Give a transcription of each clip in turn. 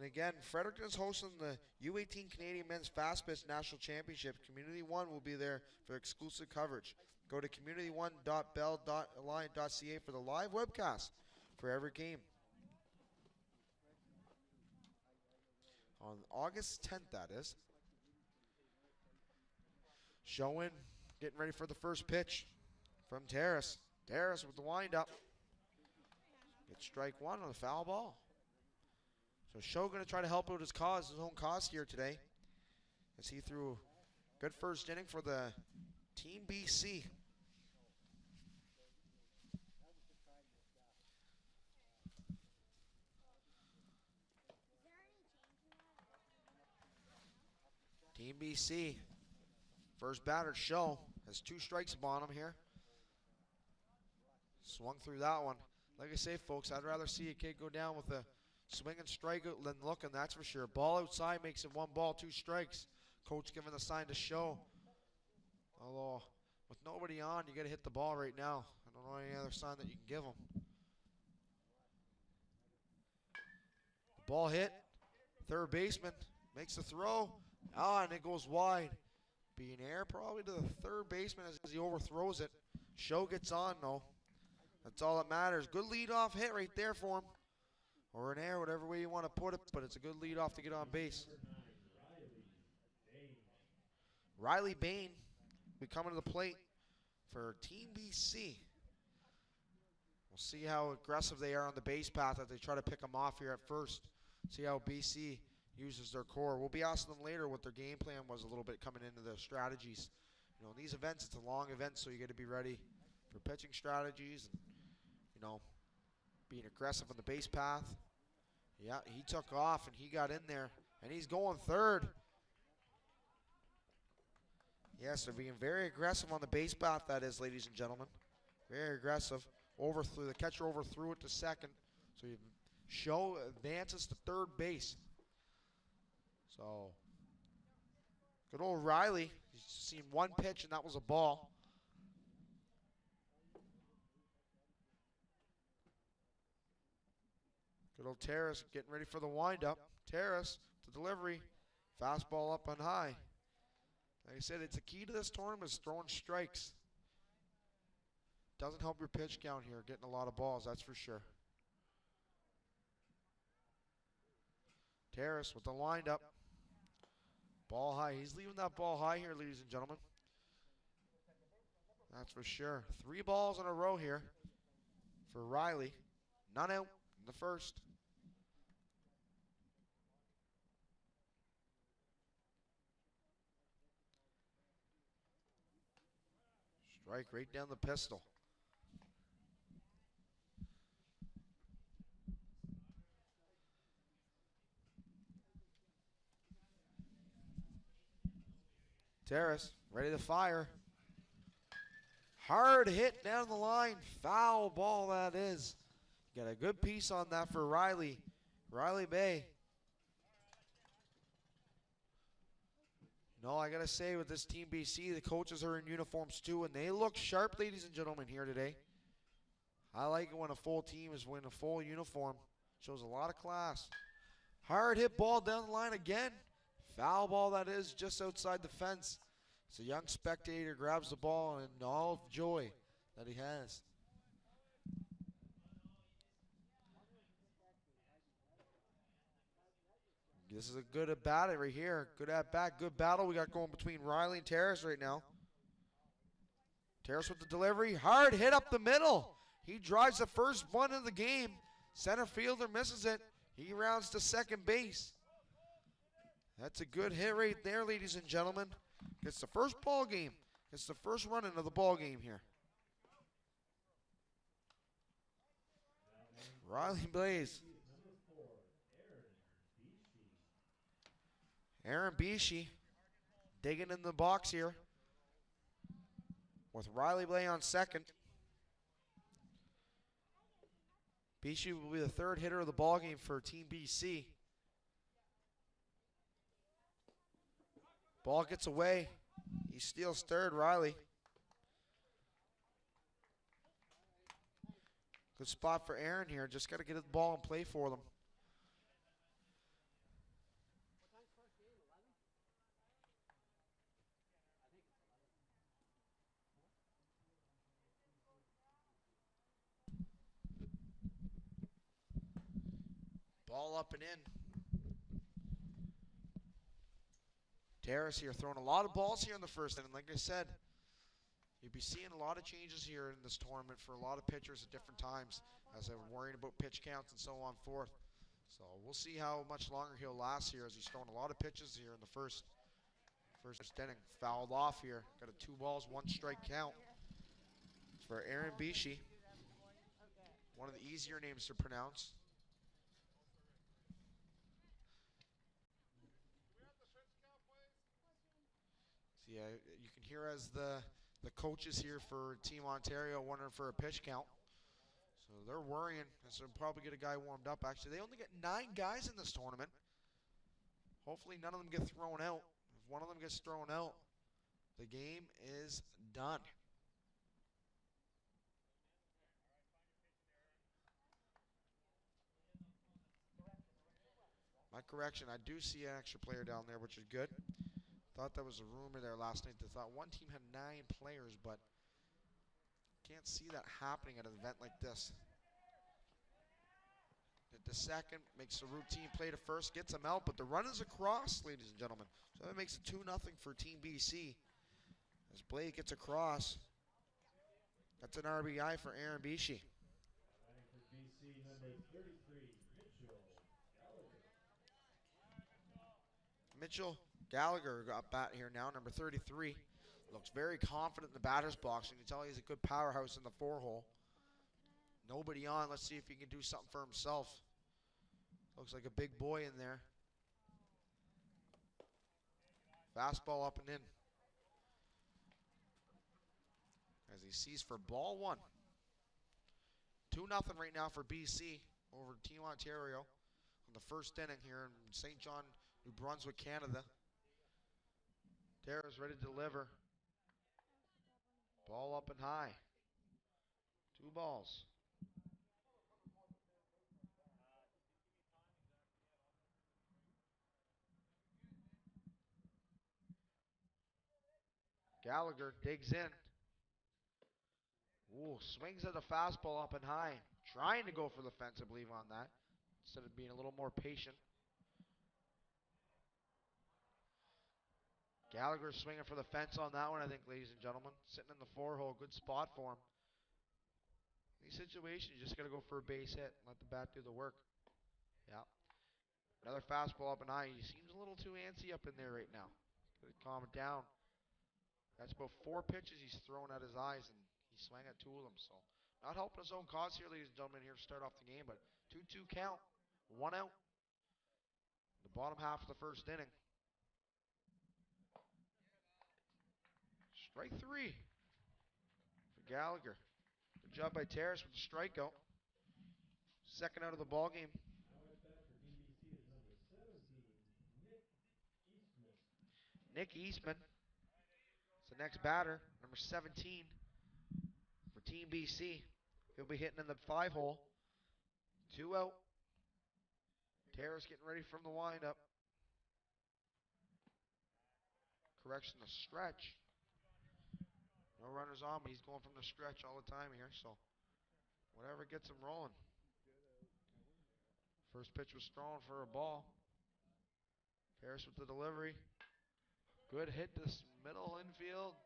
And again, Fredericton is hosting the U18 Canadian Men's Fast Pitch National Championship. Community One will be there for exclusive coverage. Go to community1.bell.alliant.ca for the live webcast for every game. On August 10th, that is. Showing, getting ready for the first pitch from Terrace. Terrace with the windup. Gets strike one on the foul ball. So Show going to try to help out his own cause here today, as he threw a good first inning for the Team BC. Team BC, first batter, Show, has 2 strikes upon him here. Swung through that one. Like I say, folks, I'd rather see a kid go down with a swing and strikeout than looking, that's for sure. Ball outside makes it 1 ball, 2 strikes. Coach giving the sign to Show. Although, with nobody on, you got to hit the ball right now. I don't know any other sign that you can give him. Ball hit. Third baseman makes the throw. And it goes wide. Be an error probably to the third baseman as he overthrows it. Show gets on, though. That's all that matters. Good leadoff hit right there for him. Or an error, whatever way you want to put it, but it's a good leadoff to get on base. Riley Bain will be coming to the plate for Team BC. We'll see how aggressive they are on the base path as they try to pick them off here at first. See how BC uses their core. We'll be asking them later what their game plan was a little bit coming into the strategies. You know, in these events, it's a long event, so you got to be ready for pitching strategies and, you know, being aggressive on the base path. Yeah, he took off and he got in there, and he's going third. Yes, they're being very aggressive on the base path, that is, ladies and gentlemen. Very aggressive. Overthrew, the catcher overthrew it to second. So Show advances to third base. So, good old Riley. He's seen 1 pitch, and that was a ball. Good old Terrace getting ready for the windup. Terrace to delivery. Fastball up and high. Like I said, it's a key to this tournament is throwing strikes. Doesn't help your pitch count here, getting a lot of balls, that's for sure. Terrace with the windup. Ball high. He's leaving that ball high here, ladies and gentlemen. That's for sure. 3 balls in a row here for Riley. None out in the first. Strike right down the pistol. Terrace ready to fire. Hard hit down the line. Foul ball that is. Got a good piece on that for Riley. Riley Bay. No, I got to say with this Team BC, the coaches are in uniforms too, and they look sharp, ladies and gentlemen, here today. I like it when a full team is wearing a full uniform. Shows a lot of class. Hard hit ball down the line again. Foul ball that is, just outside the fence. It's a young spectator grabs the ball and all of joy that he has. This is a good at bat right here. Good at bat, good battle we got going between Riley and Terrace right now. Terrace with the delivery. Hard hit up the middle. He drives the first one of the game. Center fielder misses it. He rounds to second base. That's a good hit right there, ladies and gentlemen. It's the first ball game. It's the first run into the ball game here. Riley Blaze. Aaron Bishi digging in the box here with Riley Blay on second. Bishi will be the third hitter of the ballgame for Team BC. Ball gets away. He steals third, Riley. Good spot for Aaron here. Just got to get the ball and play for them. Ball up and in. Terrace here throwing a lot of balls here in the first inning. Like I said, you'll be seeing a lot of changes here in this tournament for a lot of pitchers at different times as they're worrying about pitch counts and so on forth. So we'll see how much longer he'll last here as he's throwing a lot of pitches here in the first inning. Fouled off here. Got a 2 balls, 1 strike count for Aaron Bishi. One of the easier names to pronounce. So yeah, you can hear as the coaches here for Team Ontario wondering for a pitch count. So they're worrying, so they'll probably get a guy warmed up. Actually, they only get 9 guys in this tournament. Hopefully none of them get thrown out. If one of them gets thrown out, the game is done. My correction, I do see an extra player down there, which is good. Thought that was a rumor there last night. They thought one team had 9 players, but can't see that happening at an event like this. At the second, makes a routine play to first, gets him out, but the run is across, ladies and gentlemen. So that makes it 2-0 for Team BC. As Blake gets across, that's an RBI for Aaron Bishi. For BC, number 33, Mitchell Gallagher got bat here now, number 33. Looks very confident in the batter's box. You can tell he's a good powerhouse in the 4-hole. Nobody on. Let's see if he can do something for himself. Looks like a big boy in there. Fastball up and in. As he sees for ball 1. 2-0 right now for BC over Team Ontario in the first inning here in St. John, New Brunswick, Canada. Tara's ready to deliver. Ball up and high. 2 balls. Gallagher digs in. Ooh, swings at the fastball up and high. Trying to go for the fence, I believe, on that, instead of being a little more patient. Gallagher swinging for the fence on that one, I think, ladies and gentlemen. Sitting in the 4-hole, good spot for him. In these situations, you just got to go for a base hit and let the bat do the work. Yeah. Another fastball up and high. He seems a little too antsy up in there right now. Got to calm it down. That's about 4 pitches he's throwing at his eyes, and he swung at 2 of them. So not helping his own cause here, ladies and gentlemen, here to start off the game, but 2-2 count, 1 out. The bottom half of the first inning. Strike 3 for Gallagher. Good job by Terrace with the strikeout. Second out of the ball game. Nick Eastman is the next batter, number 17 for Team BC. He'll be hitting in the 5-hole. 2 out. Terrace getting ready from the windup. Correction, the stretch. No runners on, but he's going from the stretch all the time here, so whatever gets him rolling. First pitch was thrown for a ball. Terrace with the delivery. Good hit to middle infield.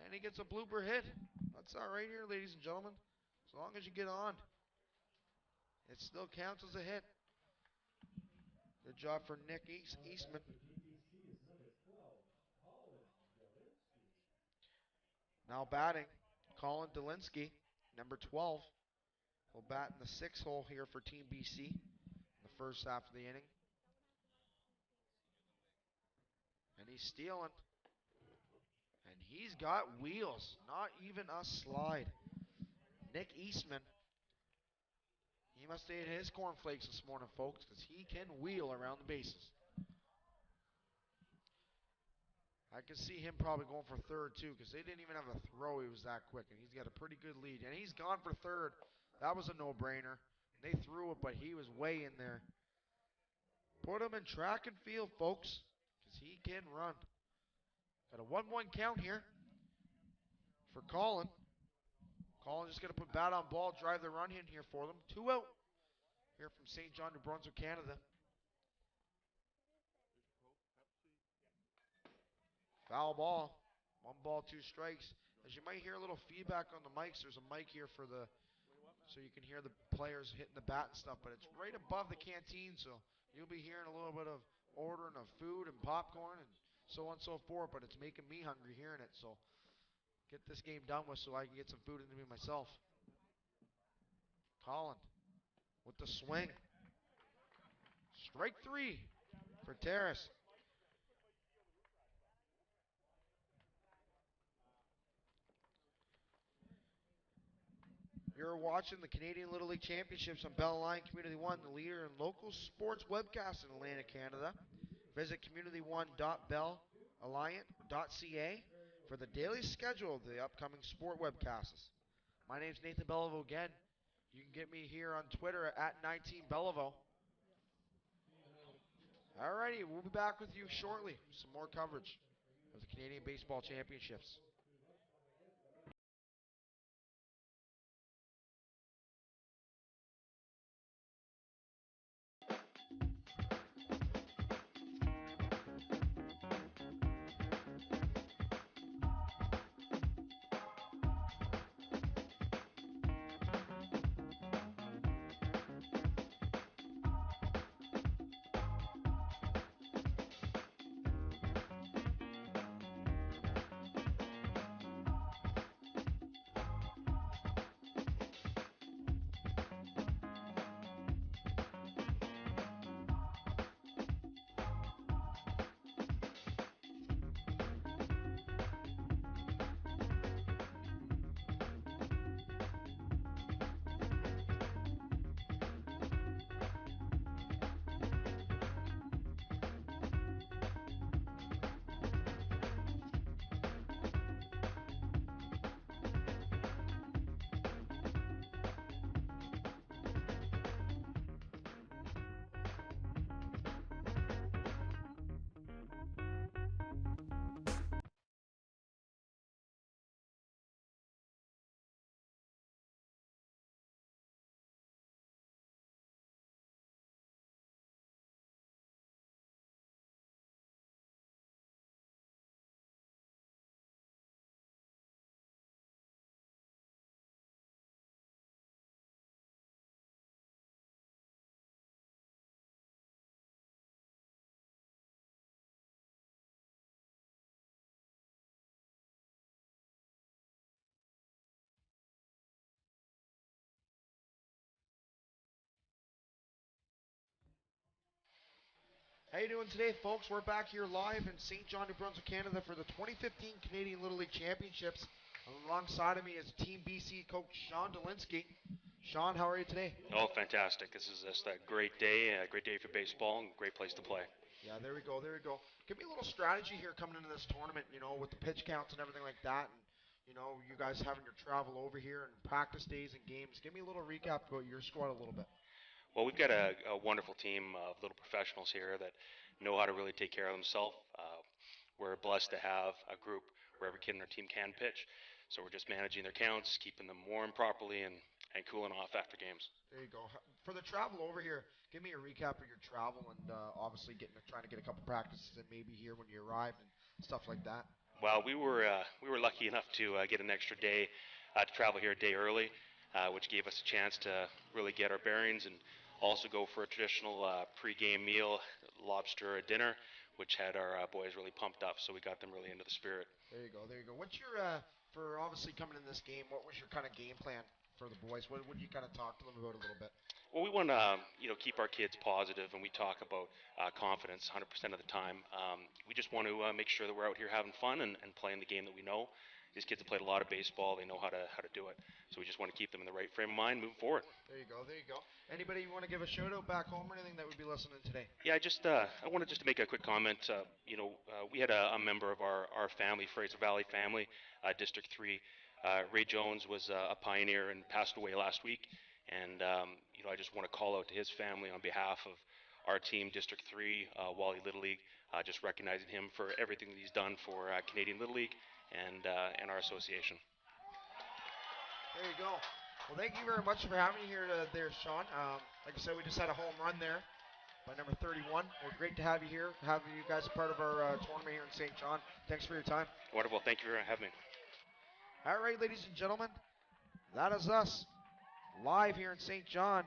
And he gets a blooper hit. That's all right here, ladies and gentlemen. As long as you get on, it still counts as a hit. Good job for Nick Eastman. Now batting, Colin Delinsky, number 12. Will bat in the 6-hole here for Team BC in the first half of the inning. And he's stealing. And he's got wheels, not even a slide. Nick Eastman. He must have ate his cornflakes this morning, folks, because he can wheel around the bases. I can see him probably going for third, too, because they didn't even have a throw. He was that quick, and he's got a pretty good lead. And he's gone for third. That was a no-brainer. They threw it, but he was way in there. Put him in track and field, folks, because he can run. Got a 1-1 count here for Colin. Colin just going to put bat on ball, drive the run in here for them. 2 out here from St. John, New Brunswick, Canada. Foul ball. 1 ball, 2 strikes. As you might hear a little feedback on the mics, there's a mic here for the, so you can hear the players hitting the bat and stuff, but it's right above the canteen, so you'll be hearing a little bit of ordering of food and popcorn and so on and so forth, but it's making me hungry hearing it, so get this game done with so I can get some food into me myself. Colin with the swing. Strike 3 for Terrace. You're watching the Canadian Little League Championships on Bell Line Community One, the leader in local sports webcasts in Atlantic Canada. Visit community1.bellalliant.ca for the daily schedule of the upcoming sport webcasts. My name's Nathan Beliveau again. You can get me here on Twitter at 19Beliveau. Alrighty, we'll be back with you shortly. Some more coverage of the Canadian Baseball Championships. How you doing today, folks? We're back here live in St. John, New Brunswick, Canada for the 2015 Canadian Little League Championships. Alongside of me is Team BC coach Sean Dolinsky. Sean, how are you today? Oh, fantastic. This is just a great day for baseball, and great place to play. Yeah, there we go, there we go. Give me a little strategy here coming into this tournament, with the pitch counts and everything like that, and, you guys having your travel over here and practice days and games. Give me a little recap about your squad a little bit. Well, we've got a wonderful team of little professionals here that know how to really take care of themselves. We're blessed to have a group where every kid in our team can pitch. So we're just managing their counts, keeping them warm properly, and cooling off after games. There you go. For the travel over here, give me a recap of your travel and obviously trying to get a couple practices and maybe here when you arrived and stuff like that. Well, we were lucky enough to get an extra day to travel here a day early, which gave us a chance to really get our bearings and also go for a traditional pre-game meal, lobster dinner, which had our boys really pumped up. So we got them really into the spirit. There you go. There you go. What's your for obviously coming in this game? What was your kind of game plan for the boys? What did you kind of talk to them about a little bit? Well, we want to keep our kids positive, and we talk about confidence 100% of the time. We just want to make sure that we're out here having fun and playing the game that we know. These kids have played a lot of baseball; they know how to do it. So we just want to keep them in the right frame of mind moving forward. There you go. There you go. Anybody you want to give a shout out back home or anything that would be listening today? Yeah, I wanted just to make a quick comment. We had a member of our family, Fraser Valley family, District 3. Ray Jones was a pioneer and passed away last week. And I just want to call out to his family on behalf of our team, District 3, Wally Little League, just recognizing him for everything that he's done for Canadian Little League and our association. There you go. Well, thank you very much for having me here there, Sean. Like I said, we just had a home run there by number 31. Well, great to have you here, have you guys part of our tournament here in St. John. Thanks for your time. Wonderful. Thank you for having me. All right, ladies and gentlemen, that is us live here in St. John.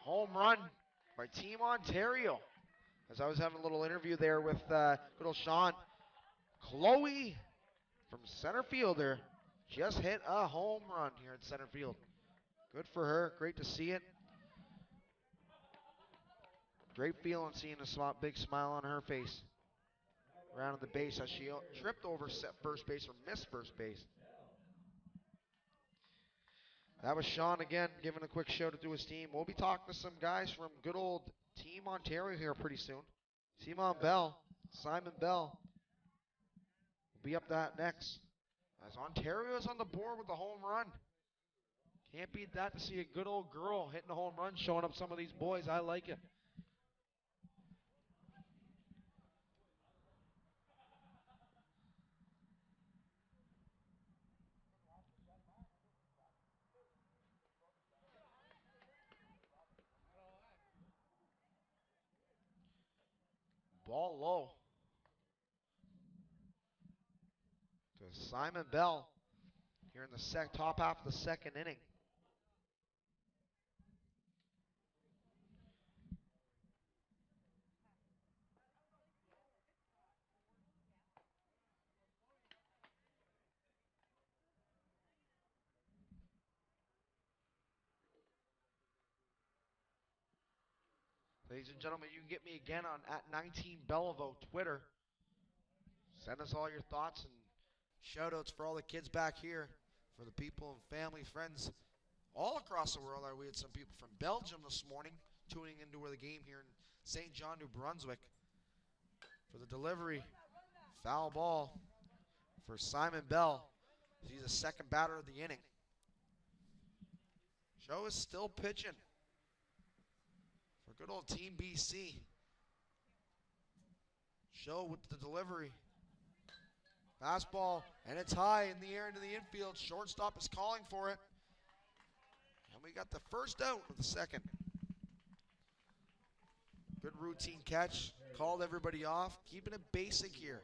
Home run by Team Ontario. As I was having a little interview there with good old Sean, Chloe from center fielder just hit a home run here at center field. Good for her. Great to see it. Great feeling seeing a big smile on her face. Around the base as she tripped over first base or missed first base. That was Sean again giving a quick show to his team. We'll be talking to some guys from good old Team Ontario here pretty soon. Simon Bell, Simon Bell will be up that next. As Ontario is on the board with a home run. Can't beat that to see a good old girl hitting a home run, showing up some of these boys. I like it. Ball low to Simon Bell here in the top half of the second inning. Ladies and gentlemen, you can get me again on at 19Belleville Twitter. Send us all your thoughts and shout outs for all the kids back here, for the people and family, friends all across the world. We had some people from Belgium this morning tuning into the game here in St. John, New Brunswick. For the delivery, foul ball for Simon Bell. He's the second batter of the inning. Show is still pitching for good old Team BC. Show with the delivery. Fastball, and it's high in the air into the infield. Shortstop is calling for it. And we got the first out of the second. Good routine catch. Called everybody off. Keeping it basic here.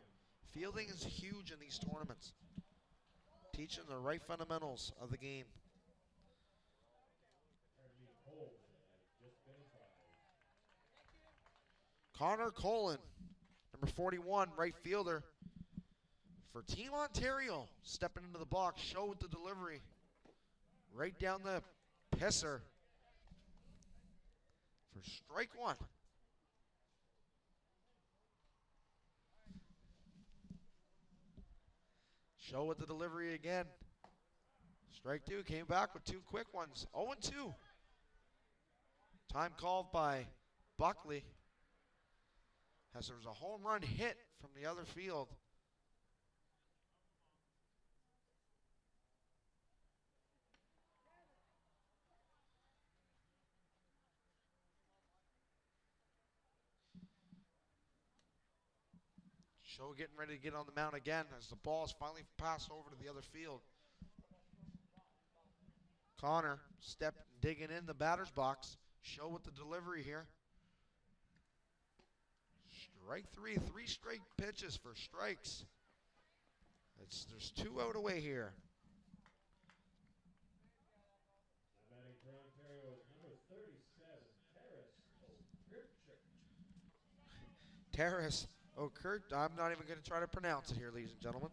Fielding is huge in these tournaments. Teaching the right fundamentals of the game. Connor Colin, number 41, right fielder for Team Ontario. Stepping into the box. Show with the delivery. Right down the pisser for strike one. Show with the delivery again. Strike two. Came back with two quick ones. 0-2. Time called by Buckley. As there was a home run hit from the other field. Show getting ready to get on the mound again as the ball is finally passed over to the other field. Connor digging in the batter's box. Show with the delivery here. Strike three straight pitches for strikes. There's two out away here. Batting for Ontario is number 37, Terrace Okert. I'm not even going to try to pronounce it here, ladies and gentlemen.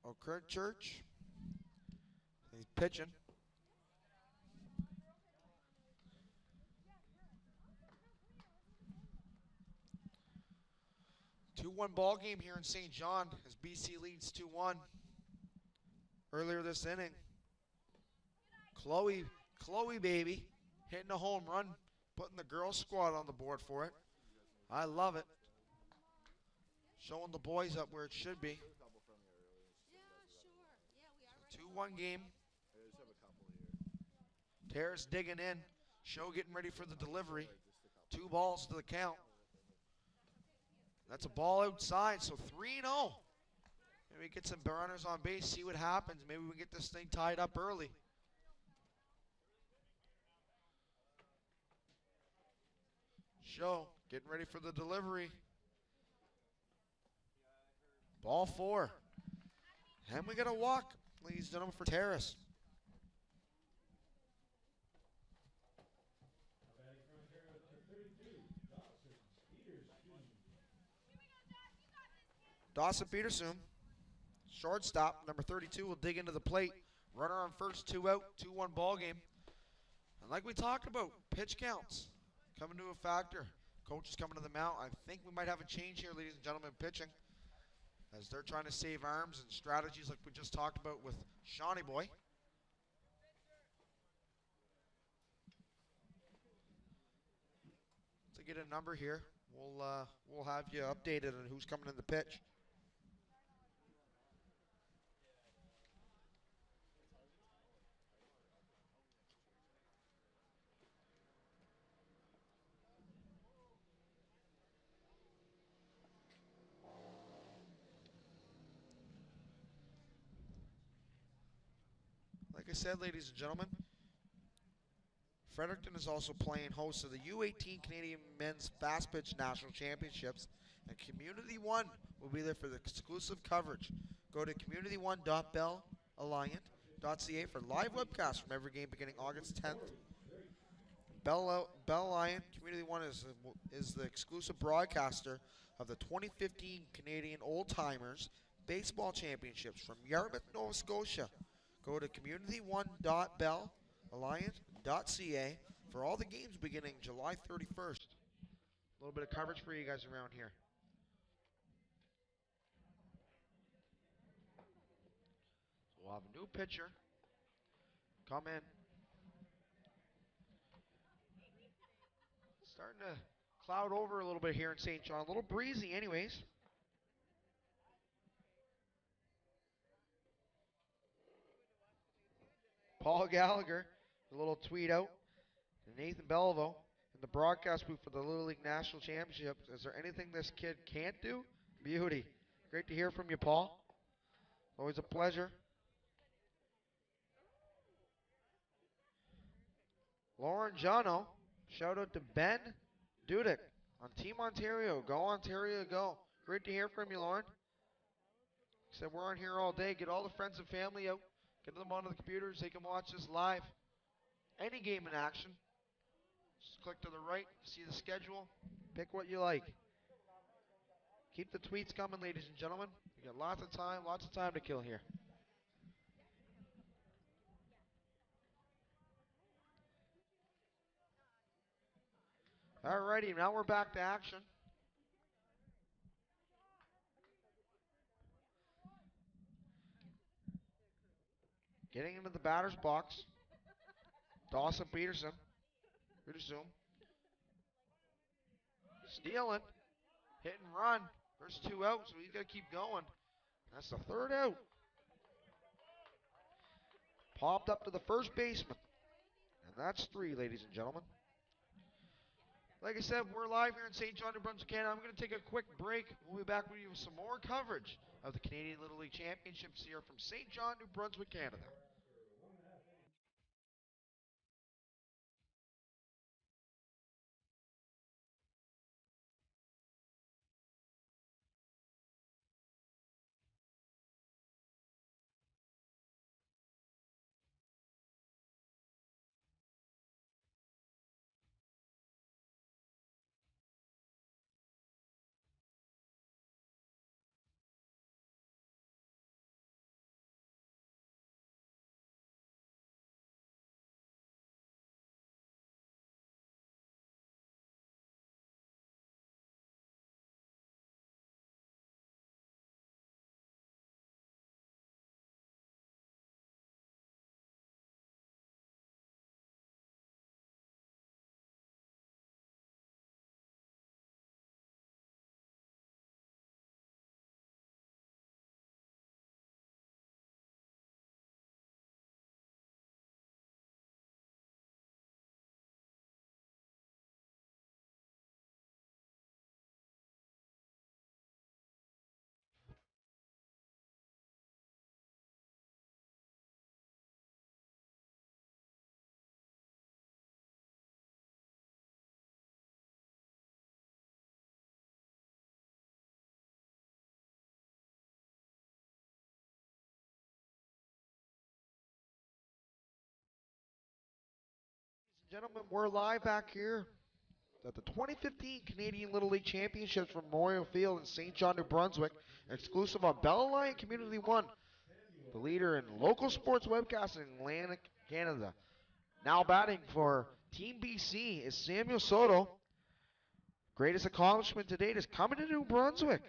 Okert Church. He's pitching. 2-1 ball game here in St. John as BC leads 2-1. Earlier this inning, Chloe baby, hitting a home run, putting the girls squad on the board for it. I love it. Showing the boys up where it should be. 2-1 game. Terrace digging in. Show getting ready for the delivery. 2 balls to the count. That's a ball outside, so 3-0. Maybe get some runners on base, see what happens. Maybe we can get this thing tied up early. Show, getting ready for the delivery. Ball 4. And we got a walk, ladies and gentlemen, for Terrace. Batting front carrier was number 32, Dawson Peterson. Dawson Peterson, shortstop, number 32, will dig into the plate. Runner on first, 2 out, 2-1 ball game. And like we talked about, pitch counts coming to a factor. Coach is coming to the mound. I think we might have a change here, ladies and gentlemen, pitching, as they're trying to save arms and strategies like we just talked about with Shawnee Boy. To get a number here, we'll have you updated on who's coming in the pitch. Like I said, ladies and gentlemen, Fredericton is also playing host to the U18 Canadian Men's Fast Pitch National Championships, and Community One will be there for the exclusive coverage. Go to community1.bellalliant.ca for live webcasts from every game beginning August 10th. Bell Alliant Community One is the exclusive broadcaster of the 2015 Canadian Old Timers Baseball Championships from Yarmouth, Nova Scotia. Go to community1.bellalliant.ca for all the games beginning July 31st. A little bit of coverage for you guys around here. So we'll have a new pitcher come in. Starting to cloud over a little bit here in St. John. A little breezy anyways. Paul Gallagher, a little tweet out. And Nathan Belleville in the broadcast booth for the Little League National Championship. Is there anything this kid can't do? Beauty. Great to hear from you, Paul. Always a pleasure. Lauren Jono, shout out to Ben Dudek on Team Ontario. Go Ontario, go. Great to hear from you, Lauren. Said we're on here all day. Get all the friends and family out. Get them onto the computers. They can watch this live. Any game in action. Just click to the right, see the schedule, pick what you like. Keep the tweets coming, ladies and gentlemen. We got lots of time to kill here. Alrighty, now we're back to action. Getting into the batter's box. Dawson Peterson. Stealing. Hit and run. There's 2 out, so he's got to keep going. That's the 3rd out. Popped up to the first baseman. And that's 3, ladies and gentlemen. Like I said, we're live here in St. John, New Brunswick, Canada. I'm going to take a quick break. We'll be back with you with some more coverage of the Canadian Little League Championships here from St. John, New Brunswick, Canada. Gentlemen, we're live back here at the 2015 Canadian Little League Championships from Memorial Field in St. John, New Brunswick, exclusive on Bell Alliance Community One, the leader in local sports webcasting in Atlantic Canada. Now batting for Team BC is Samuel Soto. Greatest accomplishment to date is coming to New Brunswick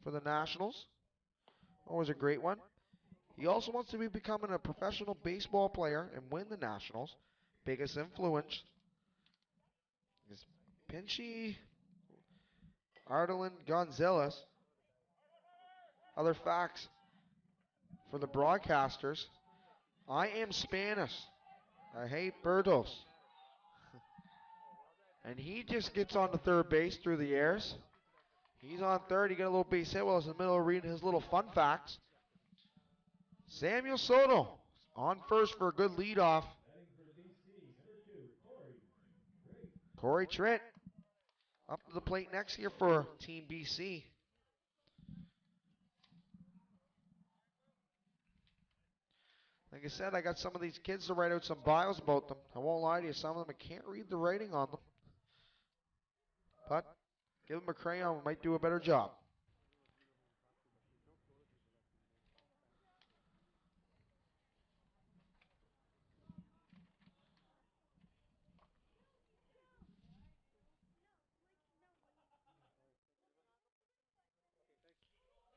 for the Nationals. Always a great one. He also wants to be becoming a professional baseball player and win the Nationals. Biggest influence is Pinchy Ardelin Gonzalez. Other facts for the broadcasters. I am Spanish. I hate birdos. And he just gets on to third base through the airs. He's on third. He got a little base hit while he's in the middle of reading his little fun facts. Samuel Soto on first for a good leadoff. Corey Trent up to the plate next here for Team BC. Like I said, I got some of these kids to write out some bios about them. I won't lie to you, some of them I can't read the writing on them. But give them a crayon, we might do a better job.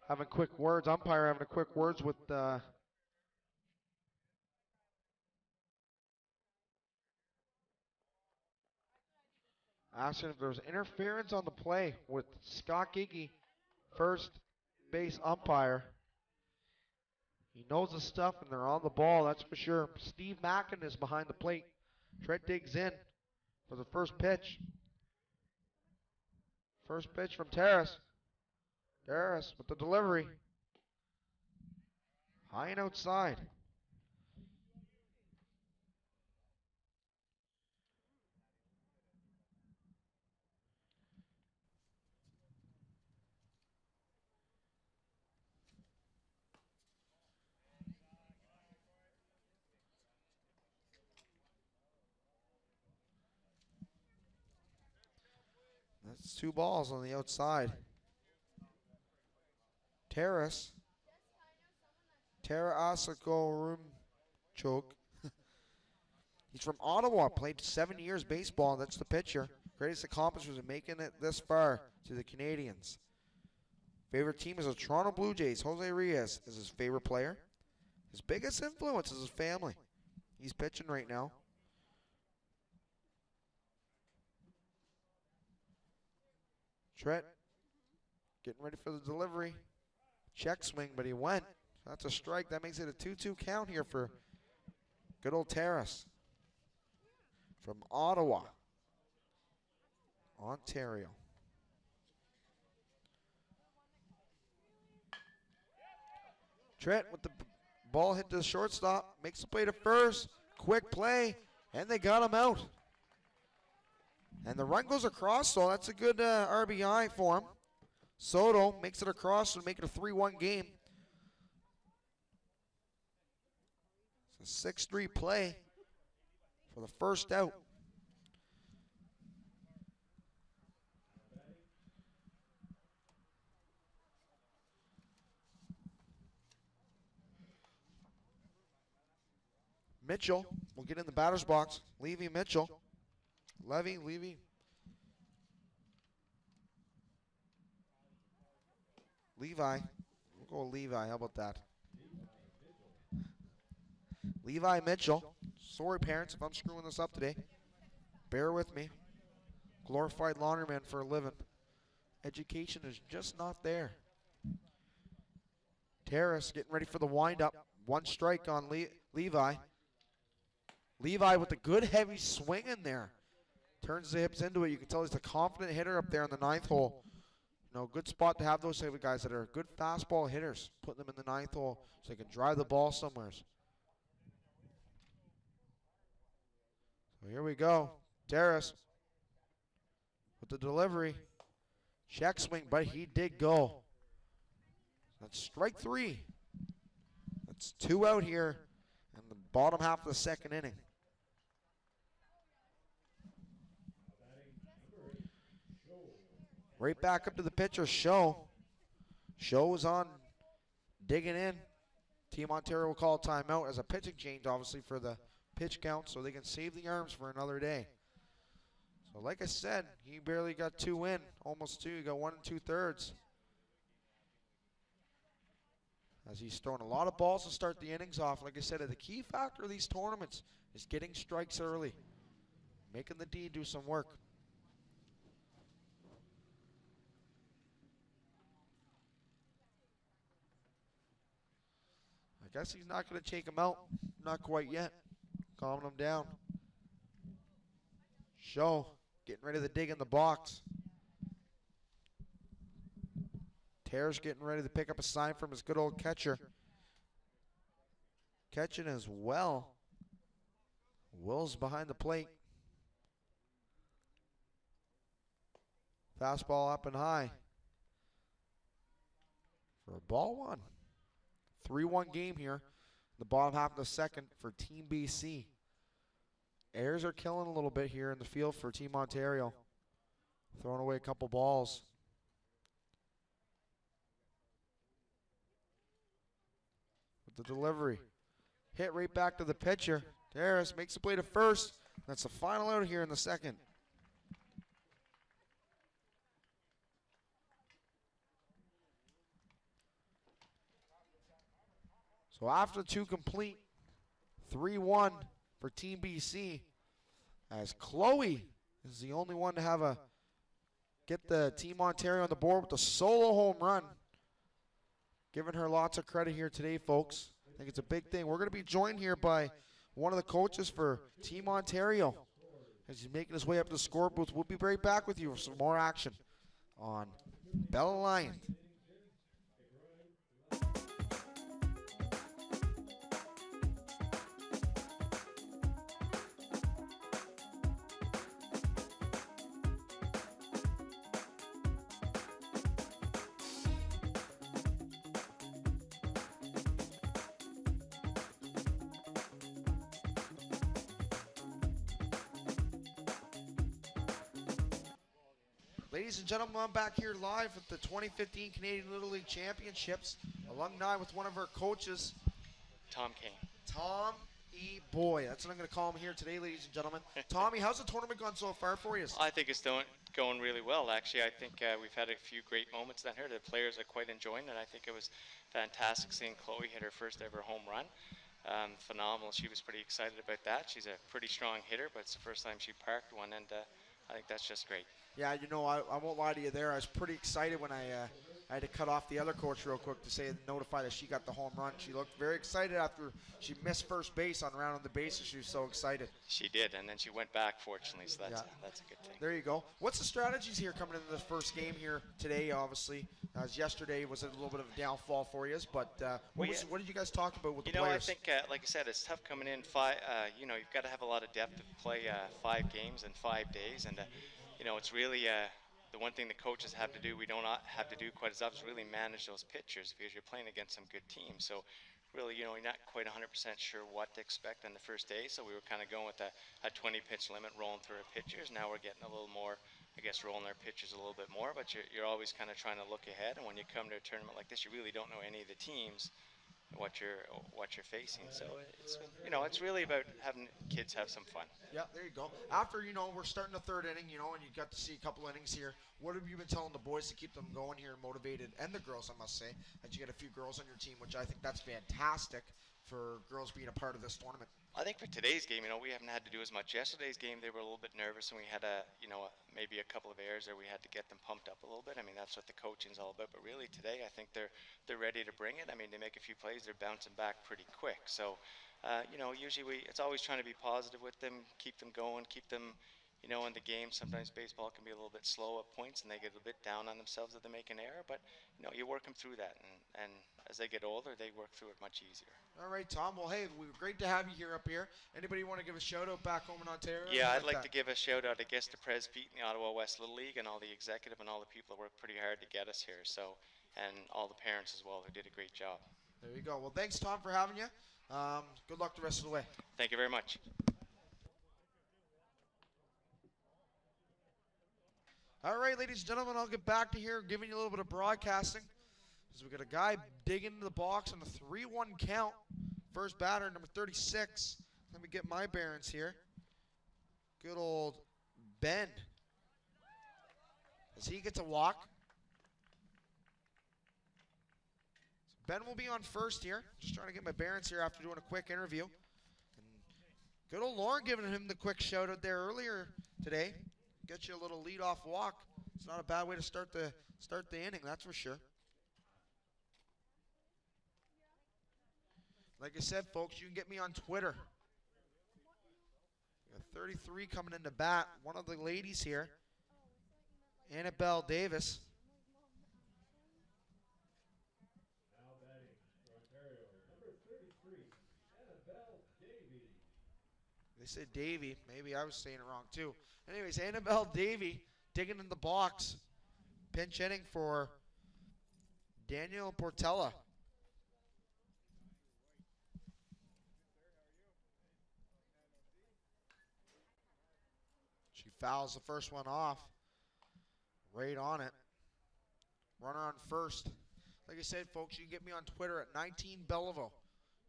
Having quick words, umpire having a quick words with asking if there's interference on the play with Scott Giggy, first base umpire. He knows the stuff and they're on the ball, that's for sure. Steve Mackin is behind the plate. Trent digs in for the first pitch. First pitch from Terrace. Terrace with the delivery. High and outside. That's 2 balls on the outside. Terrace. Tara Asako choke. He's from Ottawa, played 7 years baseball. That's the pitcher. Greatest accomplishment in making it this far to the Canadians. Favorite team is the Toronto Blue Jays. Jose Reyes is his favorite player. His biggest influence is his family. He's pitching right now. Trent getting ready for the delivery. Check swing, but he went. That's a strike. That makes it a 2-2 count here for good old Terrace from Ottawa, Ontario. Trent with the ball hit to the shortstop, makes the play to first. Quick play, and they got him out. And the run goes across, so that's a good RBI for him. Soto makes it across and make it a 3-1 game. It's a 6-3 play for the first out. Mitchell will get in the batter's box. Levy Mitchell. Levy. Levi. We'll go with Levi. How about that? Levi Mitchell. Sorry, parents, if I'm screwing this up today. Bear with me. Glorified laundryman for a living. Education is just not there. Terrace getting ready for the windup. 1 strike on Levi. Levi with a good heavy swing in there. Turns the hips into it. You can tell he's a confident hitter up there in the 9th hole. You know, good spot to have those type of guys that are good fastball hitters. Putting them in the 9th hole so they can drive the ball somewhere. So here we go. Terrace with the delivery. Check swing, but he did go. That's strike 3. That's 2 out here in the bottom half of the 2nd inning. Right back up to the pitcher, Show. Show was on, digging in. Team Ontario will call a timeout as a pitching change, obviously, for the pitch count, so they can save the arms for another day. So like I said, he barely got 2 in, almost 2. He got 1 2/3. As he's throwing a lot of balls to start the innings off. Like I said, the key factor of these tournaments is getting strikes early, making the D do some work. I guess he's not going to take him out. Not quite yet. Calming him down. Show getting ready to dig in the box. Terrace getting ready to pick up a sign from his good old catcher. Catching as well. Will's behind the plate. Fastball up and high. For a ball one. 3-1 game here. The bottom half of the second for Team BC. Airs are killing a little bit here in the field for Team Ontario. Throwing away a couple balls. With the delivery. Hit right back to the pitcher. Terrace makes the play to first. That's the final out here in the second. So after 2 complete, 3-1 for Team BC, as Chloe is the only one to have get the Team Ontario on the board with a solo home run. Giving her lots of credit here today, folks. I think it's a big thing. We're going to be joined here by one of the coaches for Team Ontario as he's making his way up to the score booth. We'll be right back with you for some more action on Bell Alliance. Ladies and gentlemen, I'm back here live at the 2015 Canadian Little League Championships. Alumni with one of our coaches, Tom Kane. Tom E. Boy. That's what I'm going to call him here today, ladies and gentlemen. Tommy, how's the tournament gone so far for you? I think it's going really well, actually. I think we've had a few great moments down here. The players are quite enjoying it. I think it was fantastic seeing Chloe hit her first ever home run. Phenomenal. She was pretty excited about that. She's a pretty strong hitter, but it's the first time she parked one, and I think that's just great. Yeah, you know, I won't lie to you there. I was pretty excited when I had to cut off the other coach real quick to notify that she got the home run. She looked very excited after she missed first base on round on the bases. She was so excited. She did, and then she went back, fortunately, so that's a good thing. There you go. What's the strategies here coming into the first game here today, obviously? As yesterday was a little bit of a downfall for you, but what did you guys talk about with the players? I think, like I said, it's tough coming in. You've got to have a lot of depth to play 5 games in 5 days, and it's really the one thing the coaches have to do, we don't have to do quite as often, is really manage those pitchers because you're playing against some good teams. So really, you're not quite 100% sure what to expect on the first day. So we were kind of going with a 20-pitch limit, rolling through our pitchers. Now we're getting a little more, I guess, rolling our pitchers a little bit more. But you're always kind of trying to look ahead. And when you come to a tournament like this, you really don't know any of the teams, what you're facing. So it's really about having kids have some fun. Yeah, there you go. After we're starting the 3rd inning, and you got to see a couple innings here. What have you been telling the boys to keep them going here, motivated, and the girls, I must say, that you get a few girls on your team, which I think that's fantastic for girls being a part of this tournament. I think for today's game, we haven't had to do as much. Yesterday's game, they were a little bit nervous, and we had maybe a couple of errors there. We had to get them pumped up a little bit. I mean, that's what the coaching's all about. But really today, I think they're ready to bring it. I mean, they make a few plays, they're bouncing back pretty quick. So, usually it's always trying to be positive with them, keep them going, keep them, in the game. Sometimes baseball can be a little bit slow at points, and they get a bit down on themselves if they make an error. But you work them through that, and as they get older, they work through it much easier. All right, Tom. Well, hey, we're great to have you here up here. Anybody want to give a shout out back home in Ontario? Yeah, I'd like to give a shout out, I guess, to Pres Pete and the Ottawa West Little League and all the executive and all the people that worked pretty hard to get us here. So, and all the parents as well who did a great job. There you go. Well, thanks, Tom, for having you. Good luck the rest of the way. Thank you very much. All right, ladies and gentlemen, I'll get back to here giving you a little bit of broadcasting. As we got a guy digging into the box on a 3-1 count. First batter, number 36. Let me get my bearings here. Good old Ben. As he gets a walk. So Ben will be on first here. Just trying to get my bearings here after doing a quick interview. And good old Lauren giving him the quick shout out there earlier today. Get you a little lead-off walk. It's not a bad way to start the inning, that's for sure. Like I said, folks, you can get me on Twitter. We got 33 coming into bat. One of the ladies here, Annabelle Davis. Now batting for Ontario, number 33, Annabelle Davy. They said Davy. Maybe I was saying it wrong, too. Anyways, Annabelle Davy digging in the box. Pinch hitting for Daniel Portella. She fouls the first one off. Right on it. Runner on first. Like I said, folks, you can get me on Twitter at 19 Belleville.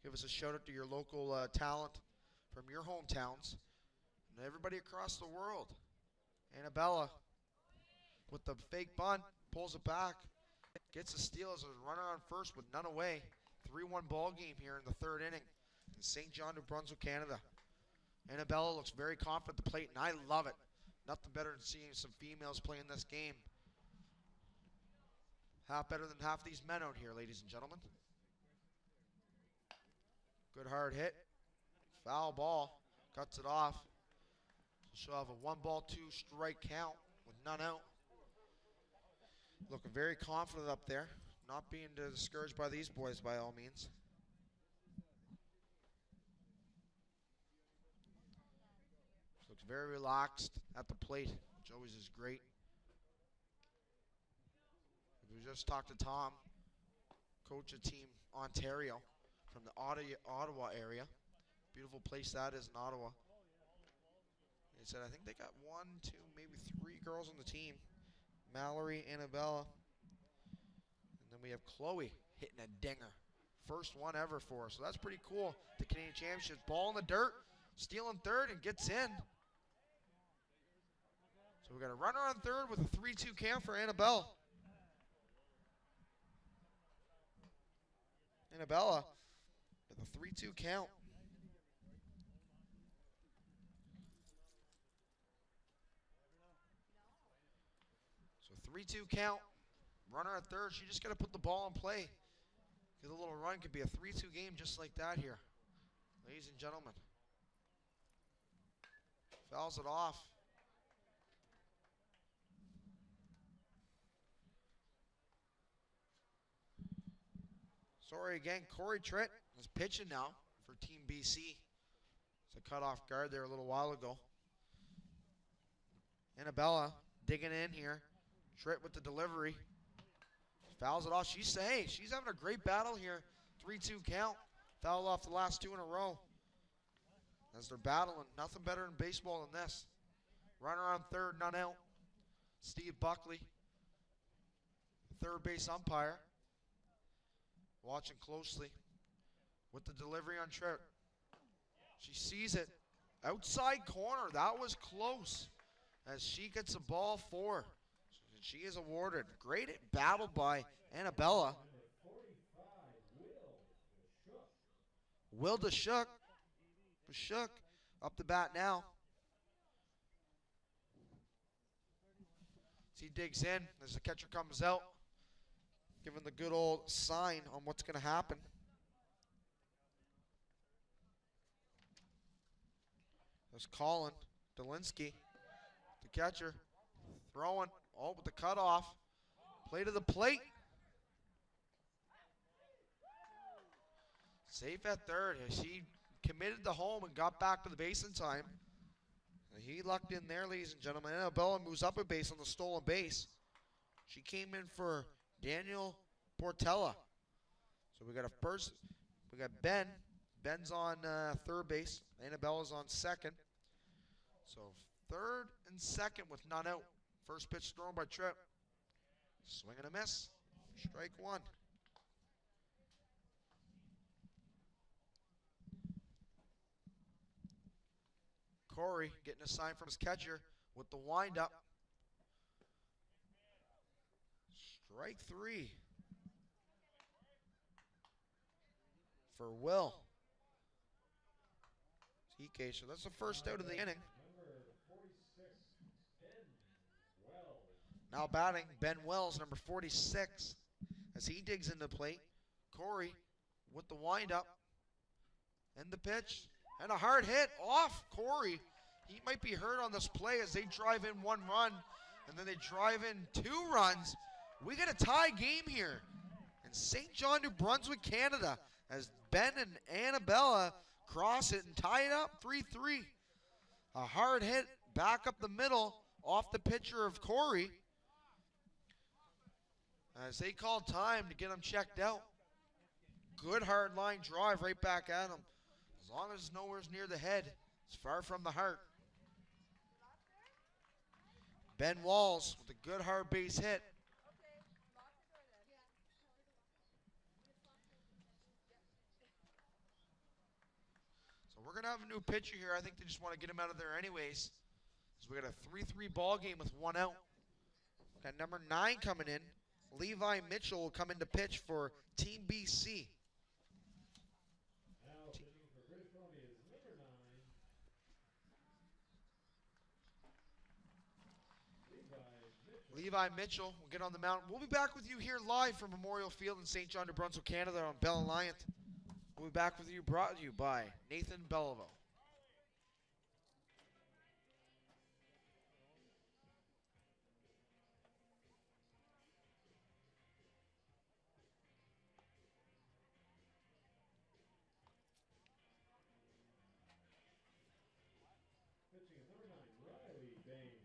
Give us a shout out to your local talent from your hometowns and everybody across the world. Annabella with the fake bunt, pulls it back, gets a steal as a runner on first with none away. 3-1 ball game here in the third inning in St. John, New Brunswick, Canada. Annabella looks very confident at the plate, and I love it. Nothing better than seeing some females playing this game. Half better than half these men out here, ladies and gentlemen. Good hard hit. Foul ball. Cuts it off. She'll have a 1-2 strike count with none out. Looking very confident up there. Not being discouraged by these boys by all means. Looks very relaxed at the plate, which always is great. We just talked to Tom, coach of Team Ontario from the Ottawa area. Beautiful place that is in Ottawa. He said, I think they got 1, 2, maybe 3 girls on the team. Mallory, Annabella. And then we have Chloe hitting a dinger. First one ever for us. So that's pretty cool. The Canadian Championship. Ball in the dirt. Stealing third and gets in. So we got a runner on third with a 3-2 count for Annabella. Annabella with a 3-2 count. So 3-2 count. Runner at third. She just got to put the ball in play. Get a little run. Could be a 3-2 game just like that here. Ladies and gentlemen. Fouls it off. Sorry again, Corey Tritt is pitching now for Team BC. It's a cutoff guard there a little while ago. Annabella digging in here. Tritt with the delivery. Fouls it off. She's having a great battle here. 3-2 count. Foul off the last 2 in a row. As they're battling, nothing better in baseball than this. Runner on third, none out. Steve Buckley, third base umpire. Watching closely with the delivery on Tritt. She sees it. Outside corner. That was close. As she gets the ball for. She is awarded. Great battle by Annabella. Will DeShook. DeShook up the bat now. As he digs in as the catcher comes out. Giving the good old sign on what's going to happen. There's Colin Delinsky, the catcher, throwing, with the cutoff. Play to the plate. Safe at third. He committed the home and got back to the base in time. And he lucked in there, ladies and gentlemen. Annabella moves up a base on the stolen base. She came in for Daniel Portella. So we got Ben. Ben's on third base. Annabella's on second. So third and second with none out First pitch thrown by Tripp. Swing and a miss. Strike one. Corey getting a sign from his catcher with the windup. Strike three for Will. TK, so that's the first out of the inning. Number 46, Ben Wells. Now batting, Ben Wells, number 46, as he digs into plate. Corey with the windup and the pitch. And a hard hit off Corey. He might be hurt on this play as they drive in one run and then they drive in 2 runs. We got a tie game here in St. John, New Brunswick, Canada, as Ben and Annabella cross it and tie it up 3-3. A hard hit back up the middle off the pitcher of Corey as they called time to get him checked out. Good hard line drive right back at him. As long as it's nowhere near the head, it's far from the heart. Ben Walls with a good hard base hit. So we're going to have a new pitcher here. I think they just want to get him out of there anyways. So we got a 3-3 ball game with 1 out. Got number 9 coming in. Levi Mitchell will come in to pitch for Team BC. Now pitching for British Columbia is number 9. Levi Mitchell will get on the mound. We'll be back with you here live from Memorial Field in St. John, New Brunswick, Canada on Bell Alliant. We'll be back with you, brought to you by Nathan Belleville. Pitching is number 9, Riley Bain.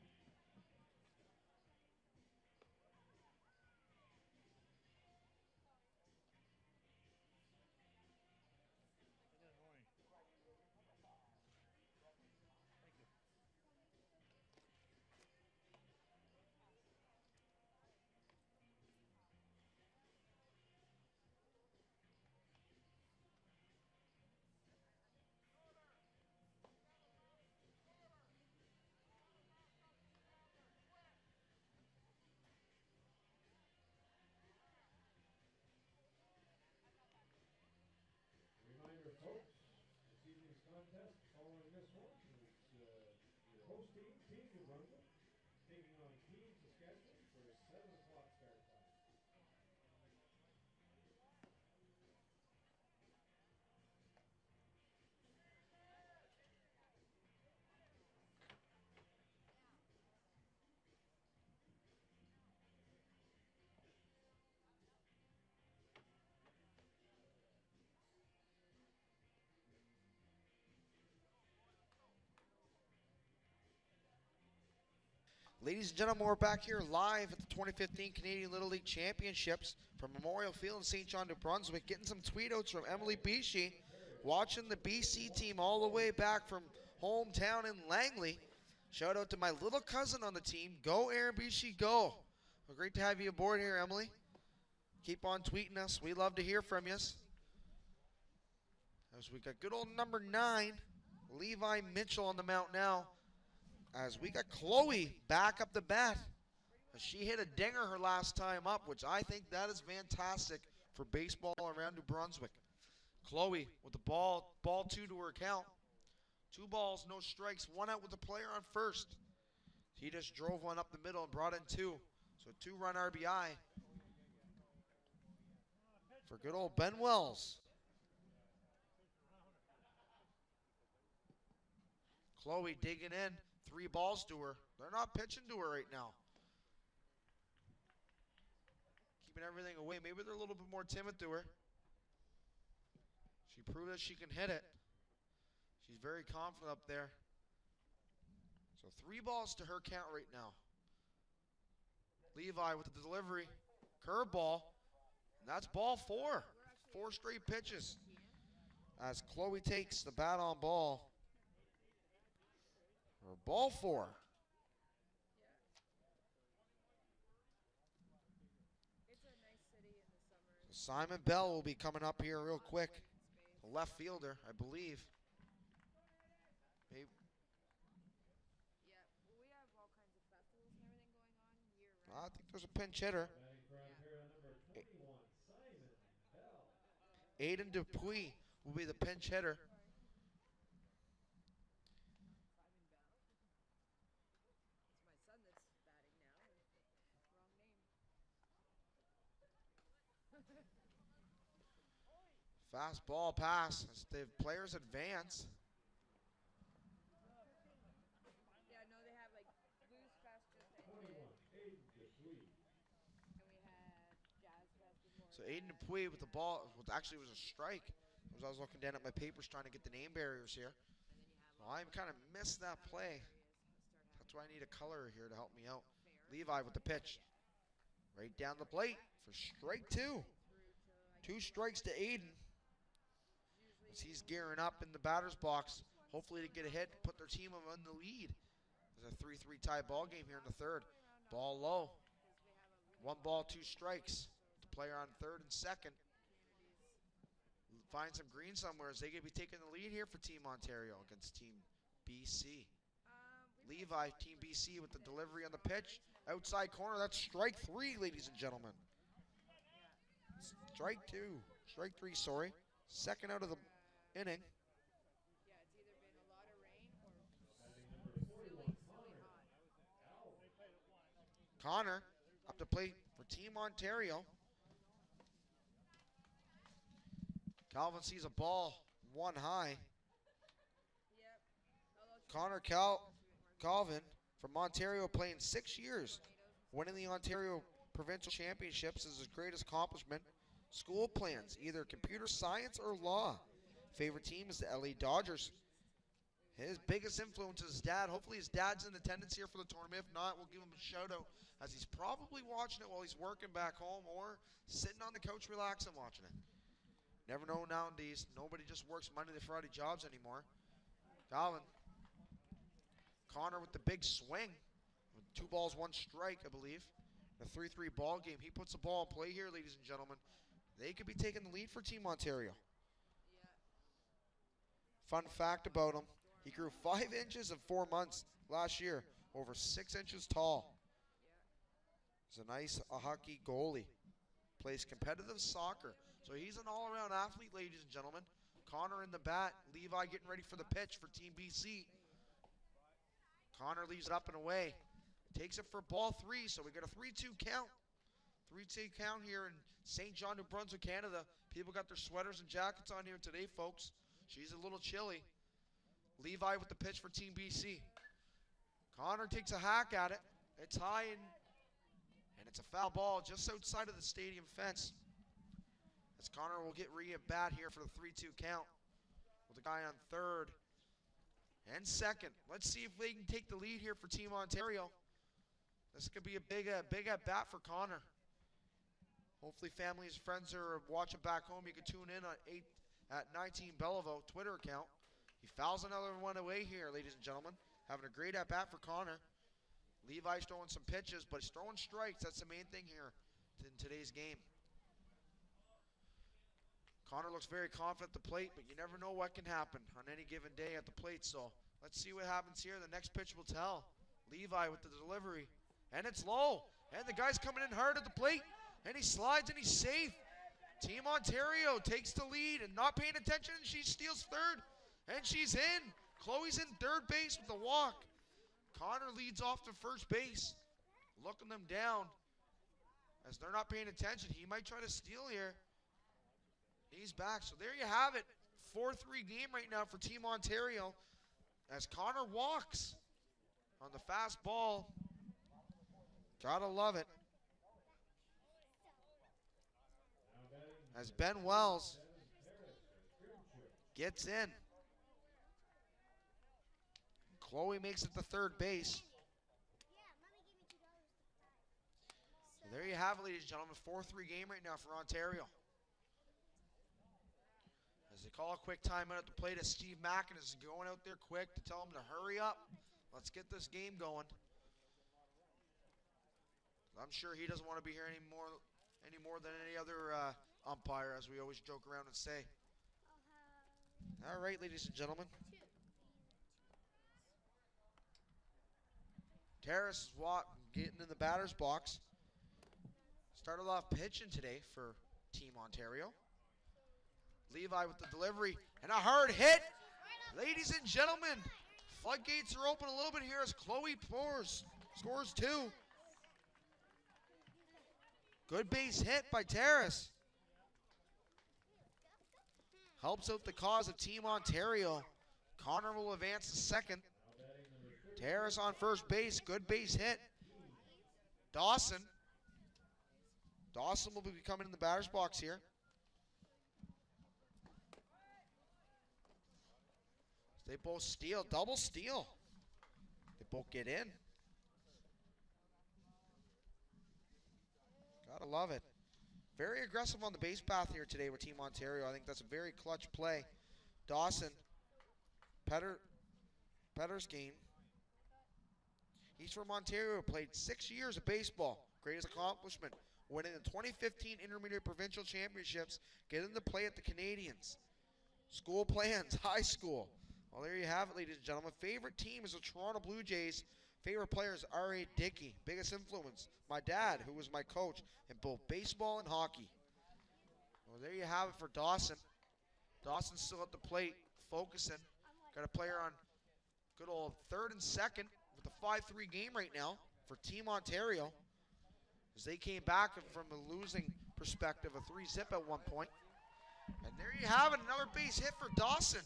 Reminder, folks, this evening's contest following this one is your host team, Team New Brunswick, taking on Team Saskatchewan for a 7 o'clock start time. Ladies and gentlemen, we're back here live at the 2015 Canadian Little League Championships from Memorial Field in St. John, New Brunswick. Getting some tweet outs from Emily Bishi, watching the BC team all the way back from hometown in Langley. Shout out to my little cousin on the team. Go Aaron Bishi, go. Well, great to have you aboard here, Emily. Keep on tweeting us. We love to hear from you. As we got good old number 9, Levi Mitchell on the mound now. As we got Chloe back up the bat. She hit a dinger her last time up, which I think that is fantastic for baseball around New Brunswick. Chloe with the ball 2 to her count. 2 balls, no strikes, 1 out with the player on first. He just drove one up the middle and brought in 2. So 2-run RBI for good old Ben Wells. Chloe digging in. 3 balls to her. They're not pitching to her right now. Keeping everything away. Maybe they're a little bit more timid to her. She proved that she can hit it. She's very confident up there. So 3 balls to her count right now. Levi with the delivery. Curveball. And that's ball 4. 4 straight pitches. As Chloe takes the bat on ball. Or ball 4. Simon Bell will be coming up here real quick. The left fielder, I believe. Maybe. I think there's a pinch hitter. Batting for Ontario, number 21, Simon Bell. Aiden Dupuis will be the pinch hitter. Fast ball pass as the players advance. 21, Aiden Dupuis. So Aiden Dupuis with the ball, actually was a strike. As I was looking down at my papers trying to get the name barriers here. Well, I kind of missed that play. That's why I need a color here to help me out. Levi with the pitch. Right down the plate for strike two. 2 strikes to Aiden. As he's gearing up in the batter's box, hopefully to get a hit, put their team in the lead. There's a 3-3 tie ball game here in the third. Ball low. 1 ball, 2 strikes. The player on third and second. Find some green somewhere as they could be taking the lead here for Team Ontario against Team BC. Levi, Team BC with the delivery on the pitch. Outside corner, that's strike 3, ladies and gentlemen. Strike 2. Strike 3, sorry. Second out of the inning. Batting number 41, Connor up to plate for Team Ontario. Calvin sees a ball 1 high. Connor Calvin from Ontario playing 6 years. Winning the Ontario Provincial Championships is his greatest accomplishment. School plans, either computer science or law. Favorite team is the LA Dodgers. His biggest influence is his dad. Hopefully his dad's in attendance here for the tournament. If not, we'll give him a shout out as he's probably watching it while he's working back home or sitting on the couch relaxing watching it. Never know nowadays. Nobody just works Monday to Friday jobs anymore. Calvin. Connor with the big swing. 2 balls, 1 strike, I believe. A 3-3 ball game. He puts the ball in play here, ladies and gentlemen. They could be taking the lead for Team Ontario. Fun fact about him. He grew 5 inches in 4 months last year. Over 6 inches tall. He's a nice hockey goalie. Plays competitive soccer. So he's an all-around athlete, ladies and gentlemen. Connor in the bat. Levi getting ready for the pitch for Team BC. Connor leaves it up and away. Takes it for ball 3, so we got a 3-2 count. 3-2 count here in St. John, New Brunswick, Canada. People got their sweaters and jackets on here today, folks. She's a little chilly. Levi with the pitch for Team BC. Connor takes a hack at it. It's high and it's a foul ball just outside of the stadium fence. As Connor will get re-at-bat here for the 3-2 count with the guy on third and second. Let's see if they can take the lead here for Team Ontario. This could be a big at-bat for Connor. Hopefully family and friends are watching back home. You can tune in on 19 Belleville Twitter account. He fouls another one away here, ladies and gentlemen. Having a great at-bat for Connor. Levi's throwing some pitches, but he's throwing strikes. That's the main thing here in today's game. Connor looks very confident at the plate, but you never know what can happen on any given day at the plate. So let's see what happens here. The next pitch will tell. Levi with the delivery. And it's low. And the guy's coming in hard at the plate. And he slides and he's safe. Team Ontario takes the lead and not paying attention. And she steals third. And she's in. Chloe's in third base with a walk. Connor leads off to first base. Looking them down. As they're not paying attention. He might try to steal here. He's back. So there you have it. 4-3 game right now for Team Ontario. As Connor walks on the fast ball. Gotta love it. As Ben Wells gets in. Chloe makes it to third base. So there you have it, ladies and gentlemen. 4-3 game right now for Ontario. As they call a quick timeout at the plate as Steve Mackin is going out there quick to tell him to hurry up. Let's get this game going. I'm sure he doesn't want to be here any more than any other umpire, as we always joke around and say. All right, ladies and gentlemen. Terrace is getting in the batter's box. Started off pitching today for Team Ontario. Levi with the delivery and a hard hit. Ladies and gentlemen, floodgates are open a little bit here as Chloe Poors scores 2. Good base hit by Terrace. Helps out the cause of Team Ontario. Connor will advance to second. Terrace on first base. Good base hit. Dawson. Dawson will be coming in the batter's box here. They both steal. Double steal. They both get in. Gotta love it. Very aggressive on the base path here today with Team Ontario. I think that's a very clutch play. Dawson. Pettersgain. He's from Ontario, played 6 years of baseball. Greatest accomplishment, winning the 2015 Intermediate Provincial Championships, getting to play at the Canadians. School plans, high school. Well, there you have it, ladies and gentlemen. Favorite team is the Toronto Blue Jays. Favorite player is R.A. Dickey. Biggest influence, my dad, who was my coach in both baseball and hockey. Well, there you have it for Dawson. Dawson's still at the plate, focusing. Got a player on good old third and second with a 5-3 game right now for Team Ontario, as they came back from a losing perspective, a 3-zip at one point. And there you have it, another base hit for Dawson.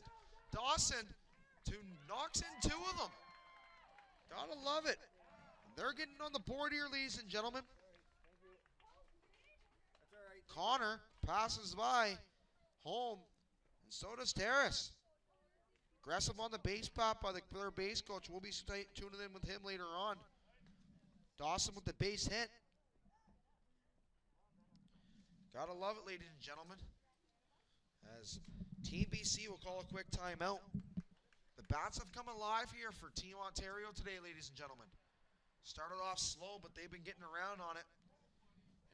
Dawson knocks in 2 of them. Gotta love it. They're getting on the board here, ladies and gentlemen. Connor passes by home, and so does Terrace. Aggressive on the base path by the third base coach. We'll be tuning in with him later on. Dawson with the base hit. Gotta love it, ladies and gentlemen. As Team BC will call a quick timeout. The bats have come alive here for Team Ontario today, ladies and gentlemen. Started off slow, but they've been getting around on it.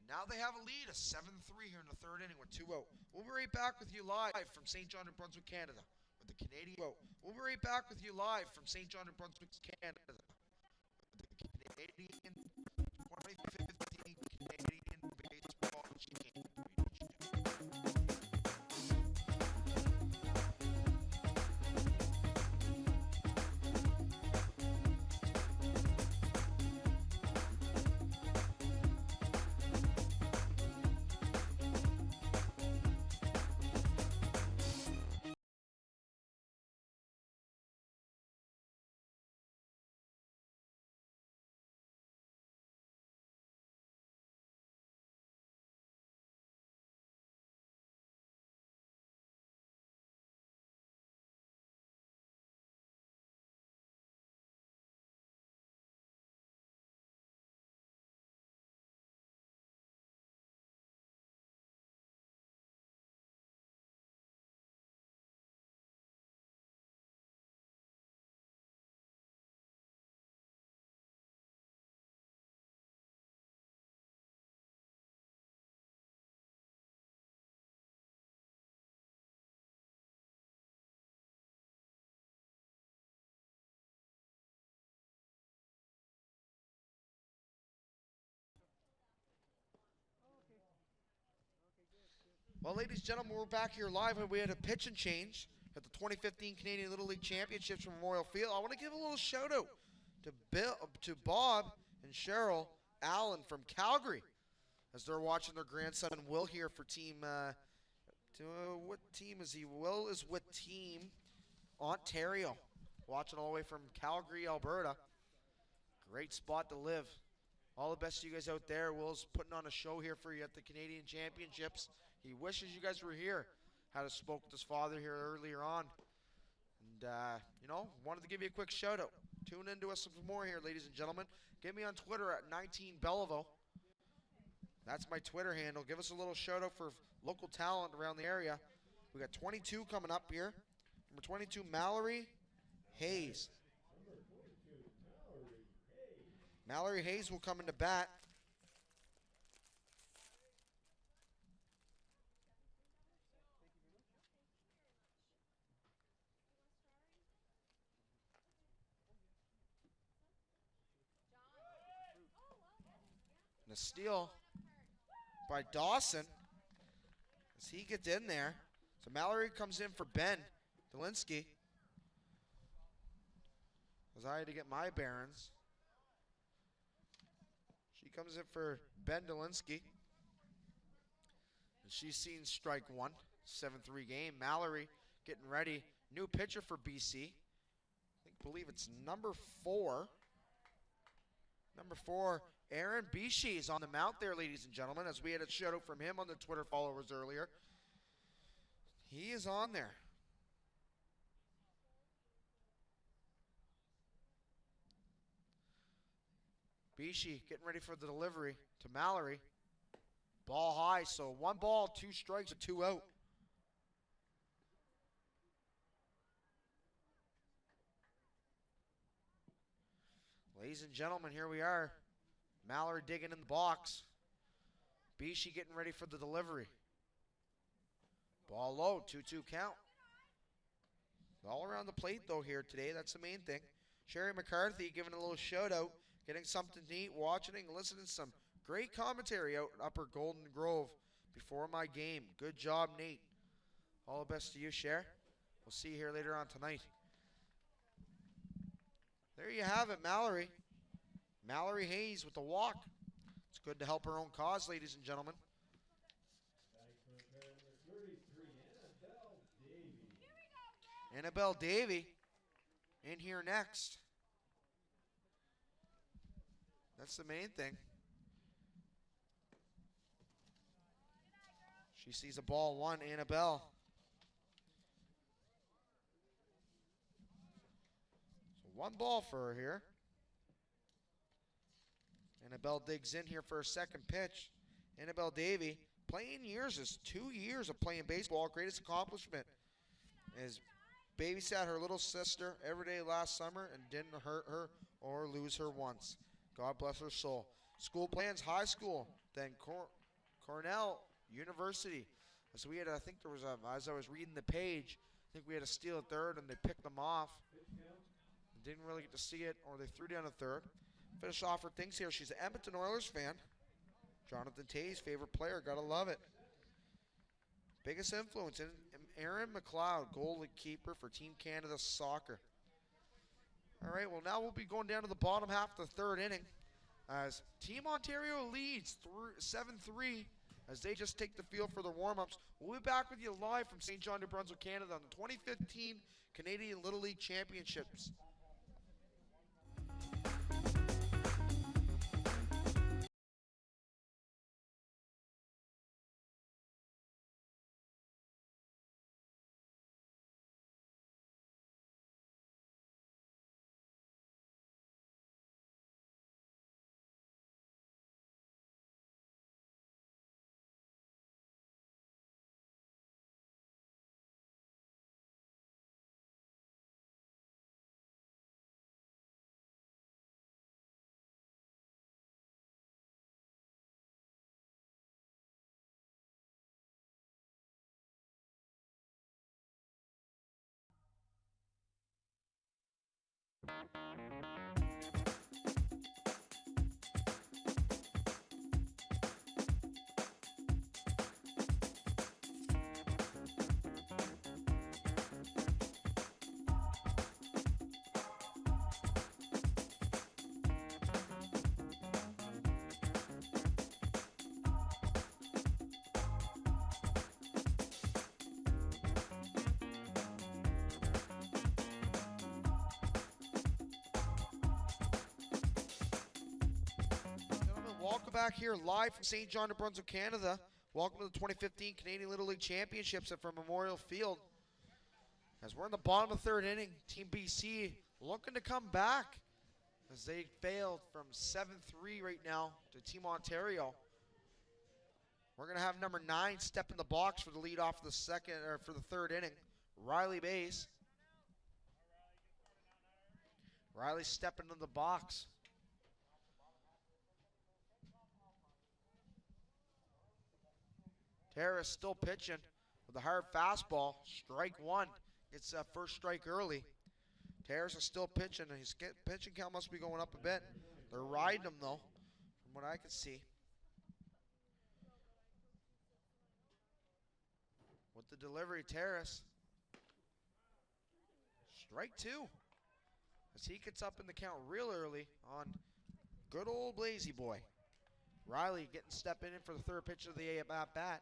And now they have a lead, a 7-3 here in the third inning with 2 out. We'll be right back with you live from St. John, New Brunswick, Canada. With the Canadian vote. We'll be right back with you live from St. John, New Brunswick, Canada. With the Canadian 2015 Canadian Baseball Championship. Well, ladies and gentlemen, we're back here live, and we had a pitch and change at the 2015 Canadian Little League Championships from Memorial Field. I want to give a little shout out to Bob and Cheryl Allen from Calgary, as they're watching their grandson Will here for team. What team is he? Will is with Team Ontario, watching all the way from Calgary, Alberta. Great spot to live. All the best to you guys out there. Will's putting on a show here for you at the Canadian Championships. He wishes you guys were here. Had a spoke with his father here earlier on. And, wanted to give you a quick shout out. Tune in to us some more here, ladies and gentlemen. Get me on Twitter at 19Belleville. That's my Twitter handle. Give us a little shout out for local talent around the area. We got 22 coming up here. Number 22, Mallory Hayes. Mallory Hayes will come into bat. a steal by Dawson as he gets in there. So Mallory comes in for Ben Dolinsky. As I had to get my bearings. She comes in for Ben Dolinsky. And she's seen strike one. 7-3 game. Mallory getting ready. New pitcher for BC. Believe it's number 4. Number 4, Aaron Bishi is on the mount there, ladies and gentlemen, as we had a shout out from him on the Twitter followers earlier. He is on there. Bishi getting ready for the delivery to Mallory. Ball high, so 1 ball, 2 strikes, and 2 out. Ladies and gentlemen, here we are. Mallory digging in the box. Bishi getting ready for the delivery. Ball low, 2-2 count. All around the plate, though, here today. That's the main thing. Sherry McCarthy giving a little shout-out, getting something to eat, watching and listening to some great commentary out in Upper Golden Grove before my game. Good job, Nate. All the best to you, Cher. We'll see you here later on tonight. There you have it, Mallory. Mallory Hayes with the walk. It's good to help her own cause, ladies and gentlemen. Annabelle Davey in here next. That's the main thing. She sees a ball 1, Annabelle. So 1 ball for her here. Annabelle digs in here for a second pitch. Annabelle Davey, playing years is 2 years of playing baseball. Greatest accomplishment is babysat her little sister every day last summer and didn't hurt her or lose her once. God bless her soul. School plans, high school, then Cornell University. So we had, I think there was a, as I was reading the page, I think we had a steal at third and they picked them off. Didn't really get to see it, or they threw down a third. Finish off her things here. She's an Edmonton Oilers fan. Jonathan Tay's favorite player. Gotta love it. Biggest influence in Aaron McLeod, goalkeeper for Team Canada Soccer. All right, well, now we'll be going down to the bottom half of the 3rd inning as Team Ontario leads 7-3 as they just take the field for their warm-ups. We'll be back with you live from St. John, New Brunswick, Canada on the 2015 Canadian Little League Championships. Welcome back here live from St. John, New Brunswick, Canada. Welcome to the 2015 Canadian Little League Championships at Memorial Field. As we're in the bottom of the 3rd inning, Team BC looking to come back as they failed from 7-3 right now to Team Ontario. We're going to have number 9 step in the box for the lead off of for the 3rd inning, Riley Bays. Riley stepping into the box. Harris still pitching with a hard fastball. Strike 1. It's a first strike early. Harris is still pitching, and his pitching count must be going up a bit. They're riding him, though, from what I can see. With the delivery, Terrace. Strike 2. As he gets up in the count real early on good old Blazy boy. Riley getting stepping in for the third pitch of the at-bat.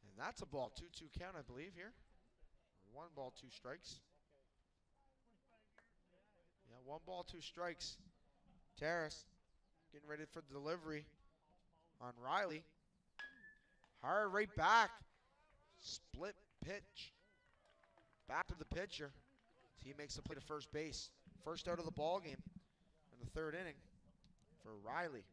And that's a ball, 2-2 count, I believe, here. 1 ball, 2 strikes. Yeah, 1 ball, 2 strikes. Terrace getting ready for the delivery on Riley. Hard right back. Split pitch. Back to the pitcher. He makes the play to first base. First out of the ball game in the 3rd inning for Riley.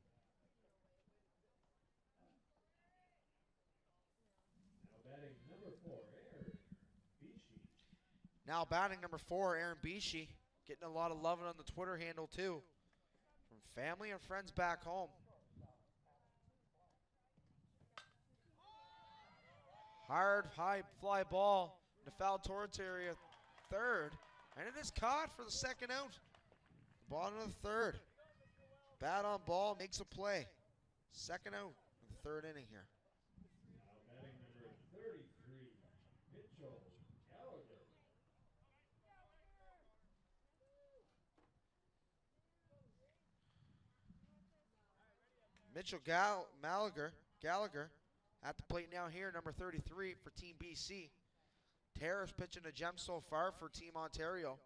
Now batting number 4, Aaron Bishi. Getting a lot of love on the Twitter handle too. From family and friends back home. Hard high fly ball in the foul territory of 3rd. And it is caught for the 2nd out. Bottom of the 3rd. Bat on ball, makes a play. 2nd out in the 3rd inning here. Now batting number 33, Mitchell Gallagher. Mitchell Gallagher at the plate now here, number 33 for Team BC. Terrace pitching a gem so far for Team Ontario.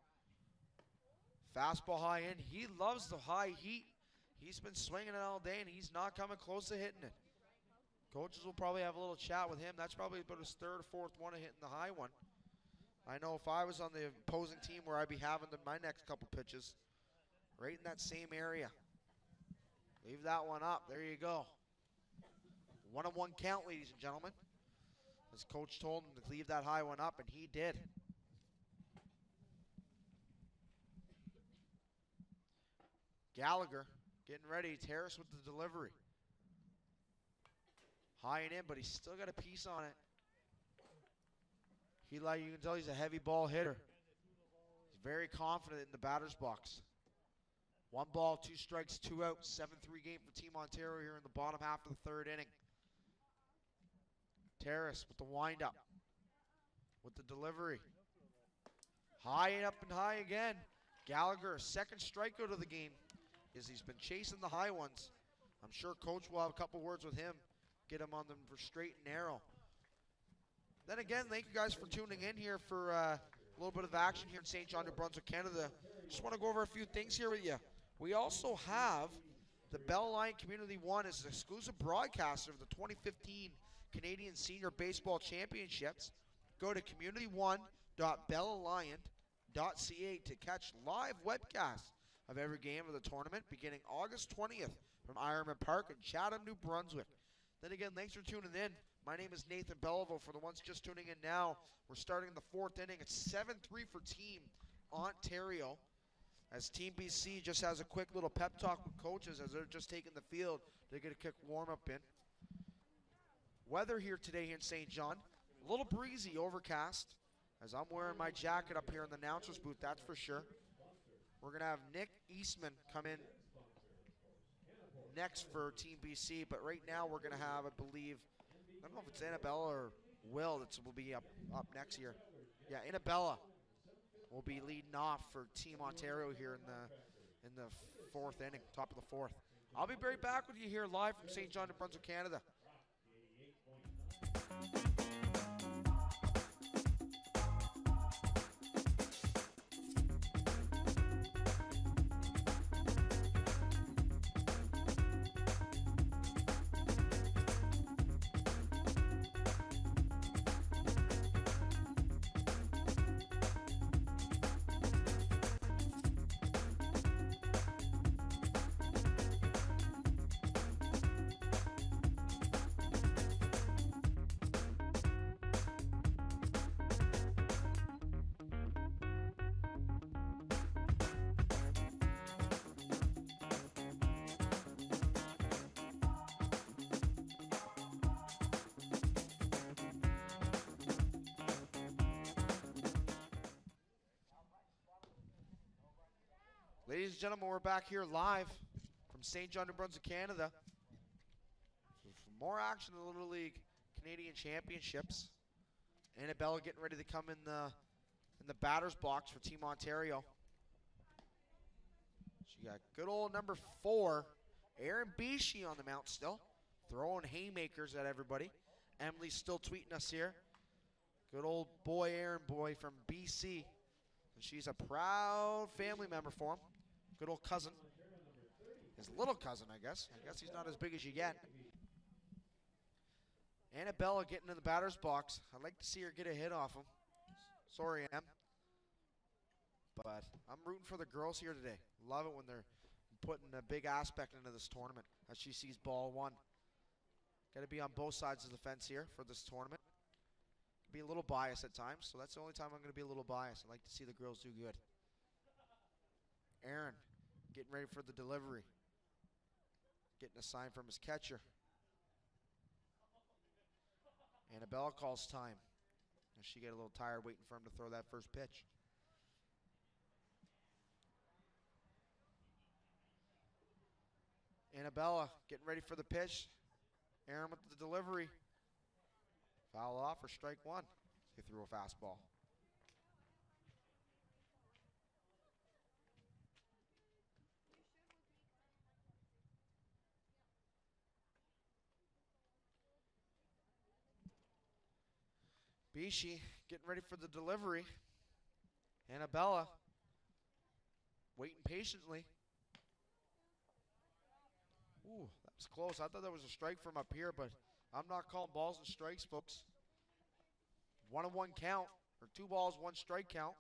Fastball high in. He loves the high heat. He's been swinging it all day, and he's not coming close to hitting it. Coaches will probably have a little chat with him. That's probably about his 3rd or 4th one of hitting the high one. I know if I was on the opposing team where I'd be having my next couple pitches, right in that same area. Leave that one up. There you go. 1-1 count, ladies and gentlemen. As coach told him to leave that high one up, and he did. Gallagher getting ready. Terrace with the delivery. High and in, but he's still got a piece on it. You can tell he's a heavy ball hitter. He's very confident in the batter's box. 1 ball, 2 strikes, 2 outs. 7-3 game for Team Ontario here in the bottom half of the 3rd inning. Terrace with the windup. With the delivery. High and up and high again. Gallagher, 2nd strikeout of the game. As he's been chasing the high ones. I'm sure coach will have a couple words with him. Get him on them for straight and narrow. Then again, thank you guys for tuning in here for a little bit of action here in St. John, New Brunswick, Canada. Just want to go over a few things here with you. We also have the Bell Lion Community One as an exclusive broadcaster of the 2015 Canadian Senior Baseball Championships. Go to community1.bellalliant.ca to catch live webcasts of every game of the tournament beginning August 20th from Ironman Park in Chatham, New Brunswick. Then again, thanks for tuning in. My name is Nathan Belleville. For the ones just tuning in now, we're starting the 4th inning. It's 7-3 for Team Ontario. As Team BC just has a quick little pep talk with coaches as they're just taking the field. They get a quick warm-up in. Weather here today here in St. John. A little breezy, overcast. As I'm wearing my jacket up here in the announcer's booth, that's for sure. We're going to have Nick Eastman come in next for Team BC. But right now we're going to have, I believe, I don't know if it's Annabella or Will that will be up next here. Yeah, Annabella will be leading off for Team Ontario here in the 4th inning, top of the 4th. I'll be right back with you here live from St. John, New Brunswick, Canada. Ladies and gentlemen, we're back here live from St. John, New Brunswick, Canada. For more action in the Little League Canadian Championships. Annabella getting ready to come in the batter's box for Team Ontario. She got good old number 4, Aaron Bishi on the mound still, throwing haymakers at everybody. Emily's still tweeting us here. Good old boy, Aaron boy from BC. And she's a proud family member for him. Good old cousin. His little cousin, I guess. I guess he's not as big as you get. Annabella getting in the batter's box. I'd like to see her get a hit off him. Sorry, Em. But I'm rooting for the girls here today. Love it when they're putting a big aspect into this tournament as she sees ball 1. Got to be on both sides of the fence here for this tournament. Be a little biased at times, so that's the only time I'm going to be a little biased. I like to see the girls do good. Aaron getting ready for the delivery. Getting a sign from his catcher. Annabella calls time. And she get a little tired waiting for him to throw that first pitch. Annabella getting ready for the pitch. Aaron with the delivery. Foul off or strike 1. He threw a fastball. Bishi getting ready for the delivery. Annabella waiting patiently. Ooh, that was close. I thought that was a strike from up here, but I'm not calling balls and strikes, folks. 1-1 count, or 2 balls, 1 strike count.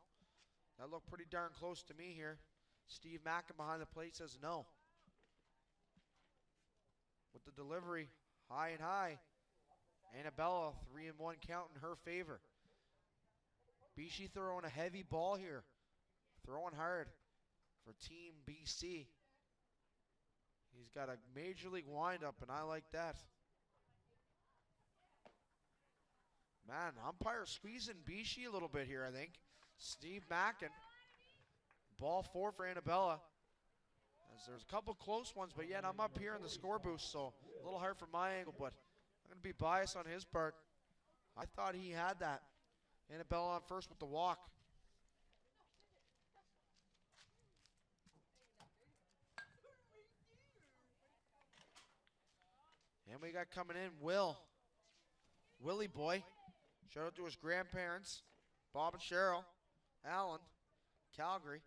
That looked pretty darn close to me here. Steve Mackin behind the plate says no. With the delivery, high and high. Annabella, 3-1 count in her favor. Bishi throwing a heavy ball here. Throwing hard for Team BC. He's got a major league windup, and I like that. Man, umpire squeezing Bishi a little bit here, I think. Steve Mackin. Ball 4 for Annabella. As there's a couple close ones, but yet I'm up here in the score boost, so a little hard from my angle, but I'm going to be biased on his part. I thought he had that. Annabella on first with the walk. And we got coming in Willie boy. Shout out to his grandparents, Bob and Cheryl, Alan, Calgary.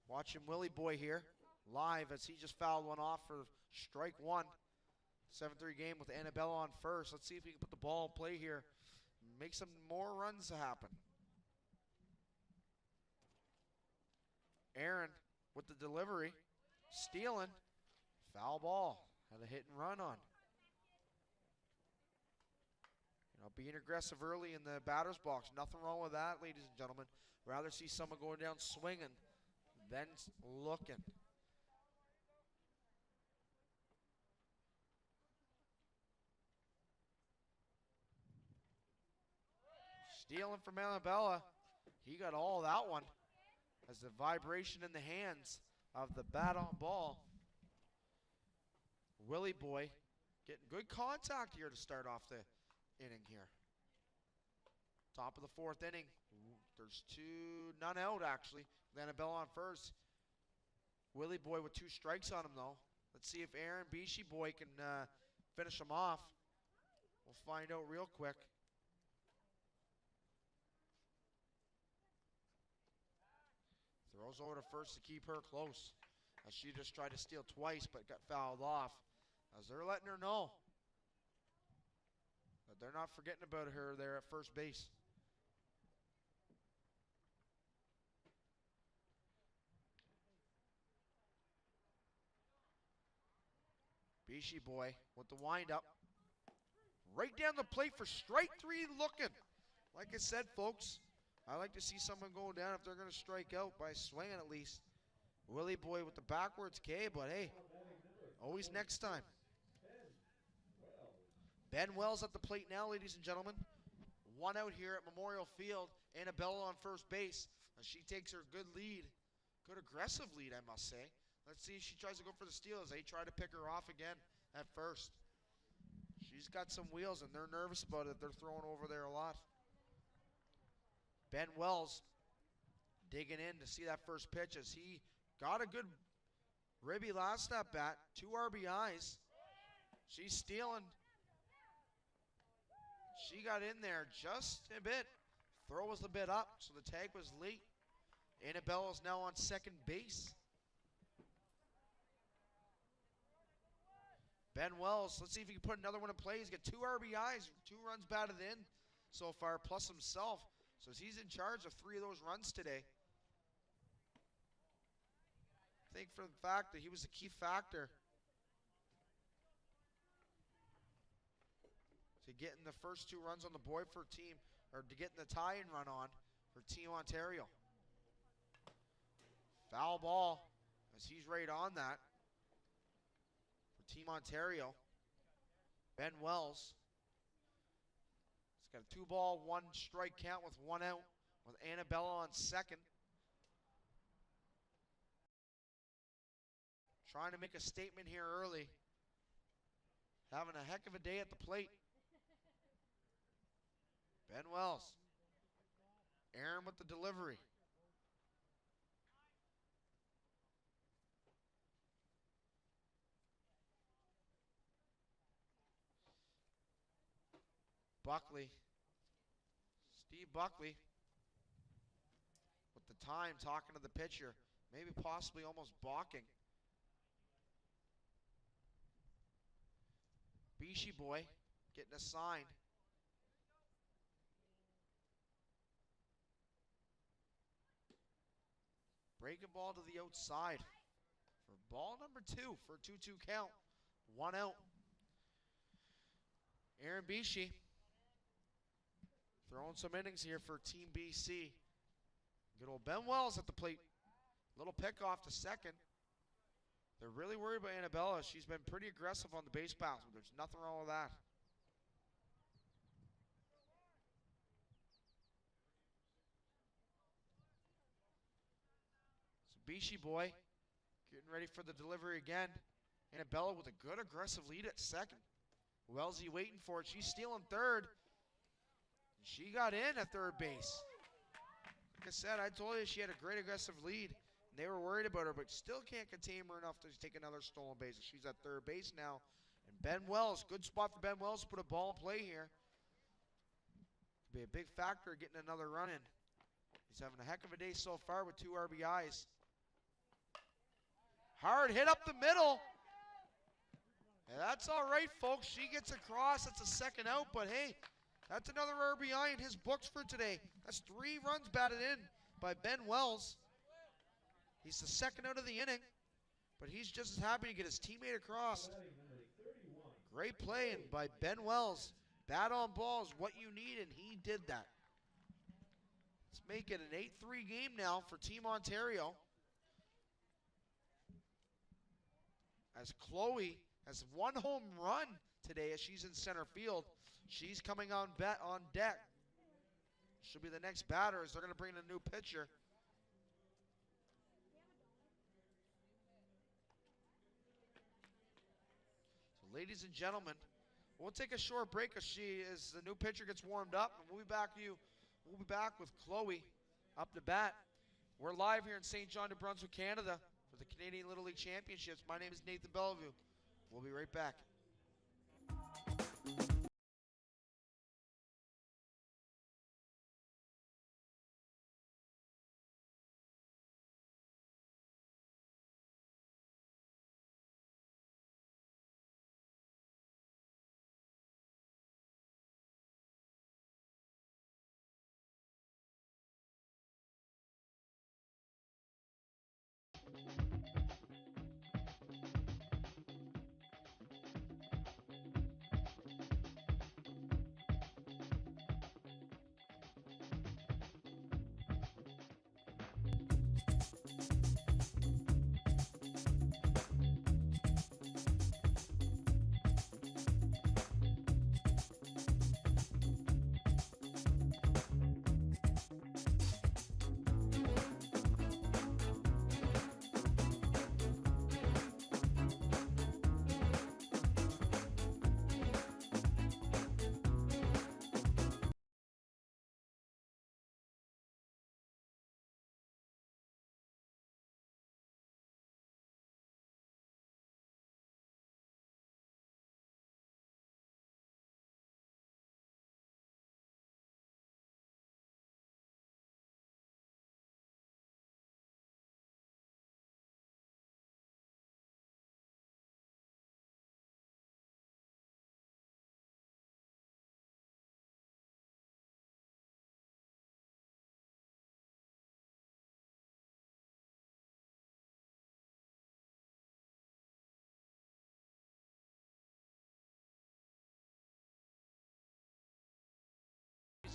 Watching Willie boy here live as he just fouled one off for strike 1. 7-3 game with Annabella on first. Let's see if he can put the ball in play here. Make some more runs happen. Aaron with the delivery. Stealing. Foul ball. Had a hit and run on. You know, being aggressive early in the batter's box. Nothing wrong with that, ladies and gentlemen. Rather see someone going down swinging than looking. Stealing from Annabella. He got all that one. As the vibration in the hands of the bat on ball. Willie boy getting good contact here to start off the inning here. Top of the 4th inning. There's none out actually. Annabella on first. Willie boy with 2 strikes on him though. Let's see if Aaron Bishi boy can finish him off. We'll find out real quick. Throws over to first to keep her close. As she just tried to steal twice but got fouled off. As they're letting her know that they're not forgetting about her there at first base. Bishi boy with the windup. Right down the plate for strike 3 looking. Like I said, folks, I like to see someone going down if they're going to strike out by swinging at least. Willie boy with the backwards K, but hey, always next time. Ben Wells at the plate now, ladies and gentlemen. 1 out here at Memorial Field. Annabella on first base. as she takes her good lead. Good aggressive lead, I must say. Let's see if she tries to go for the steal as they try to pick her off again at first. She's got some wheels, and they're nervous about it. They're throwing over there a lot. Ben Wells digging in to see that first pitch as he got a good ribby last at bat. 2 RBIs. She's stealing. She got in there just a bit. Throw was a bit up, so the tag was late. Annabella is now on second base. Ben Wells, let's see if he can put another one in play. He's got 2 RBIs, 2 runs batted in so far, plus himself. So he's in charge of 3 of those runs today. I think for the fact that he was a key factor to getting the first 2 runs on the board for team, or to getting the tie-in run on for Team Ontario. Foul ball, as he's right on that for Team Ontario. Ben Wells. He's got a 2-ball, 1-strike count with 1 out, with Annabella on second. Trying to make a statement here early. Having a heck of a day at the plate. Ben Wells. Aaron with the delivery. Buckley. Steve Buckley with the time, talking to the pitcher. Maybe possibly almost balking. Beachy boy getting a sign. Breaking ball to the outside for ball number 2 for a 2-2 count. 1 out. Aaron Beachy throwing some innings here for Team BC. Good old Ben Wells at the plate. Little pick off to second. They're really worried about Annabella. She's been pretty aggressive on the base paths, but there's nothing wrong with that. So Beachy boy getting ready for the delivery again. Annabella with a good aggressive lead at second. Wellesley waiting for it. She's stealing third. She got in at third base. Like I said, I told you she had a great aggressive lead. They were worried about her, but still can't contain her enough to take another stolen base. She's at third base now. And Ben Wells, good spot for Ben Wells to put a ball in play here. Could be a big factor getting another run in. He's having a heck of a day so far with 2 RBIs. Hard hit up the middle. And that's all right, folks. She gets across. That's a second out, but hey, that's another RBI in his books for today. That's 3 runs batted in by Ben Wells. He's the second out of the inning, but he's just as happy to get his teammate across. Great play by Ben Wells. Bat on ball is what you need, and he did that. Let's make it an 8-3 game now for Team Ontario. As Chloe has 1 home run today as she's in center field. She's coming on deck. She'll be the next batter as they're going to bring in a new pitcher. So ladies and gentlemen, we'll take a short break as the new pitcher gets warmed up, and we'll be back with Chloe up to bat. We're live here in St. John, New Brunswick, Canada for the Canadian Little League Championships. My name is Nathan Bellevue. We'll be right back.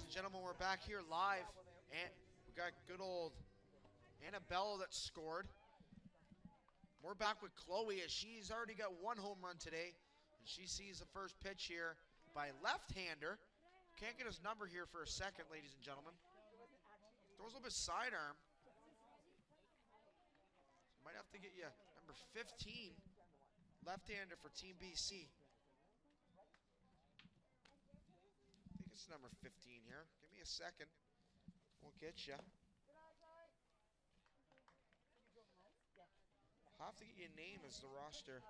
Ladies and gentlemen, we're back here live, and we got good old Annabella that scored. We're back with Chloe as she's already got one home run today, and she sees the first pitch here by left-hander. Can't get his number here for a second, ladies and gentlemen. Throws a little bit sidearm. Might have to get you number 15, left-hander for Team BC. I think it's number 15 here. Give me a second. We'll get you. I'll have to get your name as the roster.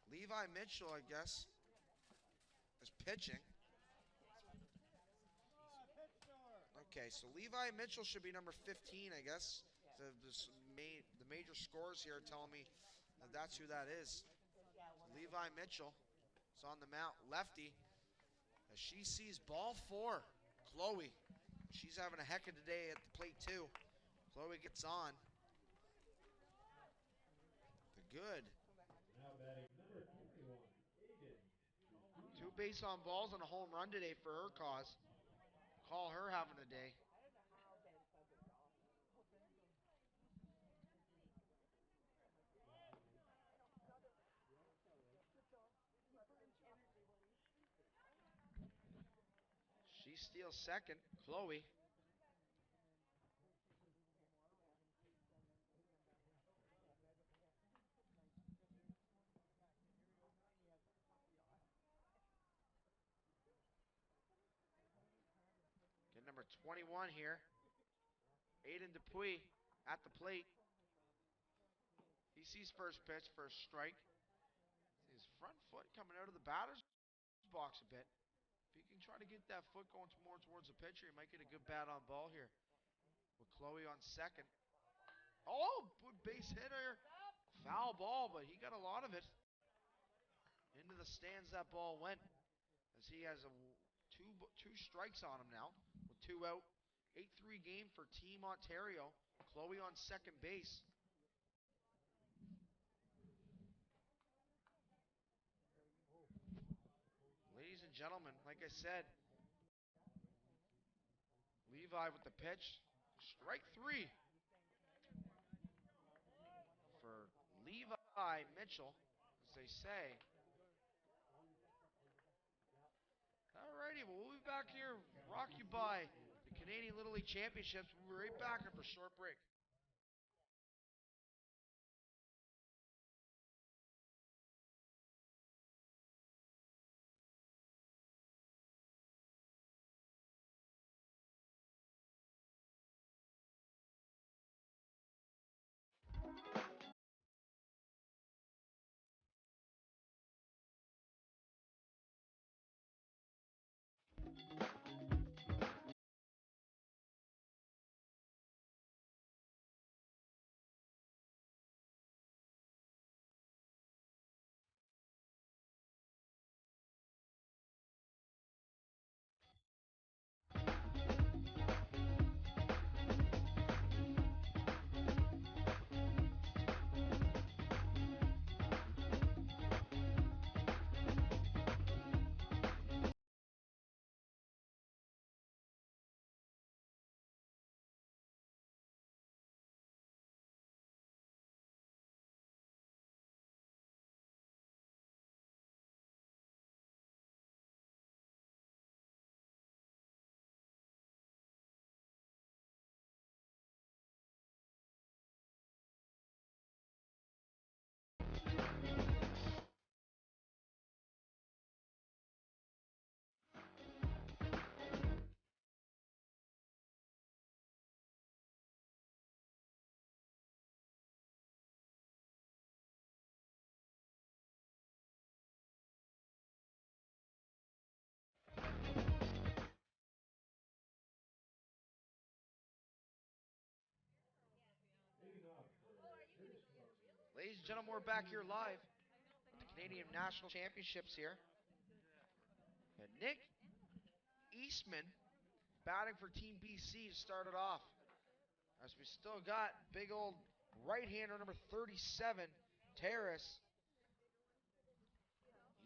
Levi Mitchell, I guess, is pitching. Okay, so Levi Mitchell should be number 15, I guess. The major scores here are telling me that that's who that is. Levi Mitchell is on the mount, lefty. As she sees ball 4, Chloe. She's having a heck of a day at the plate too. Chloe gets on. The good. Now batting number 21, Aiden. 2 base on balls and a home run today for her cause. Call her having a day. She steals second, Chloe. Get number 21 here. Aiden Dupuis at the plate. He sees first pitch for a strike. His front foot coming out of the batter's box a bit. If he can try to get that foot going more towards the pitcher, he might get a good bat on ball here. With Chloe on second. Oh, base hitter. Foul ball, but he got a lot of it. Into the stands that ball went. As he has two strikes on him now. With 2 out. 8-3 game for Team Ontario. Chloe on second base. Ladies and gentlemen, like I said, Levi with the pitch. Strike 3 for Levi Mitchell, as they say. Alrighty, well, we'll be back here, rock you by the Canadian Little League Championships. We'll be right back after a short break. Ladies and gentlemen, we're back here live at the Canadian National Championships here. And Nick Eastman batting for Team BC to start it off. As we still got big old right-hander number 37, Terrace.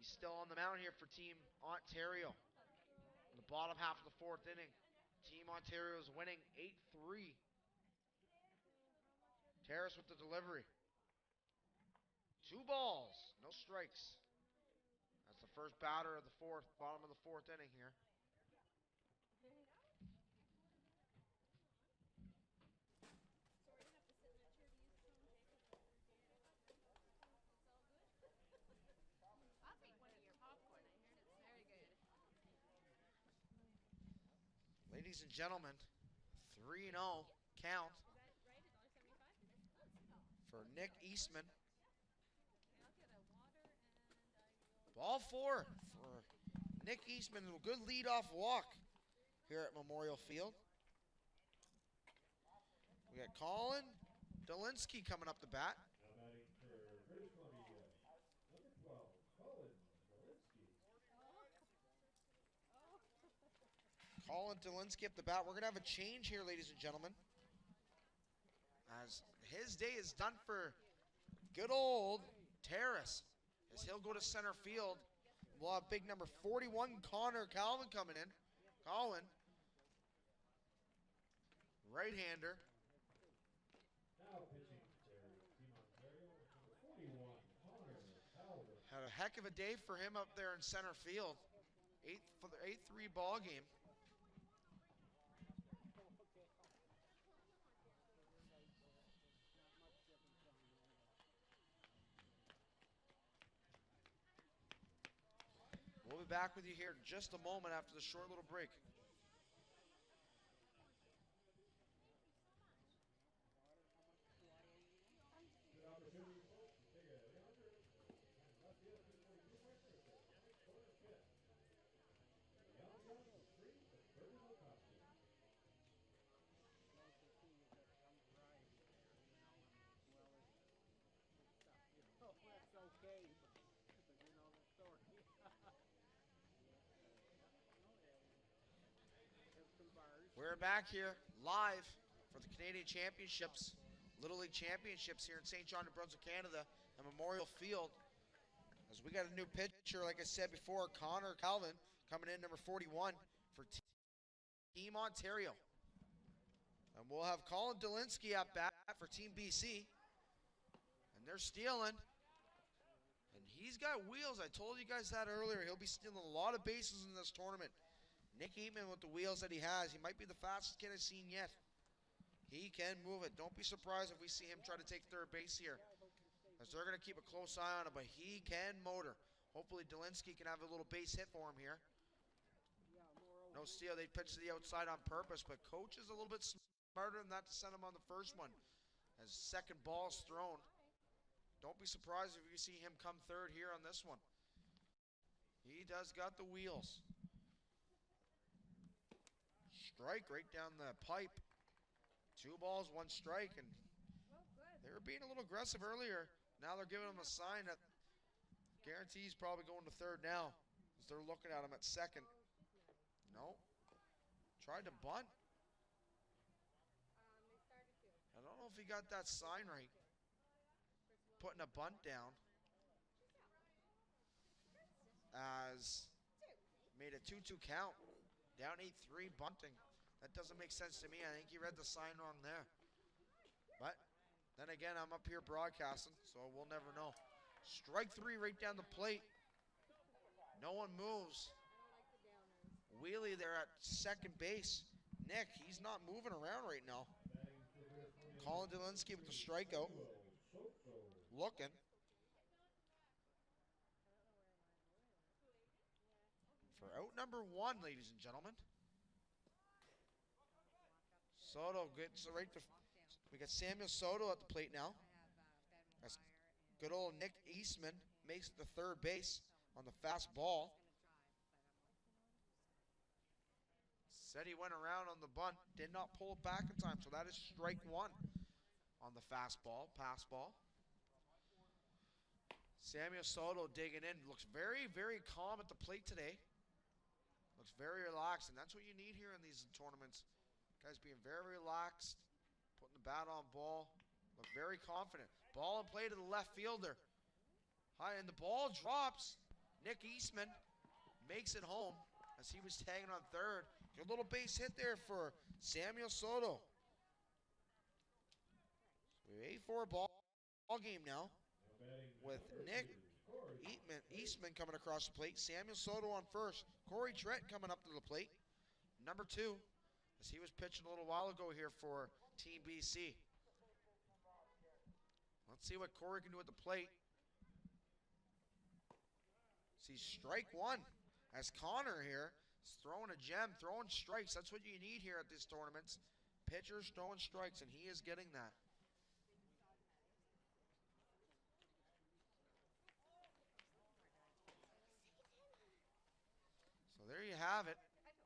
He still on the mound here for Team Ontario. In the bottom half of the fourth inning, Team Ontario is winning 8-3. Terrace with the delivery. 2 balls, no strikes. That's the first batter of the fourth, bottom of the fourth inning here. Ladies and gentlemen, 3-0 count for Nick Eastman. Ball 4 for Nick Eastman. A good leadoff walk here at Memorial Field. We got Colin Dolinsky coming up the bat. Now batting for British Columbia, number 12, Colin Zielinski. Colin Dolinsky up the bat. We're going to have a change here, ladies and gentlemen, as his day is done for good old Terrace, as he'll go to center field. We'll have big number 41, Connor Calvin, coming in. Colin, right-hander. Now pitching for Team Ontario, number 41, Connor Calvin. Had a heck of a day for him up there in center field. For the 8-3 ball game. We'll be back with you here in just a moment after the short little break. Good opportunity, folks, to take a 300 and left field 242 Western to corner pit. The young gun is free with Bernard Costume. We're back here live for the Canadian Championships, Little League Championships here in St. John, New Brunswick, Canada, at Memorial Field. As we got a new pitcher, like I said before, Connor Calvin coming in, number 41 for Team Ontario. And we'll have Colin Dolinsky at bat for Team BC. And they're stealing. And he's got wheels. I told you guys that earlier. He'll be stealing a lot of bases in this tournament. Nick Eatman with the wheels that he has. He might be the fastest kid I've seen yet. He can move it. Don't be surprised if we see him try to take third base here, as they're going to keep a close eye on him, but he can motor. Hopefully Dolinsky can have a little base hit for him here. No steal. They pitch to the outside on purpose, but coach is a little bit smarter than that to send him on the first one, as second ball is thrown. Don't be surprised if you see him come third here on this one. He does got the wheels. Strike right down the pipe. 2 balls, 1 strike, and they were being a little aggressive earlier. Now they're giving him a sign that guarantees probably going to third now, as they're looking at him at second. No. Tried to bunt. I don't know if he got that sign right. Putting a bunt down. As made a 2-2 count. Down 8-3 bunting. That doesn't make sense to me. I think he read the sign wrong there. But then again, I'm up here broadcasting, so we'll never know. Strike 3 right down the plate. No one moves. Wheelie there at second base. Nick, he's not moving around right now. Colin Dolinsky with the strikeout. Looking. For out number 1, ladies and gentlemen. Soto gets right to. We got Samuel Soto at the plate now. That's good old Nick Eastman makes it to third base on the fast ball. Said he went around on the bunt, did not pull it back in time, so that is strike 1 on the fastball, pass ball. Samuel Soto digging in, looks very, very calm at the plate today. Looks very relaxed, and that's what you need here in these tournaments. Guys being very relaxed, putting the bat on ball, look very confident. Ball in play to the left fielder. High, and the ball drops. Nick Eastman makes it home as he was tagging on third. Good little base hit there for Samuel Soto. So 8-4 ball game now Now batting with number Nick 2, Corey. Eastman coming across the plate. Samuel Soto on first. Corey Trent coming up to the plate. Number 2, as he was pitching a little while ago here for Team BC. Let's see what Corey can do at the plate. See strike one as Connor here is throwing a gem, throwing strikes. That's what you need here at these tournaments. Pitchers throwing strikes, and he is getting that. So there you have it.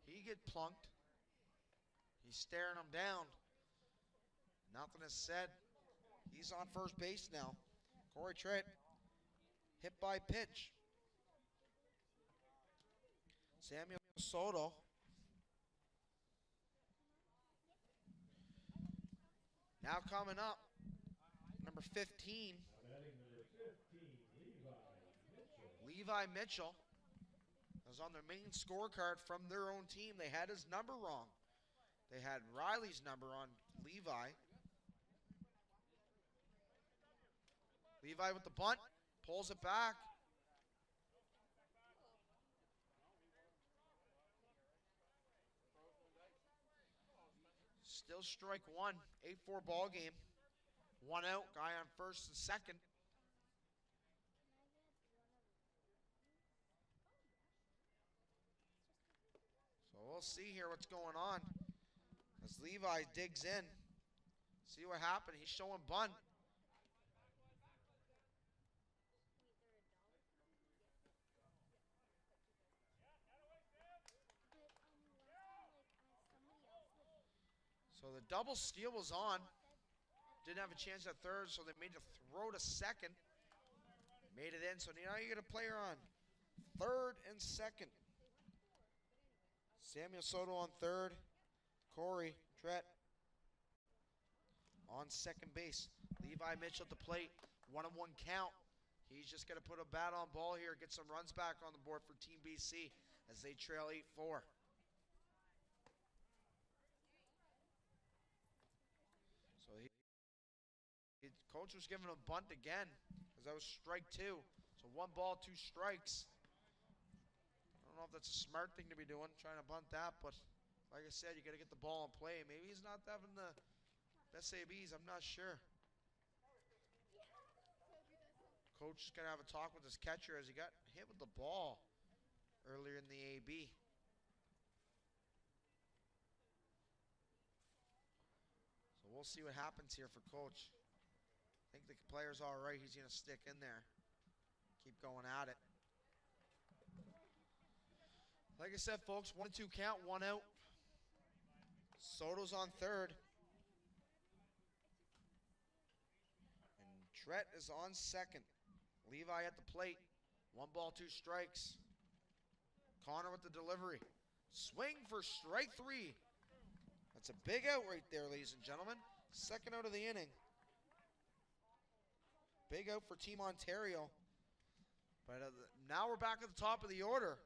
He get plunked. He's staring him down. Nothing is said. He's on first base now. Corey Trent hit by pitch. Samuel Soto. Now coming up, number 15, Now batting number 15, Levi Mitchell. Was on their main scorecard from their own team. They had his number wrong. They had Riley's number on Levi. Levi with the bunt, pulls it back. Still strike one, 8-4 ball game. One out, guy on first and second. So we'll see here what's going on as Levi digs in. See what happened. He's showing bunt. So the double steal was on. Didn't have a chance at third, so they made a throw to second. Made it in, so now you get a player on third and second. Samuel Soto on third. Corey Trent on second base. Levi Mitchell at the plate. 1-1 count. He's just going to put a bat on ball here, get some runs back on the board for Team BC as they trail 8-4. So coach was giving him a bunt again as that was strike 2. So 1 ball, 2 strikes. I don't know if that's a smart thing to be doing, trying to bunt that, but like I said, you got to get the ball in play. Maybe he's not having the best ABs, I'm not sure. Coach is going to have a talk with his catcher as he got hit with the ball earlier in the AB. So we'll see what happens here for Coach. I think the player's all right. He's going to stick in there. Keep going at it. Like I said, folks, 1-2 count, 1 out. Soto's on third. And Trent is on second. Levi at the plate. 1 ball, 2 strikes. Connor with the delivery. Swing for strike 3. That's a big out right there, ladies and gentlemen. Second out of the inning. Big out for Team Ontario. But now we're back at the top of the order.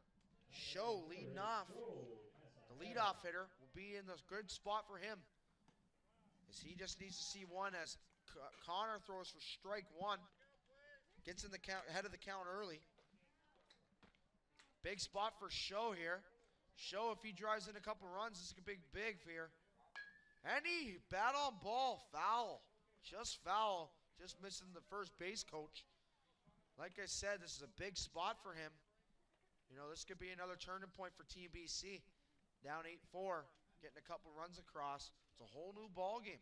Show leading off. The leadoff hitter will be in the good spot for him, as he just needs to see one as Connor throws for strike 1. Gets in the count, ahead of the count early. Big spot for Show here. Show, if he drives in a couple runs, this could be big here. And he bat on ball, foul. Just foul. Just missing the first base coach. Like I said, this is a big spot for him. You know, this could be another turning point for Team BC. Down 8-4, getting a couple runs across. It's a whole new ball game.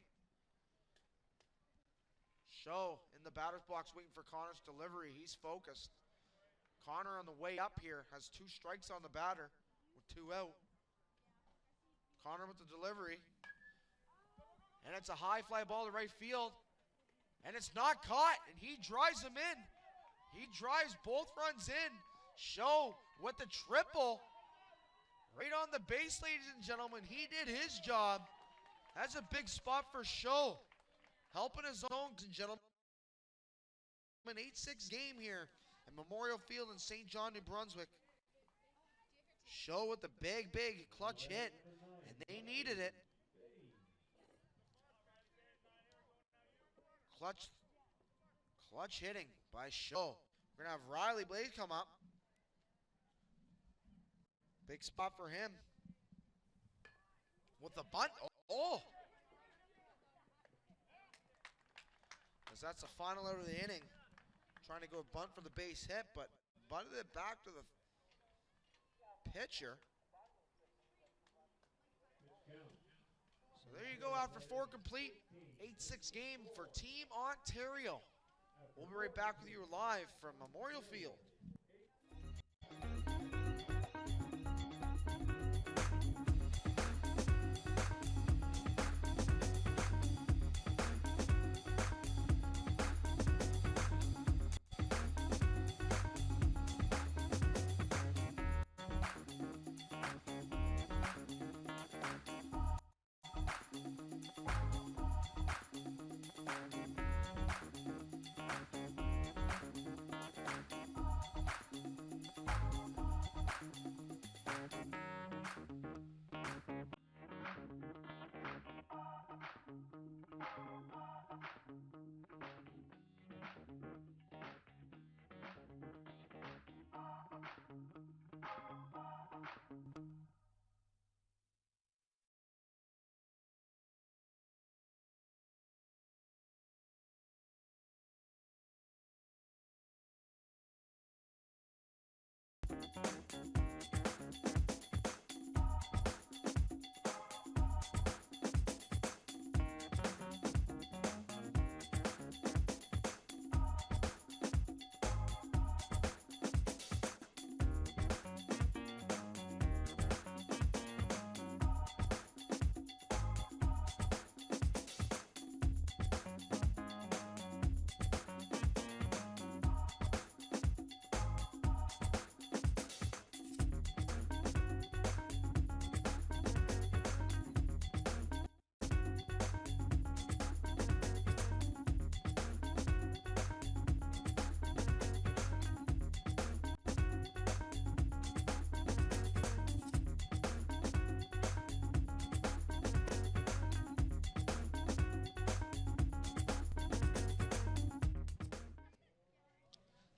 Show in the batter's box waiting for Connor's delivery. He's focused. Connor on the way up here has 2 strikes on the batter with 2 out. Connor with the delivery. And it's a high fly ball to right field. And it's not caught, and he drives him in. He drives both runs in. Show with the triple. Right on the base, ladies and gentlemen. He did his job. That's a big spot for Show. Helping his own, ladies and gentlemen. An 8-6 game here. and Memorial Field in St. John, New Brunswick. Show with the big clutch hit, and they needed it. Clutch hitting by Show. We're going to have Riley Blade come up. Big spot for him. With the bunt. Oh! As that's the final out of the inning. Trying to go bunt for the base hit, but bunted it back to the pitcher. So there you go after 4 complete. 8-6 game for Team Ontario. We'll be right back with you live from Memorial Field.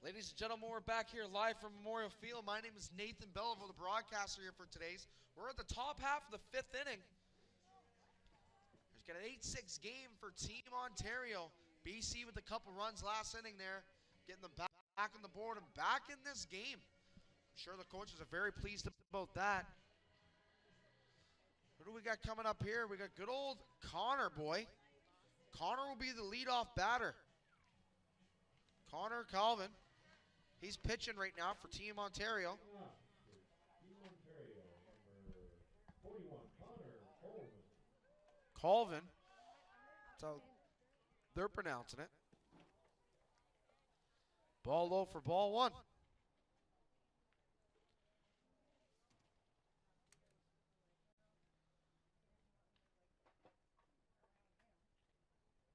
Ladies and gentlemen, we're back here live from Memorial Field. My name is Nathan Belleville, the broadcaster here for today's. We're at the top half of the 5th inning. There's got an 8-6 game for Team Ontario. BC with a couple runs last inning there, getting them back on the board and back in this game. I'm sure the coaches are very pleased about that. Who do we got coming up here? We got good old Connor, boy. Connor will be the leadoff batter. Connor Calvin. He's pitching right now for Team Ontario. Team Ontario, number 41, Connor Colvin. Colvin. That's how they're pronouncing it. Ball low for ball 1.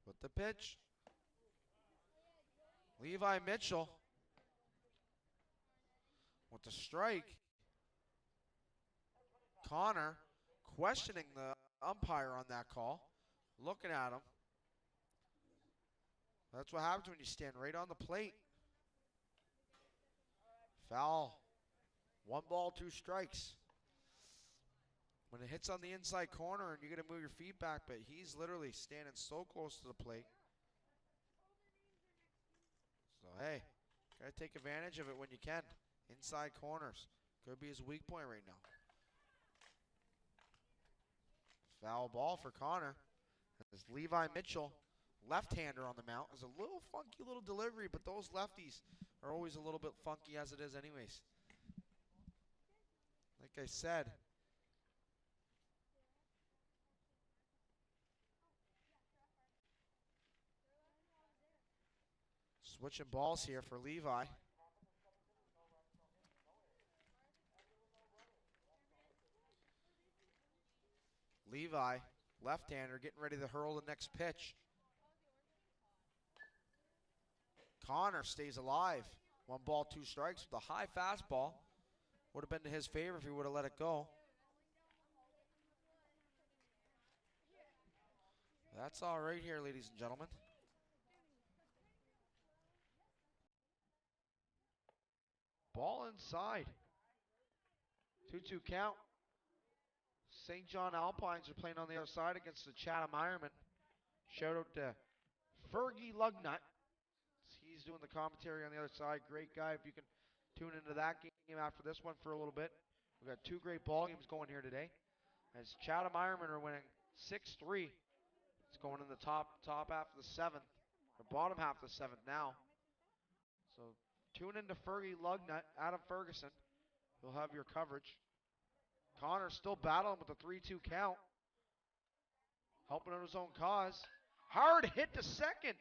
With the pitch. Levi Mitchell. With the strike. Connor questioning the umpire on that call. Looking at him. That's what happens when you stand right on the plate. Foul. 1 ball, 2 strikes. When it hits on the inside corner and you're going to move your feet back, but he's literally standing so close to the plate. So, hey, got to take advantage of it when you can. Inside corners. Could be his weak point right now. Foul ball for Connor. As Levi Mitchell, left-hander on the mound. Is a little funky little delivery, but those lefties are always a little bit funky as it is anyways. Like I said, switching balls here for Levi. Levi, left-hander, getting ready to hurl the next pitch. Connor stays alive. 1 ball, 2 strikes with a high fastball. Would have been to his favor if he would have let it go. That's all right here, ladies and gentlemen. Ball inside. 2-2 count. St. John Alpines are playing on the other side against the Chatham Ironmen. Shout out to Fergie Lugnut. He's doing the commentary on the other side. Great guy. If you can tune into that game after this one for a little bit. We've got 2 great ball games going here today. As Chatham Ironmen are winning 6-3. It's going in the top half of the 7th. Or bottom half of the 7th now. So tune into Fergie Lugnut, Adam Ferguson. He'll have your coverage. Connor still battling with the 3-2 count. Helping out his own cause. Hard hit to second.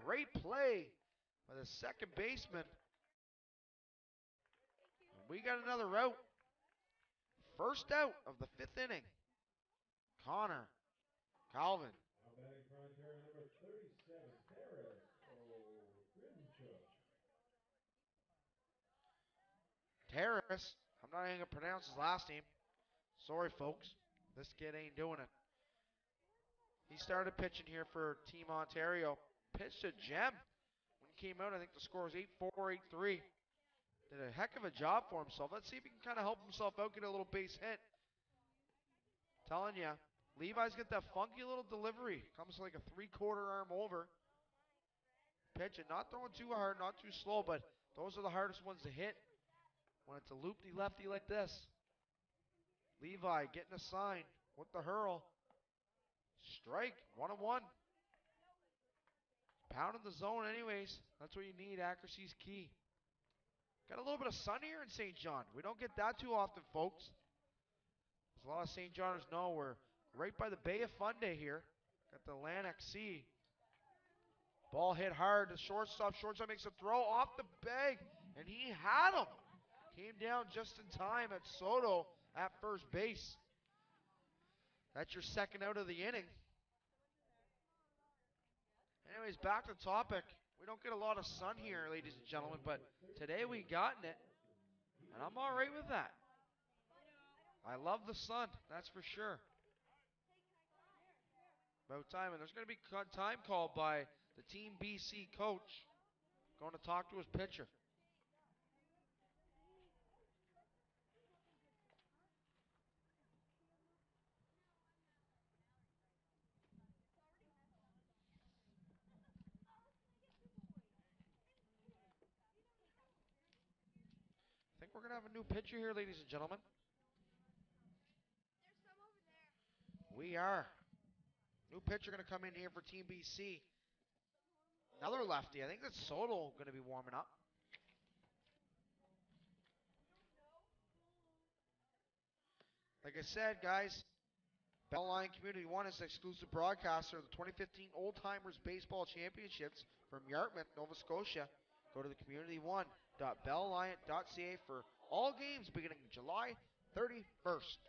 Great play by the second baseman. We got another out. First out of the 5th inning. Connor, Calvin. Now batting commentary number 37, Paris O'Grimchuk. Terrace. I'm not even going to pronounce his last name. Sorry, folks. This kid ain't doing it. He started pitching here for Team Ontario. Pitched a gem. When he came out, I think the score was 8-4, 8-3. Did a heck of a job for himself. Let's see if he can kind of help himself out, get a little base hit. Telling you, Levi's got that funky little delivery. Comes like a 3/4 arm over. Pitching, not throwing too hard, not too slow, but those are the hardest ones to hit when it's a loopy-lefty like this. Levi getting a sign with the hurl. Strike, 1-1. Pounding the zone anyways. That's what you need. Accuracy's key. Got a little bit of sun here in St. John. We don't get that too often, folks. As a lot of St. Johners know, we're right by the Bay of Fundy here. Got the Atlantic Sea. Ball hit hard to shortstop. Shortstop makes a throw off the bag, and he had him. Came down just in time at Soto at first base. That's your second out of the inning. Anyways, back to topic. We don't get a lot of sun here, ladies and gentlemen, but today we gotten it, and I'm all right with that. I love the sun, that's for sure. About time, and there's going to be time called by the Team BC coach. Going to talk to his pitcher. I think we're going to have a new pitcher here, ladies and gentlemen. We are. New pitcher going to come in here for Team BC. Another lefty. I think that's Soto going to be warming up. Like I said, guys, Bell-Line Community 1 is the exclusive broadcaster of the 2015 Old Timers Baseball Championships from Yarmouth, Nova Scotia. Go to the community1.belllion.ca for all games beginning July 31st.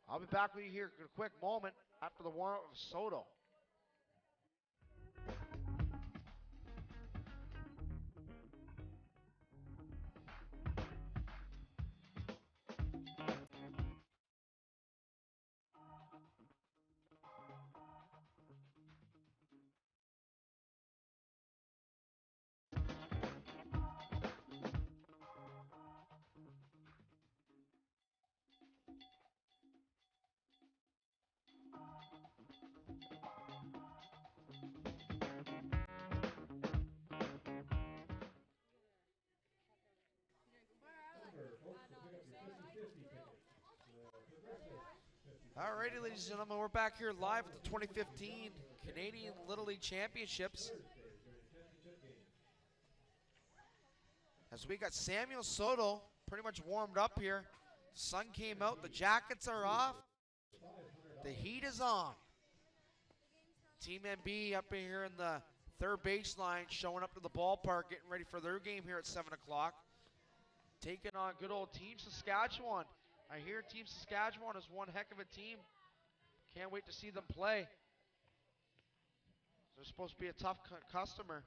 I'll be back with you here in a quick moment after the warm-up of Soto. Alrighty, ladies and gentlemen, we're back here live at the 2015 Canadian Little League Championships. As we got Samuel Soto pretty much warmed up here. The sun came out, the jackets are off, the heat is on. Team MB up here in the third baseline, showing up to the ballpark, getting ready for their game here at 7 o'clock. Taking on good old Team Saskatchewan. I hear Team Saskatchewan is one heck of a team. Can't wait to see them play. They're supposed to be a tough customer.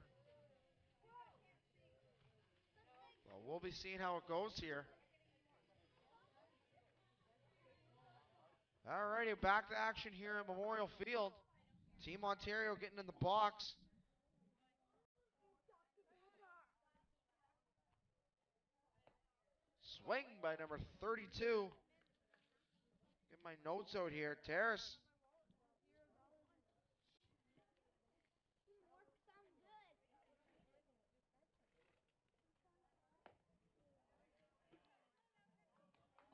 Well, we'll be seeing how it goes here. Alrighty, back to action here at Memorial Field. Team Ontario getting in the box. Swing by number 32. Get my notes out here. Terrace.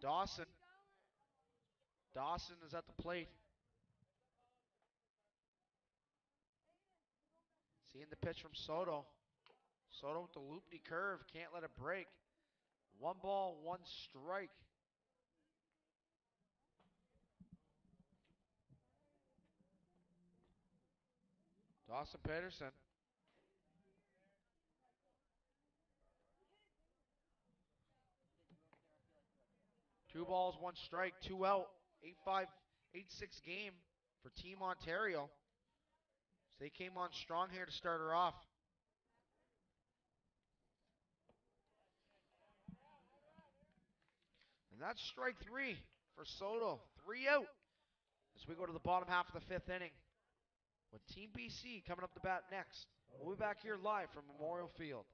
Dawson. Dawson is at the plate. Seeing the pitch from Soto. Soto with the loopy curve. Can't let it break. 1 ball, 1 strike. Dawson Peterson. Two balls, 1 strike, 2 out. 8-5, 8-6 game for Team Ontario. So they came on strong here to start her off. And that's strike 3 for Soto. 3 out as we go to the bottom half of the 5th inning with Team BC coming up to bat next. We'll be back here live from Memorial Field.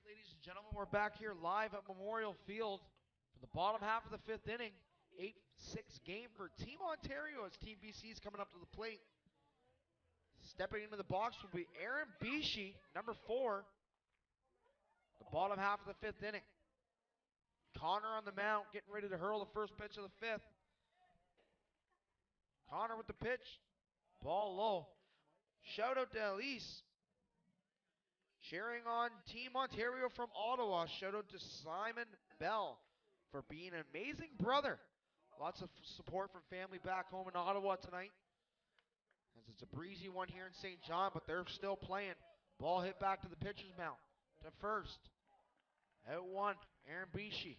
Ladies and gentlemen, we're back here live at Memorial Field for the bottom half of the 5th inning. 8-6 game for Team Ontario as Team BC is coming up to the plate. Stepping into the box will be Aaron Bishi, number 4, the bottom half of the 5th inning. Connor on the mound, getting ready to hurl the first pitch of the 5th. Connor with the pitch. Ball low. Shout out to Elise. Cheering on Team Ontario from Ottawa. Shout out to Simon Bell for being an amazing brother. Lots of support from family back home in Ottawa tonight. As it's a breezy one here in St. John, but they're still playing. Ball hit back to the pitcher's mound. To first. Out 1, Aaron Bishi.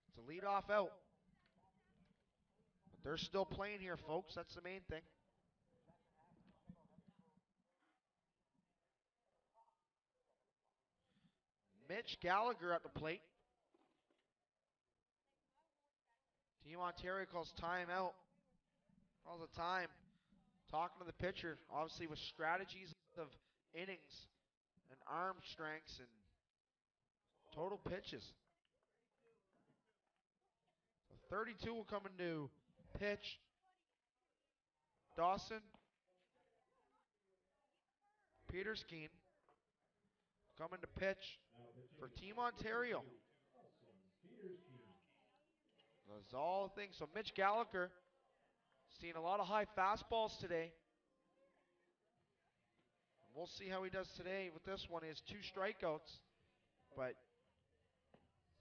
It's a leadoff out. But they're still playing here, folks. That's the main thing. Mitch Gallagher at the plate. Team Ontario calls timeout. Calls a time. Talking to the pitcher, obviously with strategies of innings and arm strengths and total pitches. So 32 will come into pitch. Dawson. Peterskeen coming to pitch for Team Ontario. That's all things. So Mitch Gallagher seeing a lot of high fastballs today. We'll see how he does today with this one. He has 2 strikeouts, but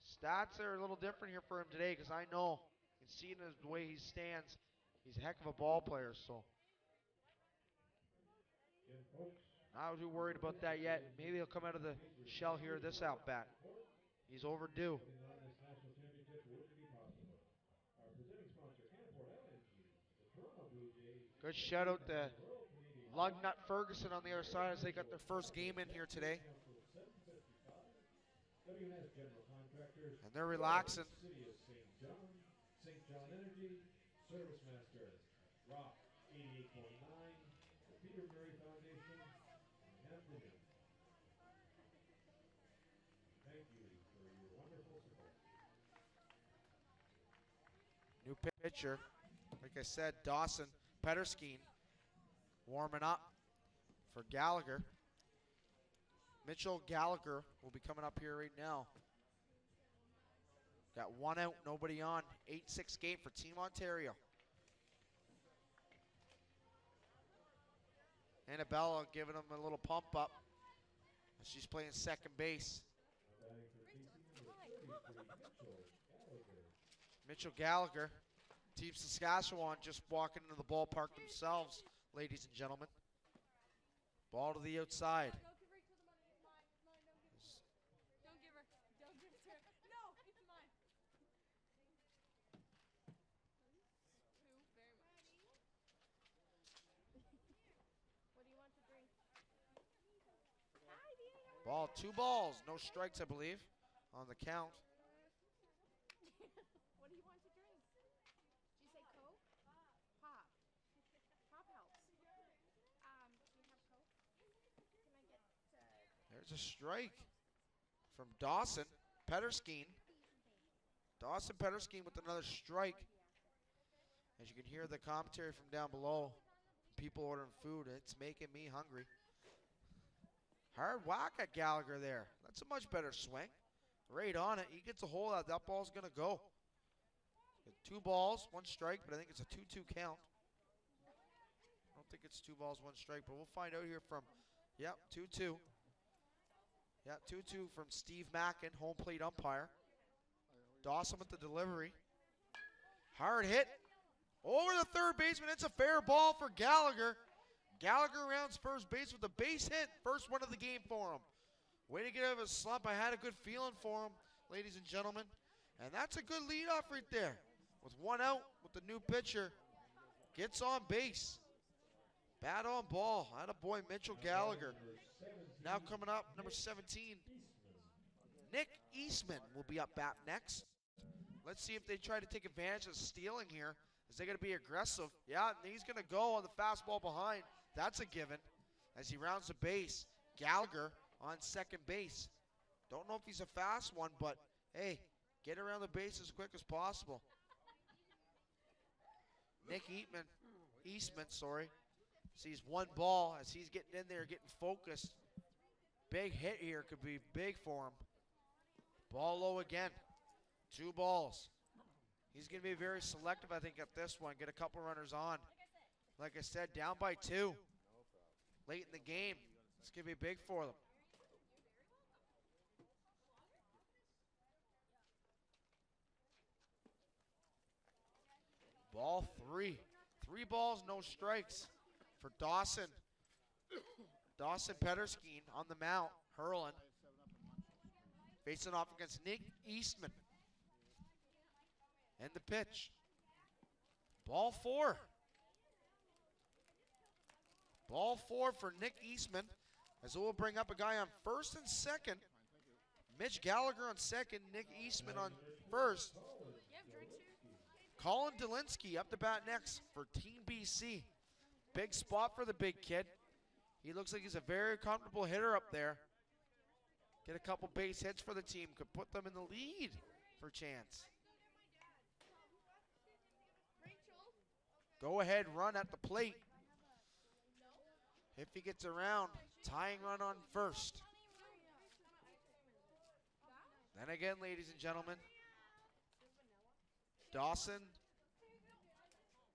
stats are a little different here for him today because I know, and seeing the way he stands, he's a heck of a ball player. So Again, folks, not too worried about that yet. Maybe he'll come out of the shell here this at bat. He's overdue. putting on this national championship wouldn't be possible. Our presenting sponsor, Canport LNG, the Toronto Blue Jays. Good shout out to Royal Canadian Lugnut Ferguson on the other side as they got their first game in here today. Council 755. WNS General Contractors. And they're relaxing. City of St. John Energy, Service Master, Rock 88.9, the Peter Murray Foundation, and Anthony. Thank you for your wonderful support. New pitcher. Like I said, Dawson Petterskeen warming up for Gallagher. Mitchell Gallagher will be coming up here right now. Got 1 out, nobody on. 8-6 game for Team Ontario. Annabella giving him a little pump up. She's playing second base. Batting for KC number 33, Mitchell Gallagher. Mitchell Gallagher. Team Saskatchewan just walking into the ballpark themselves, ladies and gentlemen. Ball to the outside. Don't give her the money. It's mine. Don't give her. Don't give it to her. No, it's mine. Who? Very much. What do you want to drink? Hi, Dina. Ball, 2 balls, no strikes, I believe, on the count. What do you want to drink? Did you say Coke? Pop. Pop helps. Do you have Coke? Can I get There's a strike from Dawson Petterskeen. Dawson Petterskeen with another strike. As you can hear the commentary from down below, people ordering food, it's making me hungry. Hard whack at Gallagher there. That's a much better swing. Right on it. He gets a hold of that. That ball's going to go. 2 balls, 1 strike, but I think it's a 2-2 count. I don't think it's 2 balls, 1 strike, but we'll find out here from, yep, 2-2. Yeah, 2-2 from Steve Mackin, home plate umpire. Dawson with the delivery. Hard hit. Over the third baseman. It's a fair ball for Gallagher. Gallagher rounds first base with a base hit. First one of the game for him. Way to get out of his slump. I had a good feeling for him, ladies and gentlemen. And that's a good leadoff right there. With 1 out with the new pitcher. Gets on base. Bat on ball. Attaboy Mitchell Gallagher. Now coming up, number 17. Nick Eastman will be up bat next. Let's see if they try to take advantage of stealing here. Is they going to be aggressive? Yeah, and he's going to go on the fastball behind. That's a given. As he rounds the base, Gallagher on second base. Don't know if he's a fast one, but hey, get around the base as quick as possible. Nick Eastman, sees 1 ball as he's getting in there, getting focused. Big hit here could be big for him. Ball low again. 2 balls. He's going to be very selective, I think, at this one. Get a couple runners on. Like I said, down by 2. Late in the game. It's going to be big for them. Ball 3. 3 balls, no strikes for Dawson. Dawson Petterskeen on the mount, hurling. Facing off against Nick Eastman. And the pitch. Ball 4. Ball 4 for Nick Eastman. As it will bring up a guy on first and second. Mitch Gallagher on second, Nick Eastman on first. Colin Delinsky up to bat next for Team BC. Big spot for the big kid. He looks like he's a very comfortable hitter up there. Get a couple base hits for the team. Could put them in the lead for a chance. Go ahead run at the plate. If he gets around, tying run on first. Then again, ladies and gentlemen, Dawson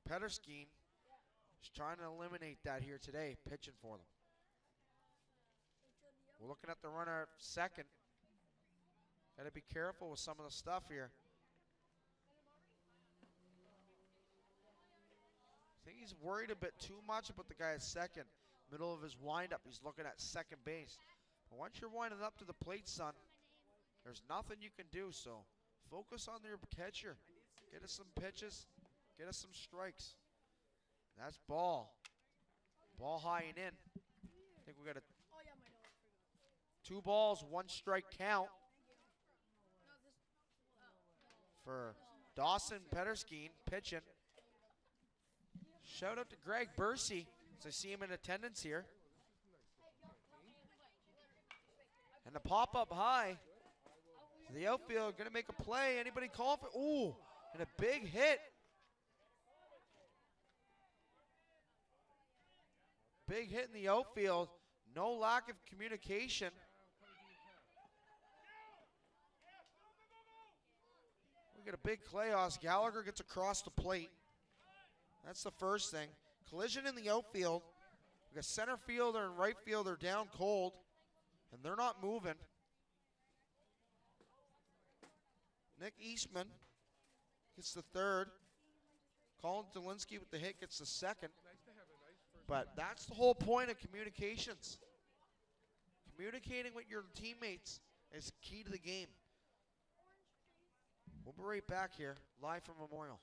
Petterskeen is trying to eliminate that here today, pitching for them. We're looking at the runner at second. Got to be careful with some of the stuff here. I think he's worried a bit too much about the guy at second. Middle of his windup, he's looking at second base. But once you're winding up to the plate, son, there's nothing you can do. So focus on your catcher. Get us some pitches. Get us some strikes. That's ball. Ball high and in. I think we got a 2 balls, 1 strike count for Dawson Petterskeen pitching. Shout out to Greg Bursey, as I see him in attendance here. And the pop up high to the outfield, going to make a play. Anybody call for? Ooh, and a big hit. Big hit in the outfield. No lack of communication. We get a big chaos. Gallagher gets across the plate. That's the first thing. Collision in the outfield. We got center fielder and right fielder down cold, and they're not moving. Nick Eastman gets the third. Colin Delinsky with the hit gets the second. But that's the whole point of communications. Communicating with your teammates is key to the game. We'll be right back here, live from Memorial.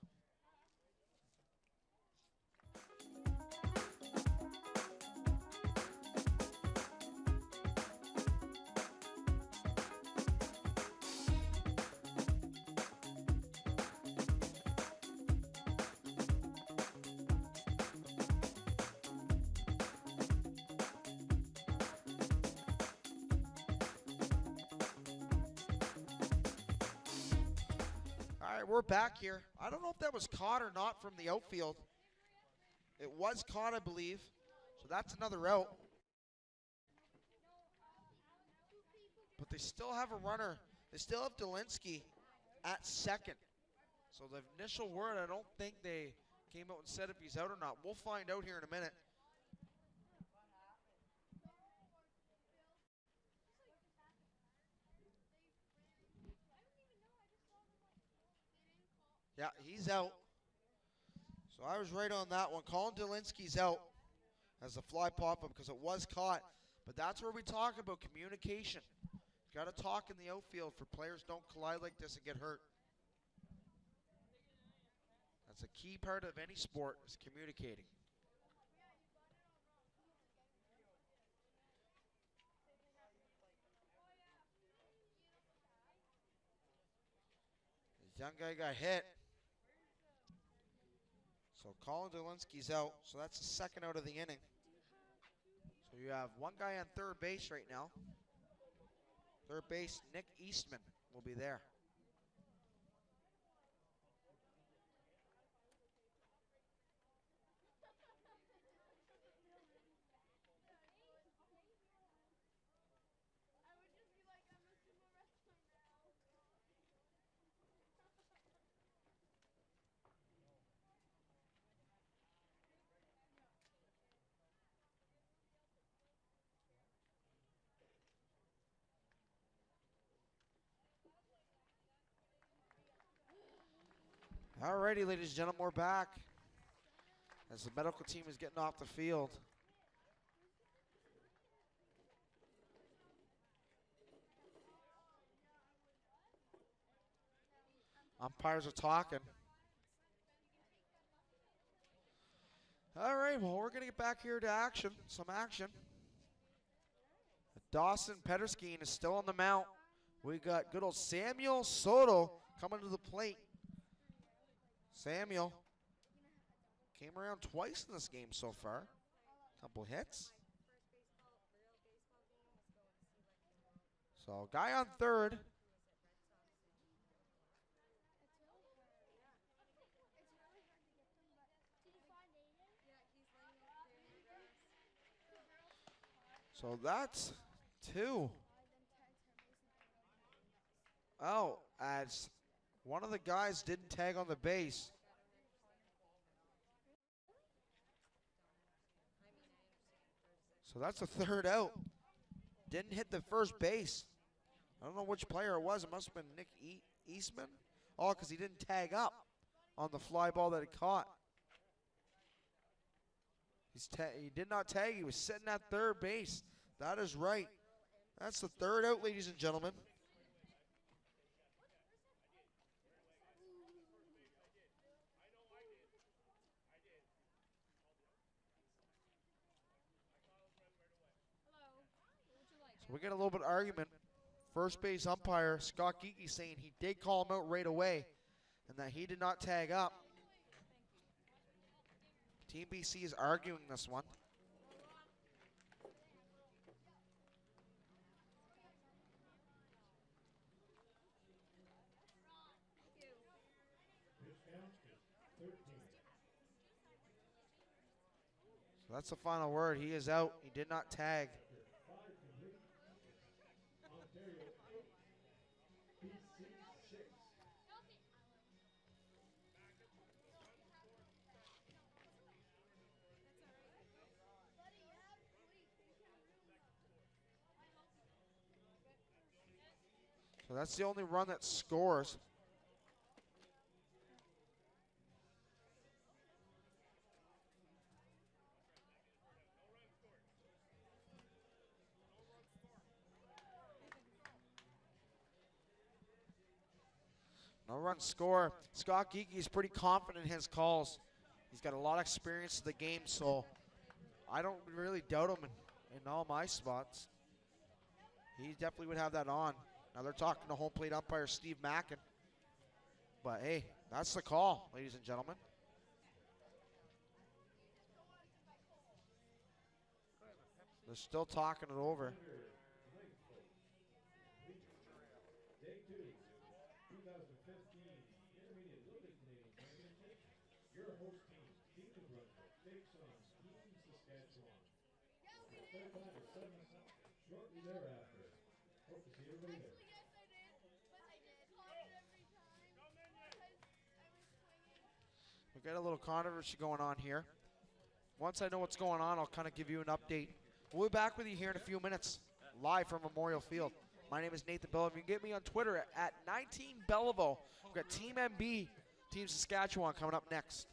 We're back here. I don't know if that was caught or not from the outfield. It was caught, I believe. So that's another out. But they still have a runner. They still have Delinsky at second. So the initial word, I don't think they came out and said if he's out or not. We'll find out here in a minute. Yeah, he's out. So I was right on that one. Colin Delinsky's out as the fly pop-up because it was caught. But that's where we talk about communication. You got to talk in the outfield for players don't collide like this and get hurt. That's a key part of any sport is communicating. This young guy got hit. So Colin Delinsky's out. So that's the second out of the inning. So you have one guy on third base right now. Third base, Nick Eastman will be there. Alrighty, ladies and gentlemen, we're back as the medical team is getting off the field. Umpires are talking. All right, well, we're going to get back here to action, some action. Dawson Petterskeen is still on the mount. We got good old Samuel Soto coming to the plate. Samuel came around twice in this game so far. Couple hits. So guy on third. So that's two. Oh, as one of the guys didn't tag on the base. So that's a third out. Didn't hit the first base. I don't know which player it was. It must have been Nick Eastman. Oh, because he didn't tag up on the fly ball that he caught. He did not tag. He was sitting at third base. That is right. That's the third out, ladies and gentlemen. So we get a little bit of argument. First base umpire, Scott Geeky, saying he did call him out right away and that he did not tag up. Team BC is arguing this one. Pitch count is 13. So that's the final word. He is out. He did not tag. After 5 complete. Ontario 8. BC 6. So that's the only run that scores. No run score. Scott Geeky is pretty confident in his calls. He's got a lot of experience in the game, so I don't really doubt him in all my spots. He definitely would have that on. Now they're talking to home plate umpire Steve Mackin. But hey, that's the call, ladies and gentlemen. They're still talking it over. Day 2, 2015 Intermediate Little League Canadian Championship. Your host team, Team New Brunswick, takes on Team Saskatchewan. The start time is 7 o'clock. Shortly thereafter. Hope to see everybody there. We got a little controversy going on here. Once I know what's going on, I'll kind of give you an update. We'll be back with you here in a few minutes, live from Memorial Field. My name is Nathan Beliveau. You can get me on Twitter at 19Beliveau. We've got Team MB, Team Saskatchewan coming up next.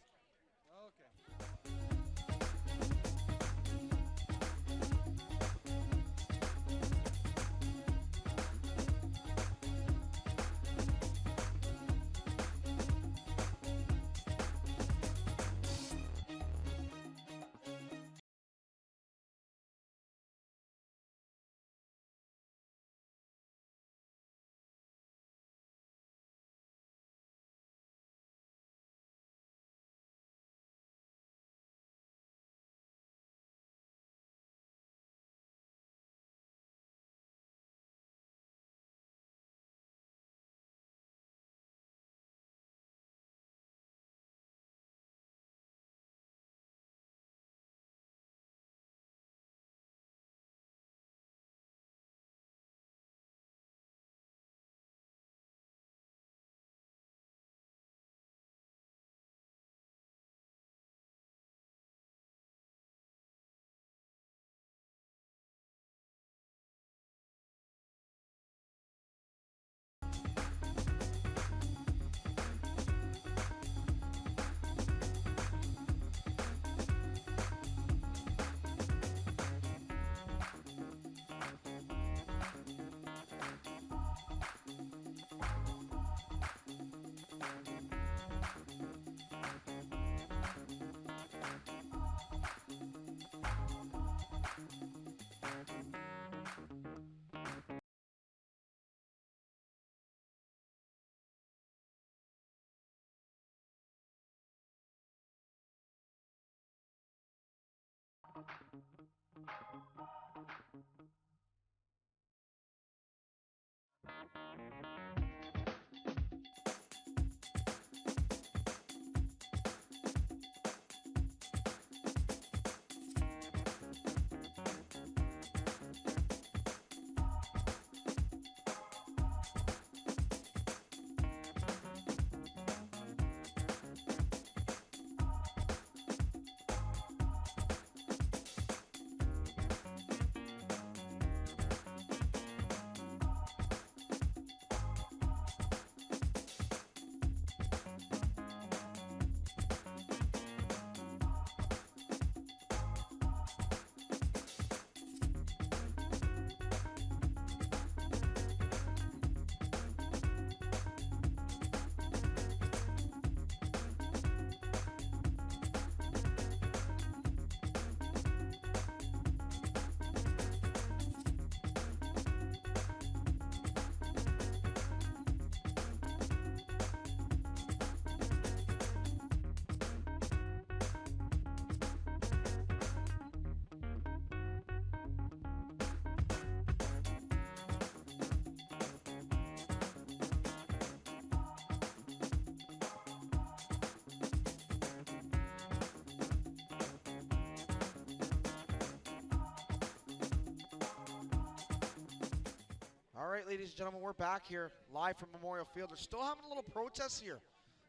right, ladies and gentlemen, we're back here live from Memorial Field. They're still having a little protest here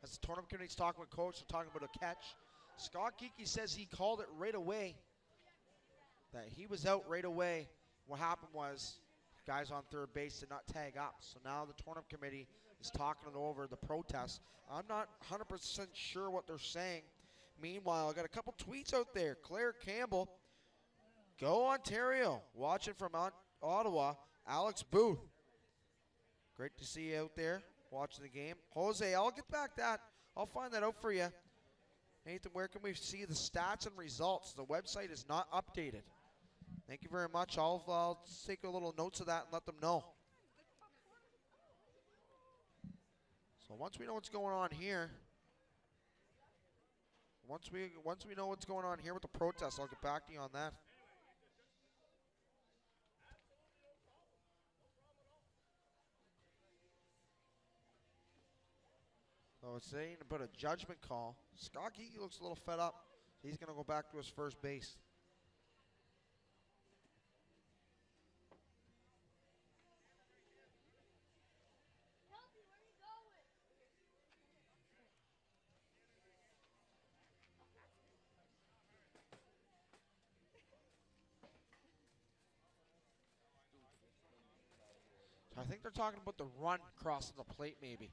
as the tournament committee's talking with coach. They're talking about a catch. Scott Geeky says he called it right away, that he was out right away. What happened was guys on third base did not tag up. So now the tournament committee is talking it over, the protest. I'm not 100% sure what they're saying. Meanwhile, I got a couple tweets out there. Claire Campbell, go Ontario. Watching from Ottawa, Alex Booth. Great to see you out there watching the game. Jose, I'll get back that. I'll find that out for you. Nathan, where can we see the stats and results? The website is not updated. Thank you very much. I'll take a little notes of that and let them know. So once we know what's going on here, once we know what's going on here with the protest, I'll get back to you on that. So it's saying about a judgment call. Scott Geeky looks a little fed up. He's going to go back to his first base. I think they're talking about the run crossing the plate, maybe.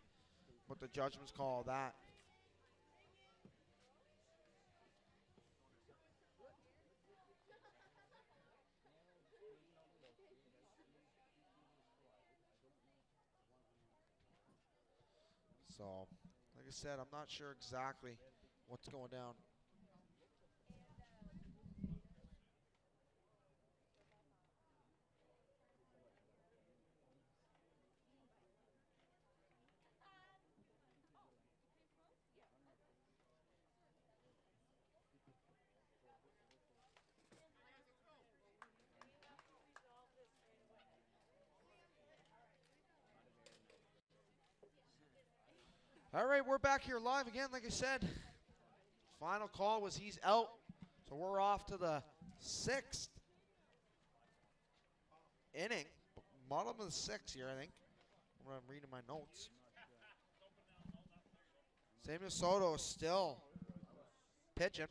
What the judgments call that. So, like I said, I'm not sure exactly what's going down. All right, we're back here live again. Like I said, final call was he's out. So we're off to the 6th inning. Bottom of the 6th here, I think. When I'm reading my notes. Samuel Soto is still pitching.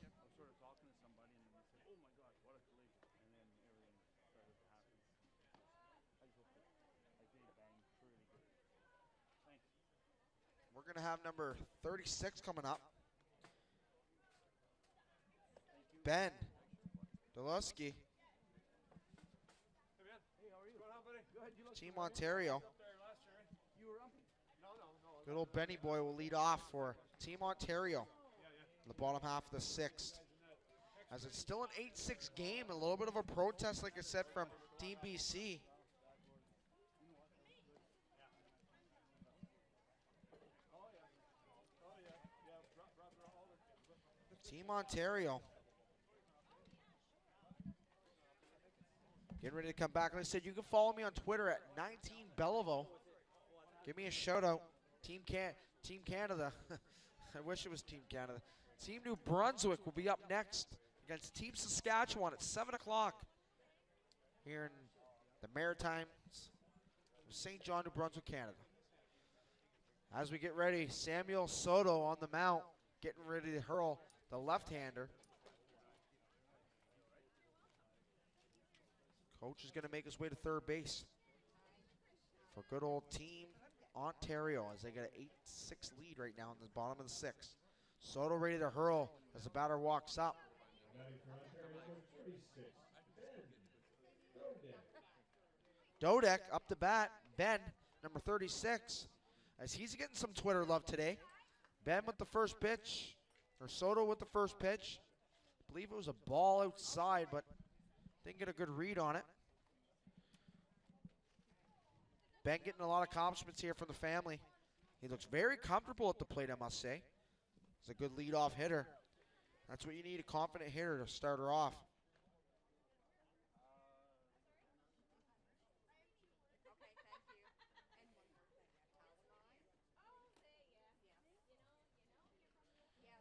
We're going to have number 36 coming up. Ben Delusky. Team Ontario. Good old Benny boy will lead off for Team Ontario in the bottom half of the 6th. As it's still an 8-6 game, a little bit of a protest, like I said, from Team BC. Team Ontario getting ready to come back. Like I said, you can follow me on Twitter at 19 Belleville. Give me a shout out. Team Canada. I wish it was Team Canada. Team New Brunswick will be up next against Team Saskatchewan at 7 o'clock here in the Maritimes of St. John, New Brunswick, Canada. As we get ready, Samuel Soto on the mount, getting ready to hurl the left-hander. Coach is going to make his way to third base for good old Team Ontario as they get an 8-6 lead right now in the bottom of the 6th. Soto ready to hurl as the batter walks up. Dodek up to bat. Ben, number 36, as he's getting some Twitter love today. Ben with the first pitch, or Soto with the first pitch. I believe it was a ball outside, but didn't get a good read on it. Ben getting a lot of accomplishments here from the family. He looks very comfortable at the plate, I must say. He's a good leadoff hitter. That's what you need, a confident hitter to start her off.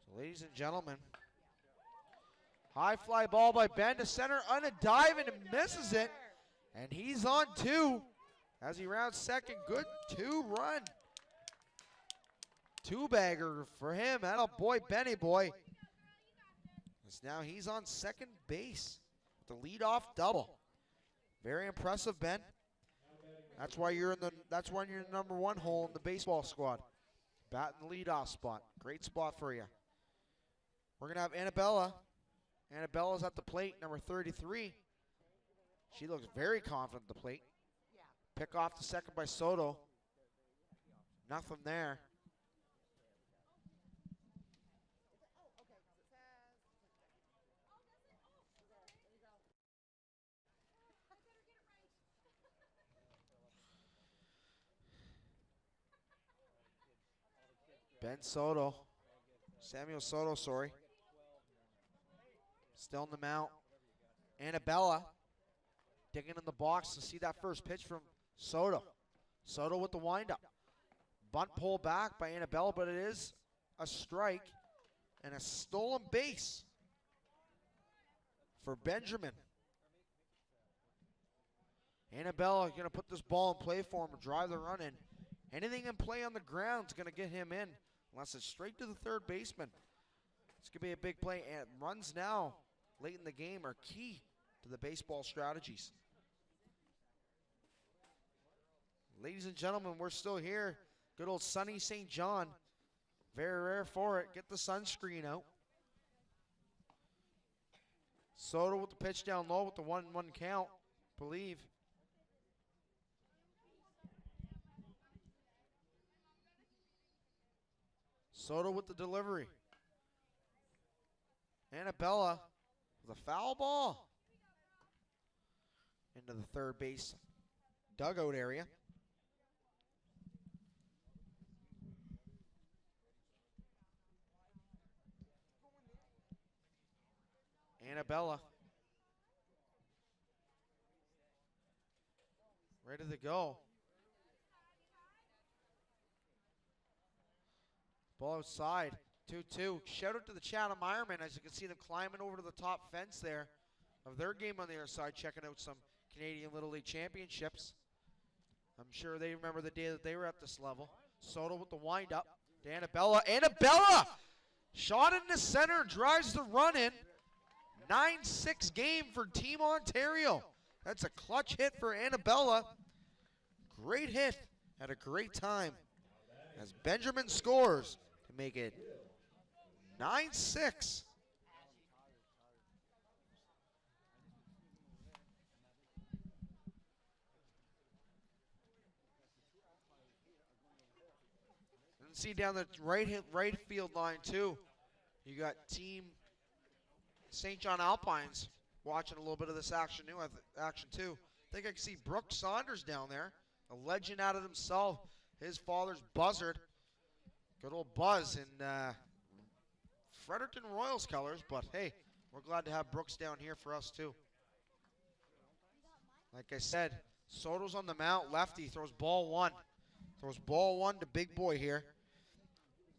So, ladies and gentlemen, high fly ball by Ben to center, on a dive and misses it. And he's on two As he rounds second, good two-run. Two-bagger for him. That'll boy, Benny boy. As now he's on second base. The leadoff double. Very impressive, Ben. That's why you're in the number one hole in the baseball squad. Bat in the leadoff spot. Great spot for you. We're gonna have Annabella. Annabella's at the plate, number 33. She looks very confident at the plate. Pick off the second by Soto. Nothing there. Ben Soto. Samuel Soto, sorry. Still in the mount. Annabella digging in the box to see that first pitch from Soto. Soto with the windup. Bunt pull back by Annabella, but it is a strike and a stolen base for Benjamin. Annabella going to put this ball in play for him and drive the run in. Anything in play on the ground is going to get him in, unless it's straight to the third baseman. It's going to be a big play, and runs now late in the game are key to the baseball strategies. Ladies and gentlemen, we're still here. Good old sunny St. John. Very rare for it. Get the sunscreen out. Soto with the pitch down low with the 1-1 count, believe. Soto with the delivery. Annabella with a foul ball into the third base dugout area. Annabella ready to go. Ball outside, 2-2. Shout out to the Chatham Ironmen, as you can see them climbing over to the top fence there of their game on the other side, checking out some Canadian Little League Championships. I'm sure they remember the day that they were at this level. Soto with the windup to Annabella. Annabella! Shot in the center, drives the run in. 9-6 game for Team Ontario. That's a clutch hit for Annabella. Great hit at a great time as Benjamin scores to make it 9-6. And see down the right field line too. You got Team St. John Alpines watching a little bit of this action too. I think I can see Brooks Saunders down there, a legend out of himself. His father's Buzzard. Good old Buzz in Fredericton Royals colors, but hey, we're glad to have Brooks down here for us too. Like I said, Soto's on the mount, lefty, throws ball one. Throws ball one to big boy here.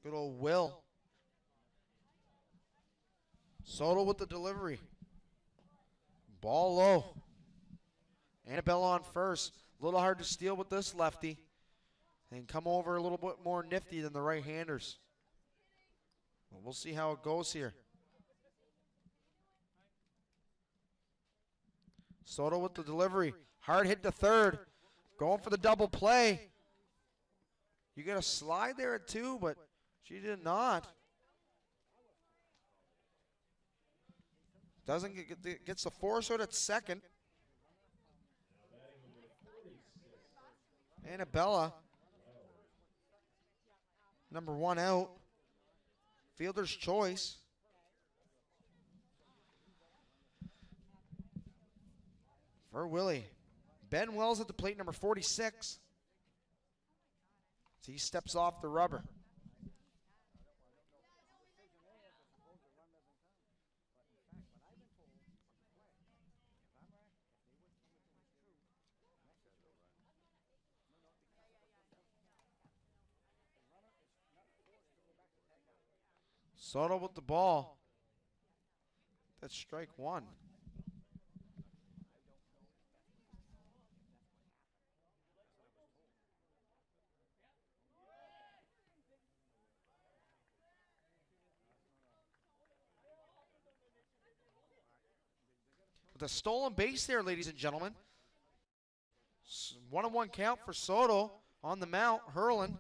Good old Will. Soto with the delivery. Ball low. Annabella on first. A little hard to steal with this lefty. And come over a little bit more nifty than the right-handers. Well, we'll see how it goes here. Soto with the delivery. Hard hit to third. Going for the double play. You got a slide there at two, but she did not. Doesn't gets the force out at second. Annabella, number one out. Fielder's choice. For Willie. Ben Wells at the plate, number 46. So he steps off the rubber. Soto with the ball. That's strike one. a stolen base there, ladies and gentlemen. 1-1 count for Soto on the mount, hurling.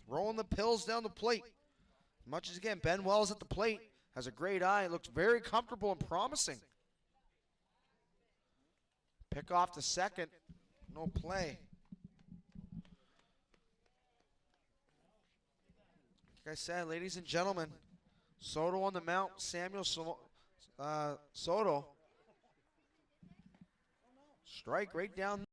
Throwing the pills down the plate. Much as again, Ben Wells at the plate. Has a great eye. Looks very comfortable and promising. Pick off to second. No play. Like I said, ladies and gentlemen, Soto on the mount. Samuel Soto. Strike right down.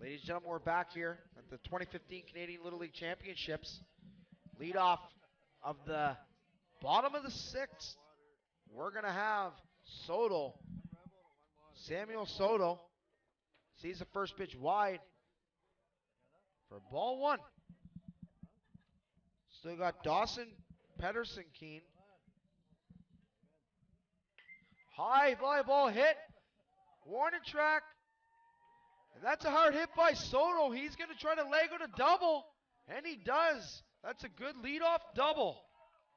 Ladies and gentlemen, we're back here at the 2015 Canadian Little League Championships. Leadoff of the bottom of the sixth. We're going to have Soto. Samuel Soto sees the first pitch wide for ball one. Still got Dawson Pedersen Keen. High fly ball hit. Warning track. And that's a hard hit by Soto. He's going to try to leg out a double. And he does. That's a good leadoff double.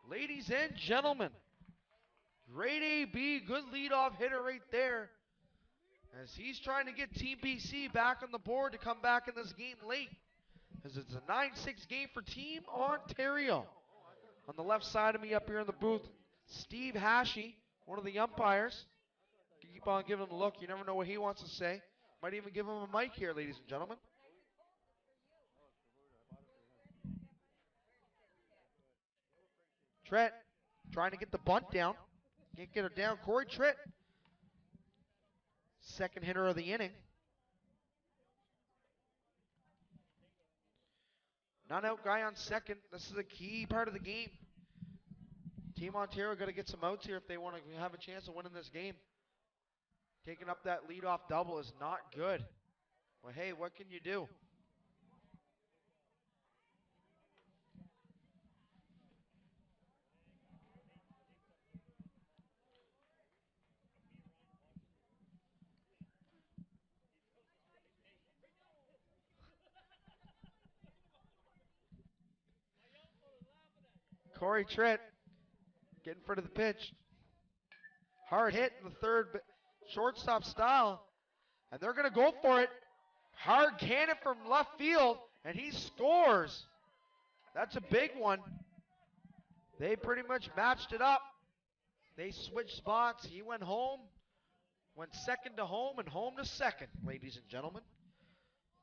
Ladies and gentlemen. Great AB. Good leadoff hitter right there. As he's trying to get Team BC back on the board to come back in this game late. As it's a 9-6 game for Team Ontario. On the left side of me up here in the booth, Steve Hashey, one of the umpires. Keep on giving him a look. You never know what he wants to say. Might even give him a mic here, ladies and gentlemen. Tritt trying to get the bunt down. Can't get her down. Corey Tritt, second hitter of the inning. Not-out guy on second. This is a key part of the game. Team Ontario got to get some outs here if they want to have a chance of winning this game. Taking up that leadoff double is not good. Well, hey, what can you do? Corey Tritt getting in front of the pitch. Hard hit in the third, shortstop style. And they're going to go for it. Hard cannon from left field, and he scores. That's a big one. They pretty much matched it up. They switched spots. He went home, went second to home, and home to second, ladies and gentlemen.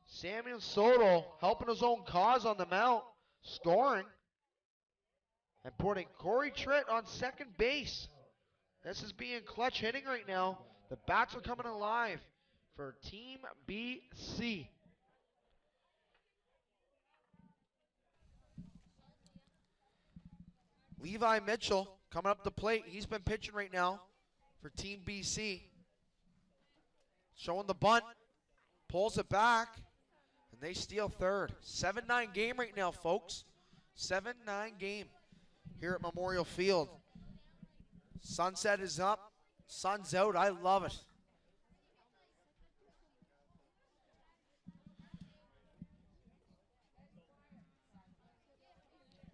Samuel Soto helping his own cause on the mount, scoring. And putting Corey Tritt on second base. This is being clutch hitting right now. The bats are coming alive for Team BC. Levi Mitchell coming up the plate. He's been pitching right now for Team BC. Showing the bunt. Pulls it back. And they steal third. 7-9 game right now, folks. 7-9 game here at Memorial Field. Sunset is up. Sun's out. I love it.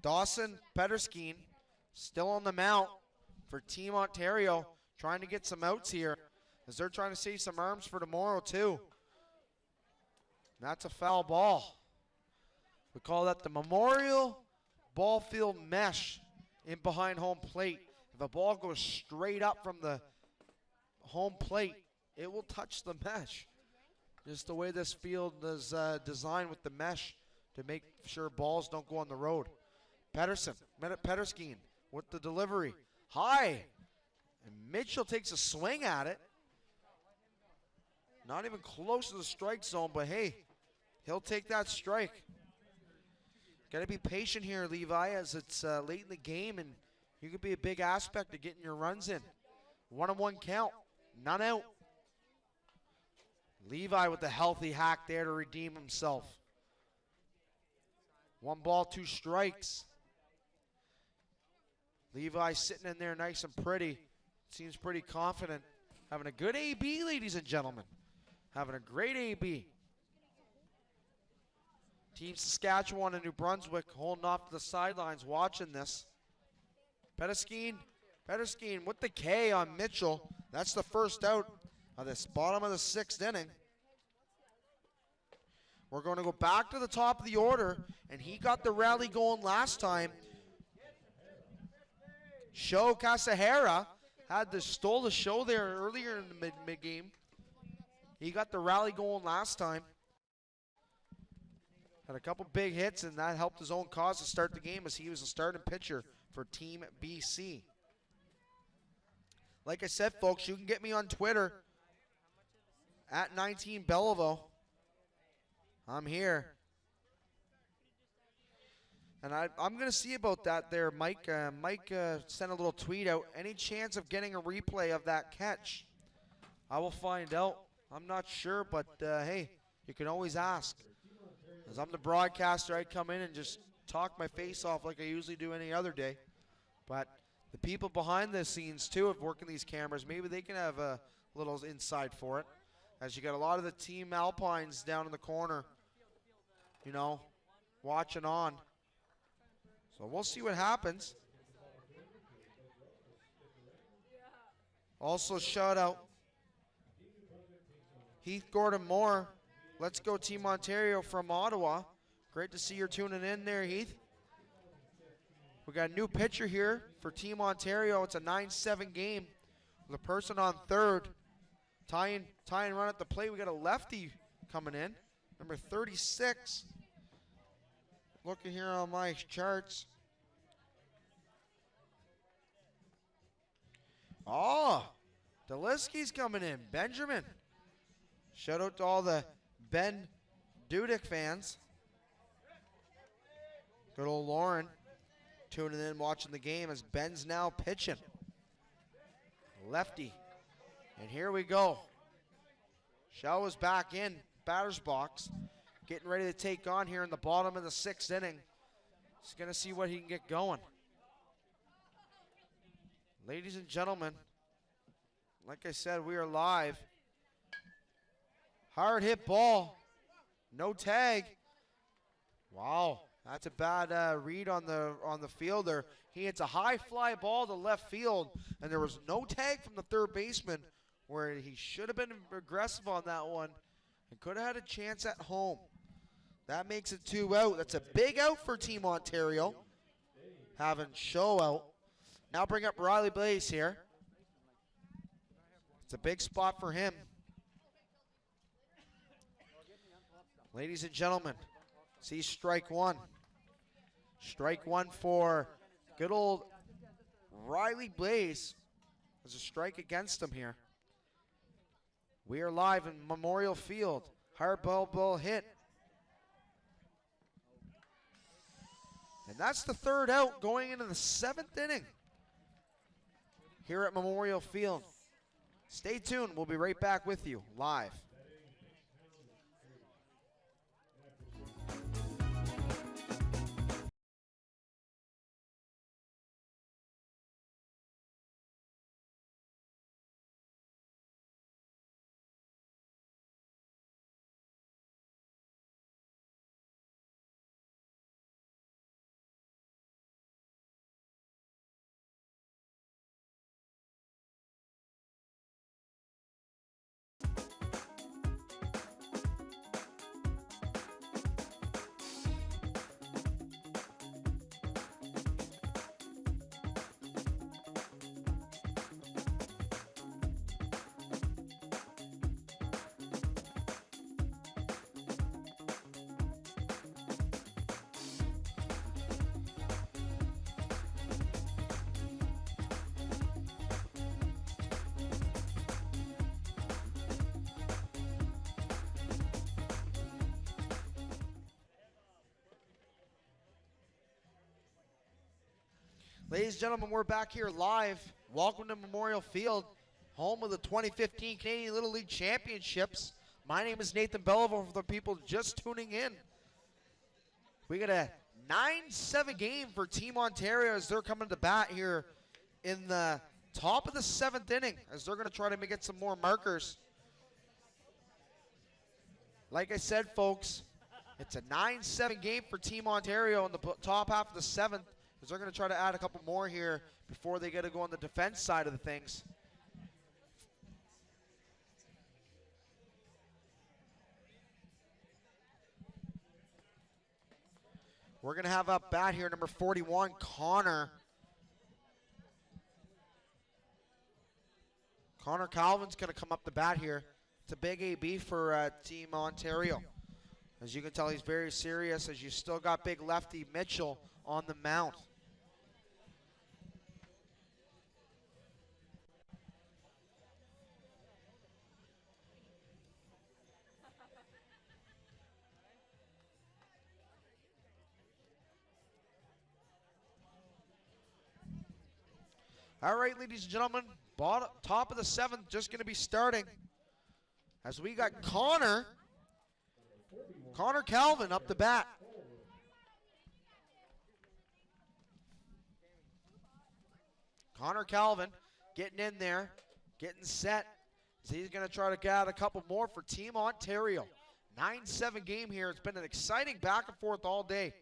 Dawson Petterskeen still on the mount for Team Ontario, trying to get some outs here as they're trying to save some arms for tomorrow too. That's a foul ball. We call that the Memorial Ball Field mesh in behind home plate. If a ball goes straight up from the home plate, it will touch the mesh. Just the way this field is designed with the mesh to make sure balls don't go on the road. Petterskeen with the delivery. High. And Mitchell takes a swing at it. Not even close to the strike zone, but hey, he'll take that strike. Got to be patient here, Levi, as it's late in the game, and you could be a big aspect of getting your runs in. 1-on-1 count, none out. Levi with the healthy hack there to redeem himself. 1 ball, 2 strikes. Levi sitting in there nice and pretty. Seems pretty confident. Having a good AB, ladies and gentlemen. Having a great AB. Team Saskatchewan and New Brunswick holding off to the sidelines watching this. Petterskeen with the K on Mitchell. That's the first out of this bottom of the 6th inning. We're going to go back to the top of the order, and he got the rally going last time. Sho Kasahara stole the show there earlier in the mid-game. He got the rally going last time. Had a couple big hits, and that helped his own cause to start the game as he was the starting pitcher for Team BC. Like I said, folks, you can get me on Twitter at 19 Belleville. I'm here. And I'm going to see about that there, Mike. Mike sent a little tweet out. Any chance of getting a replay of that catch? I will find out. I'm not sure, but hey, you can always ask. As I'm the broadcaster, I come in and just talk my face off like I usually do any other day. But the people behind the scenes, too, of working these cameras, maybe they can have a little insight for it. As you got a lot of the Team Alpines down in the corner, you know, watching on. So we'll see what happens. Also, shout out Heath Gordon Moore. Let's go Team Ontario from Ottawa. Great to see you're tuning in there, Heath. We got a new pitcher here for Team Ontario. It's a 9-7 game with a person on third. Tying run at the plate. We got a lefty coming in, number 36. Looking here on my charts. Oh, Deliski's coming in. Benjamin. Shout out to all the Ben Dudek fans. Good old Lauren tuning in, watching the game as Ben's now pitching. Lefty. And here we go. Shell is back in batter's box. Getting ready to take on here in the bottom of the 6th inning. He's going to see what he can get going. Ladies and gentlemen, like I said, we are live. Hard hit ball. No tag. Wow, that's a bad read on the fielder. He hits a high fly ball to left field, and there was no tag from the third baseman where he should have been aggressive on that one and could have had a chance at home. That makes it 2 out. That's a big out for Team Ontario. Having Show out. Now bring up Riley Blaze here. It's a big spot for him. Ladies and gentlemen, see strike one. Strike one for good old Riley Blaze. There's a strike against him here. We are live in Memorial Field. Hard ball hit. And that's the 3rd out going into the 7th inning here at Memorial Field. Stay tuned. We'll be right back with you live. Ladies and gentlemen, we're back here live. Welcome to Memorial Field, home of the 2015 Canadian Little League Championships. My name is Nathan Beliveau for the people just tuning in. We got a 9-7 game for Team Ontario as they're coming to bat here in the top of the 7th inning as they're going to try to get some more markers. Like I said, folks, it's a 9-7 game for Team Ontario in the top half of the 7th as they're going to try to add a couple more here before they get to go on the defense side of the things. We're going to have up bat here, number 41, Connor. Connor Calvin's going to come up the bat here. It's a big AB for Team Ontario. As you can tell, he's very serious as you still got big lefty Mitchell on the mound. All right, ladies and gentlemen, top of the 7th just going to be starting as we got Connor Calvin up the bat. Connor Calvin getting in there, getting set. So he's going to try to get a couple more for Team Ontario. 9-7 game here. It's been an exciting back and forth all day.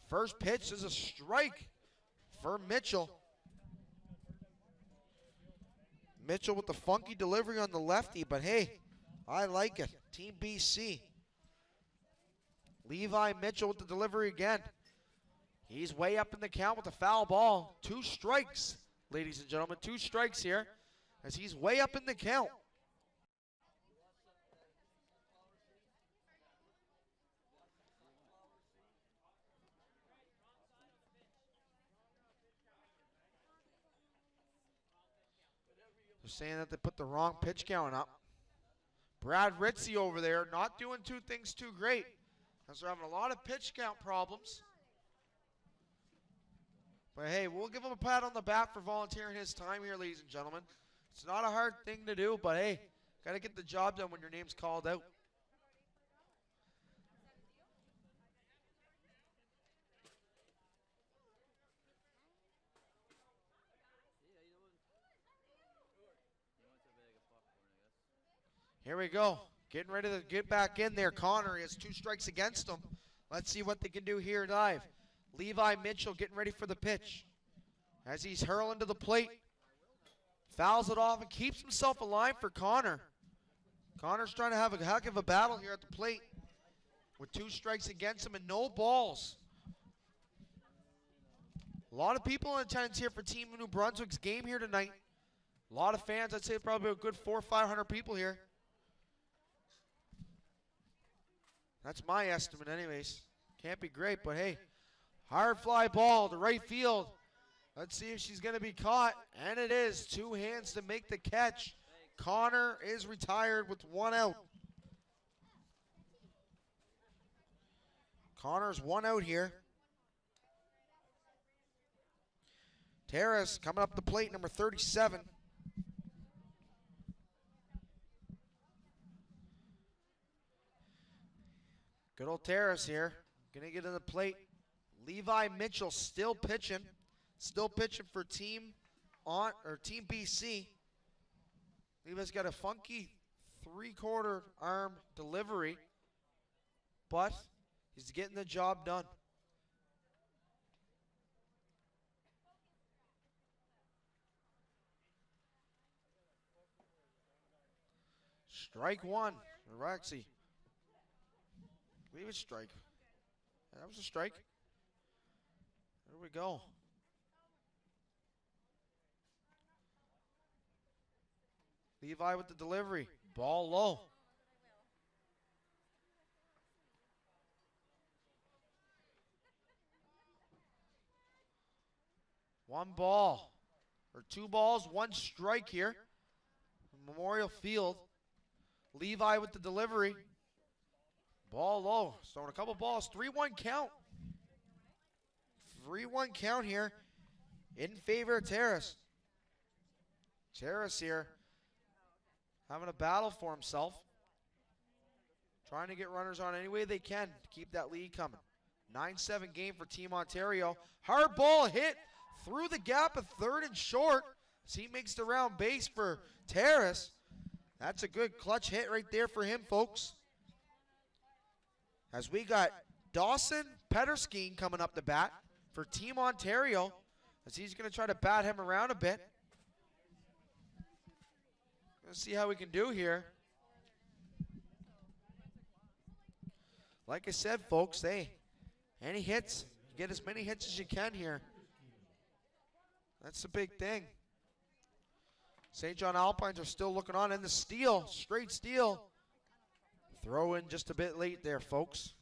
First pitch is a strike for Mitchell. Mitchell with the funky delivery on the lefty, but hey, I like it. Team BC. Levi Mitchell with the delivery again. He's way up in the count with a foul ball. 2 strikes, ladies and gentlemen. 2 strikes here as he's way up in the count. They're saying that they put the wrong pitch count up. Brad Ritzie over there not doing two things too great as they're having a lot of pitch count problems. But hey, we'll give him a pat on the back for volunteering his time here, ladies and gentlemen. It's not a hard thing to do, but hey, got to get the job done when your name's called out. Here we go. Getting ready to get back in there. Connor, he has 2 strikes against him. Let's see what they can do here live. Levi Mitchell getting ready for the pitch as he's hurling to the plate. Fouls it off and keeps himself alive for Connor. Connor's trying to have a heck of a battle here at the plate with 2 strikes against him and no balls. A lot of people in attendance here for Team New Brunswick's game here tonight. A lot of fans. I'd say probably a good 400 or 500 people here. That's my estimate anyways. Can't be great, but hey. Hard fly ball to right field. Let's see if she's going to be caught. And it is. 2 hands to make the catch. Connor is retired with 1 out. Connor's 1 out here. Terrace coming up the plate, number 37. Good old Terrace here. Gonna get in the plate. Levi Mitchell still pitching. Still pitching for Team BC. Levi's got a funky 3/4 arm delivery, but he's getting the job done. Strike 1. Roxy. I believe it's strike. Yeah, that was a strike. There we go. Levi with the delivery. Ball low. One ball. Or 2 balls, 1 strike here. Memorial Field. Levi with the delivery. Ball low. So in a couple balls. 3-1 count. 3-1 count here. in favor of Terrace. Terrace here having a battle for himself. Trying to get runners on any way they can to keep that lead coming. 9-7 game for Team Ontario. Hard ball hit through the gap of third and short as he makes the round base for Terrace. That's a good clutch hit right there for him, folks. As we got Dawson Petterskeen coming up the bat for Team Ontario as he's going to try to bat him around a bit. Let's see how we can do here. Like I said, folks, hey, any hits, get as many hits as you can here. That's the big thing. St. John Alpines are still looking on, and the steal, straight steal. Throw in just a bit late there, folks.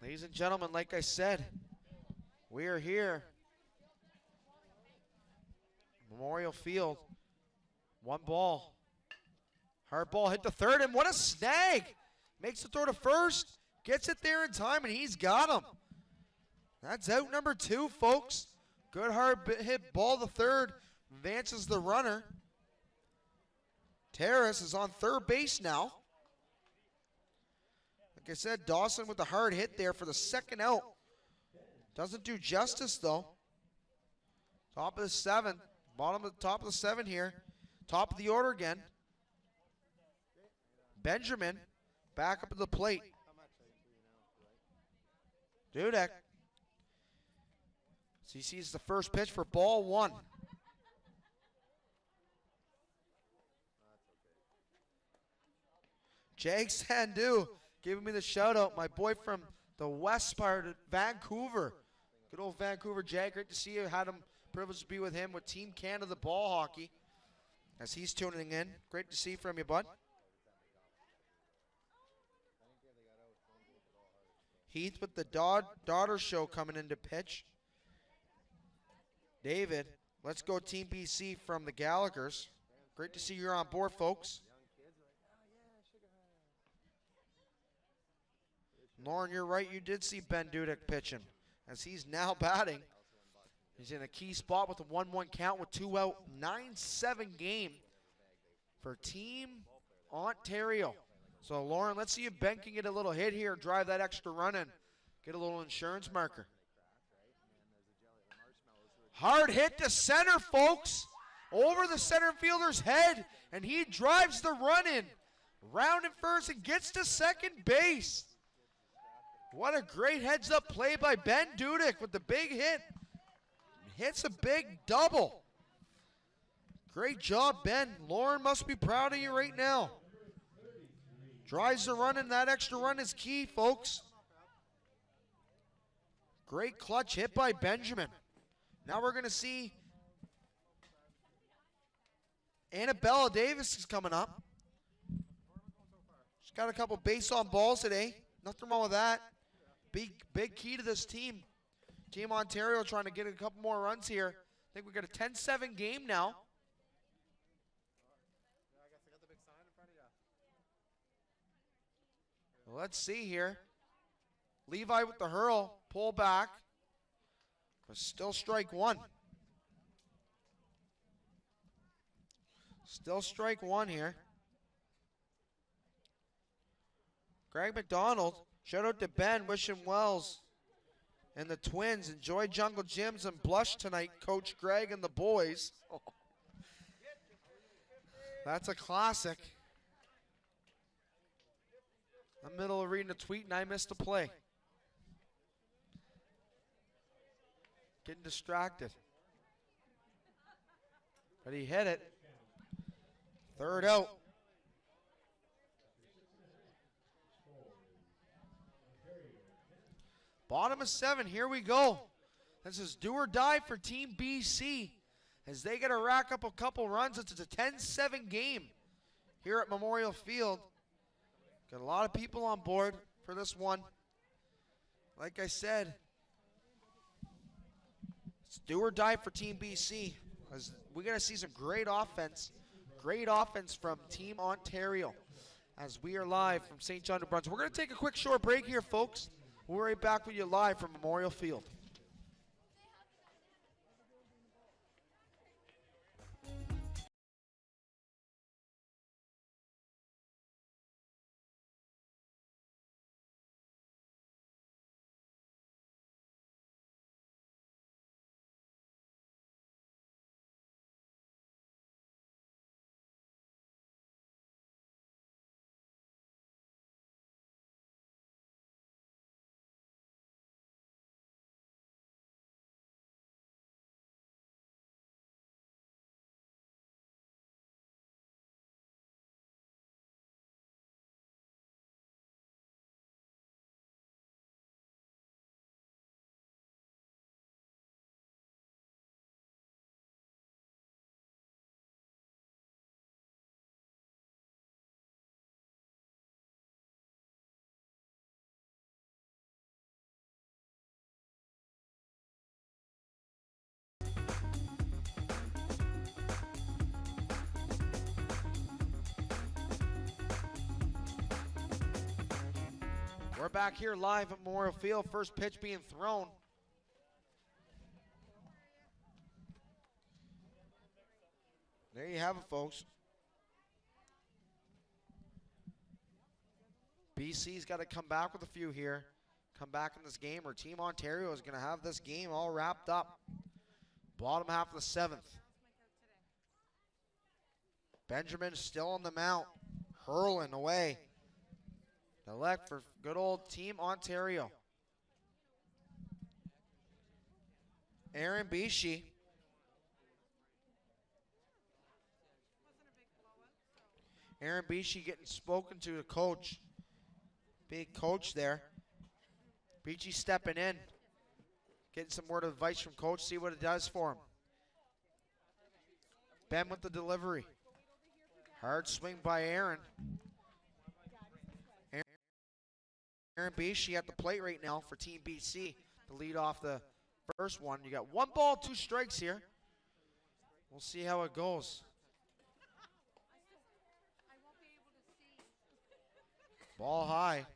Ladies and gentlemen, like I said, we are here. Memorial Field. One ball. Hard ball hit the third, and what a snag. Makes the throw to first. Gets it there in time, and he's got him. That's out number 2, folks. Good hard hit ball the third. Advances the runner. Terrace is on third base now. Like I said, Dawson with the hard hit there for the second out. Doesn't do justice, though. Top of the 7th. Bottom of the top of the 7 here. Top of the order again. Benjamin back up to the plate. Dudek. So he sees the first pitch for ball 1. Jake Sandu giving me the shout out. My boy from the west part of Vancouver. Good old Vancouver Jag. Great to see you. Had him privileged to be with him with Team Canada ball hockey. As he's tuning in. Great to see from you, bud. Heath with the daughter show coming into pitch. David, let's go Team BC from the Gallaghers. Great to see you're on board, folks. Lauren, you're right. You did see Ben Dudek pitching as he's now batting. He's in a key spot with a 1-1 count with 2 out. 9-7 game for Team Ontario. So, Lauren, let's see if Ben can get a little hit here, drive that extra run in, get a little insurance marker. Hard hit to center, folks. Over the center fielder's head, and he drives the run in. Rounding first and gets to second base. What a great heads-up play by Ben Dudek with the big hit. Hits a big double. Great job, Ben. Lauren must be proud of you right now. Drives the run, and that extra run is key, folks. Great clutch hit by Benjamin. Now we're going to see Annabella Davis is coming up. She's got a couple base on balls today. Nothing wrong with that. Big key to this team. Team Ontario trying to get a couple more runs here. I think we got a 10-7 game now. Well, let's see here. Levi with the hurl. Pull back. But still strike 1. Still strike 1 here. Greg McDonald. Shout out to Ben. Wish him wells. And the Twins. Enjoy Jungle Gyms and Blush tonight, Coach Greg and the boys. Oh. That's a classic. I'm in the middle of reading a tweet and I missed a play. Getting distracted. But he hit it. Third out. Bottom of 7, here we go. This is do or die for Team BC as they got to rack up a couple runs. It's a 10-7 game here at Memorial Field. Got a lot of people on board for this one. Like I said, it's do or die for Team BC as we got to see some great offense from Team Ontario. as we are live from St. John, New Brunswick. We're going to take a quick short break here, folks. We'll be right back with you live from Memorial Field. We're back here live at Memorial Field. First pitch being thrown. There you have it, folks. BC's got to come back with a few here. Come back in this game, or Team Ontario is going to have this game all wrapped up. Bottom half of the 7th. Benjamin still on the mount. Hurling away. Elect for good old Team Ontario. Aaron Bishi. Aaron Bishi getting spoken to, the coach. Big coach there. Bishi stepping in. Getting some word of advice from coach, see what it does for him. Ben with the delivery. Hard swing by Aaron. Aaron Bishi at the plate right now for Team BC to lead off the first one. You got 1 ball, 2 strikes here. We'll see how it goes. Ball high.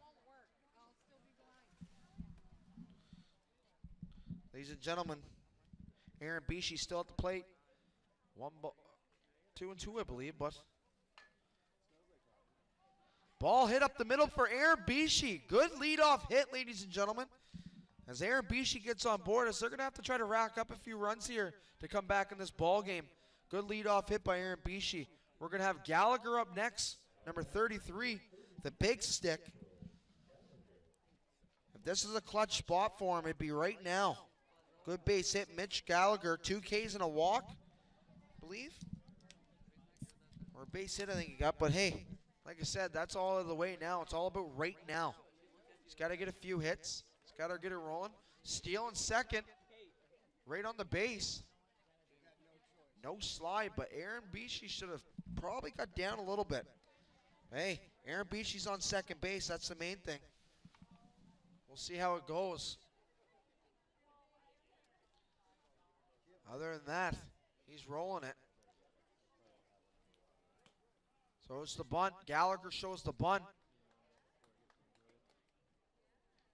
Ladies and gentlemen, Aaron Bishi still at the plate. 1 ball, 2 and 2, I believe, but ball hit up the middle for Aaron Bishi. Good leadoff hit, ladies and gentlemen. As Aaron Bishi gets on board, as they're going to have to try to rack up a few runs here to come back in this ball game. Good leadoff hit by Aaron Bishi. We're going to have Gallagher up next, number 33, the big stick. If this is a clutch spot for him, it'd be right now. Good base hit, Mitch Gallagher, 2 Ks and a walk, I believe. Or a base hit, I think he got, but hey, like I said, that's all of the way now. It's all about right now. He's got to get a few hits. He's got to get it rolling. Steal in second. Right on the base. No slide, but Aaron Bishi should have probably got down a little bit. Hey, Aaron Bishi's on second base. That's the main thing. We'll see how it goes. Other than that, he's rolling it. So it's the bunt. Gallagher shows the bunt.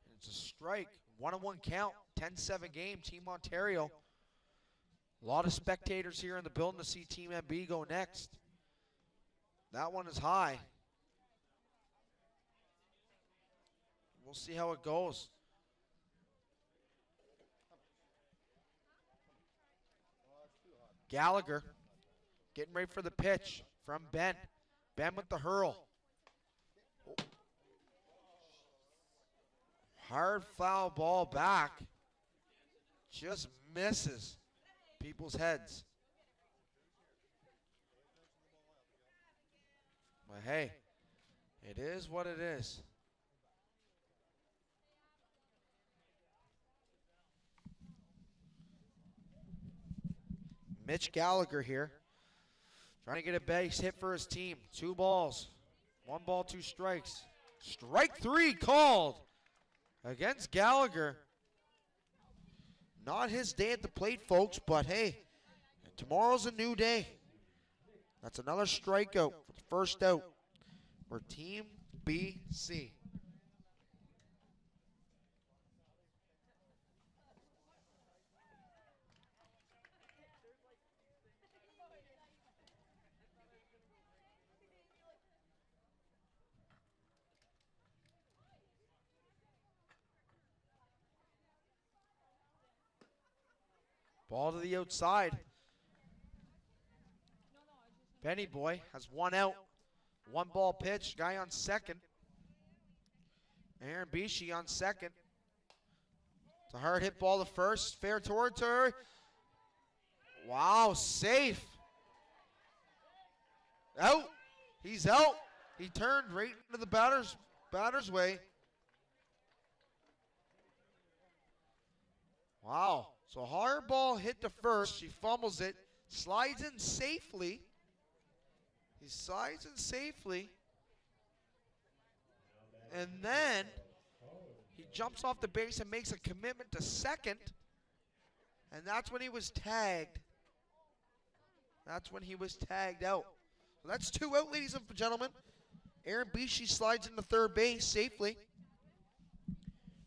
And it's a strike. 1-1 count. 10-7 game. Team Ontario. A lot of spectators here in the building to see Team MB go next. That one is high. We'll see how it goes. Gallagher getting ready for the pitch from Ben. Ben with the hurl. Hard foul ball back. Just misses people's heads. But hey, it is what it is. Mitch Gallagher here, trying to get a base hit for his team. 2 balls, 1 ball, 2 strikes. Strike 3 called against Gallagher. Not his day at the plate, folks, but hey, tomorrow's a new day. That's another strikeout for the first out. for Team BC. Ball to the outside. Benny Boy has one out. One ball pitch. Guy on second. Aaron Bishi on second. It's a hard hit ball to first. Fair towards her. Wow, safe. Out. He's out. He turned right into the batter's way. Wow. So hard ball hit to first. She fumbles it. Slides in safely. He slides in safely. And then he jumps off the base and makes a commitment to second. And that's when he was tagged. That's when he was tagged out. So that's 2 out, ladies and gentlemen. Aaron Bishi slides into third base safely.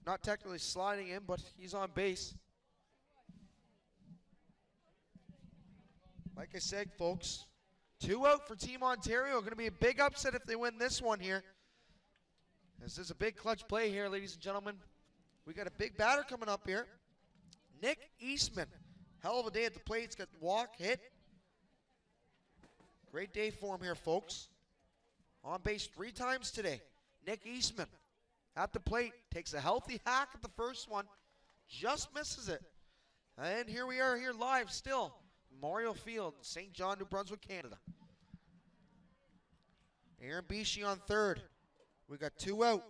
Not technically sliding in, but he's on base. Like I said, folks, 2 out for Team Ontario. Going to be a big upset if they win this one here. This is a big clutch play here, ladies and gentlemen. We got a big batter coming up here. Nick Eastman. Hell of a day at the plate. He's got walk, hit. Great day for him here, folks. On base 3 times today. Nick Eastman at the plate. Takes a healthy hack at the first one. Just misses it. And here we are here live still. Memorial Field, St. John, New Brunswick, Canada. Aaron Bishi on third. We got 2 out.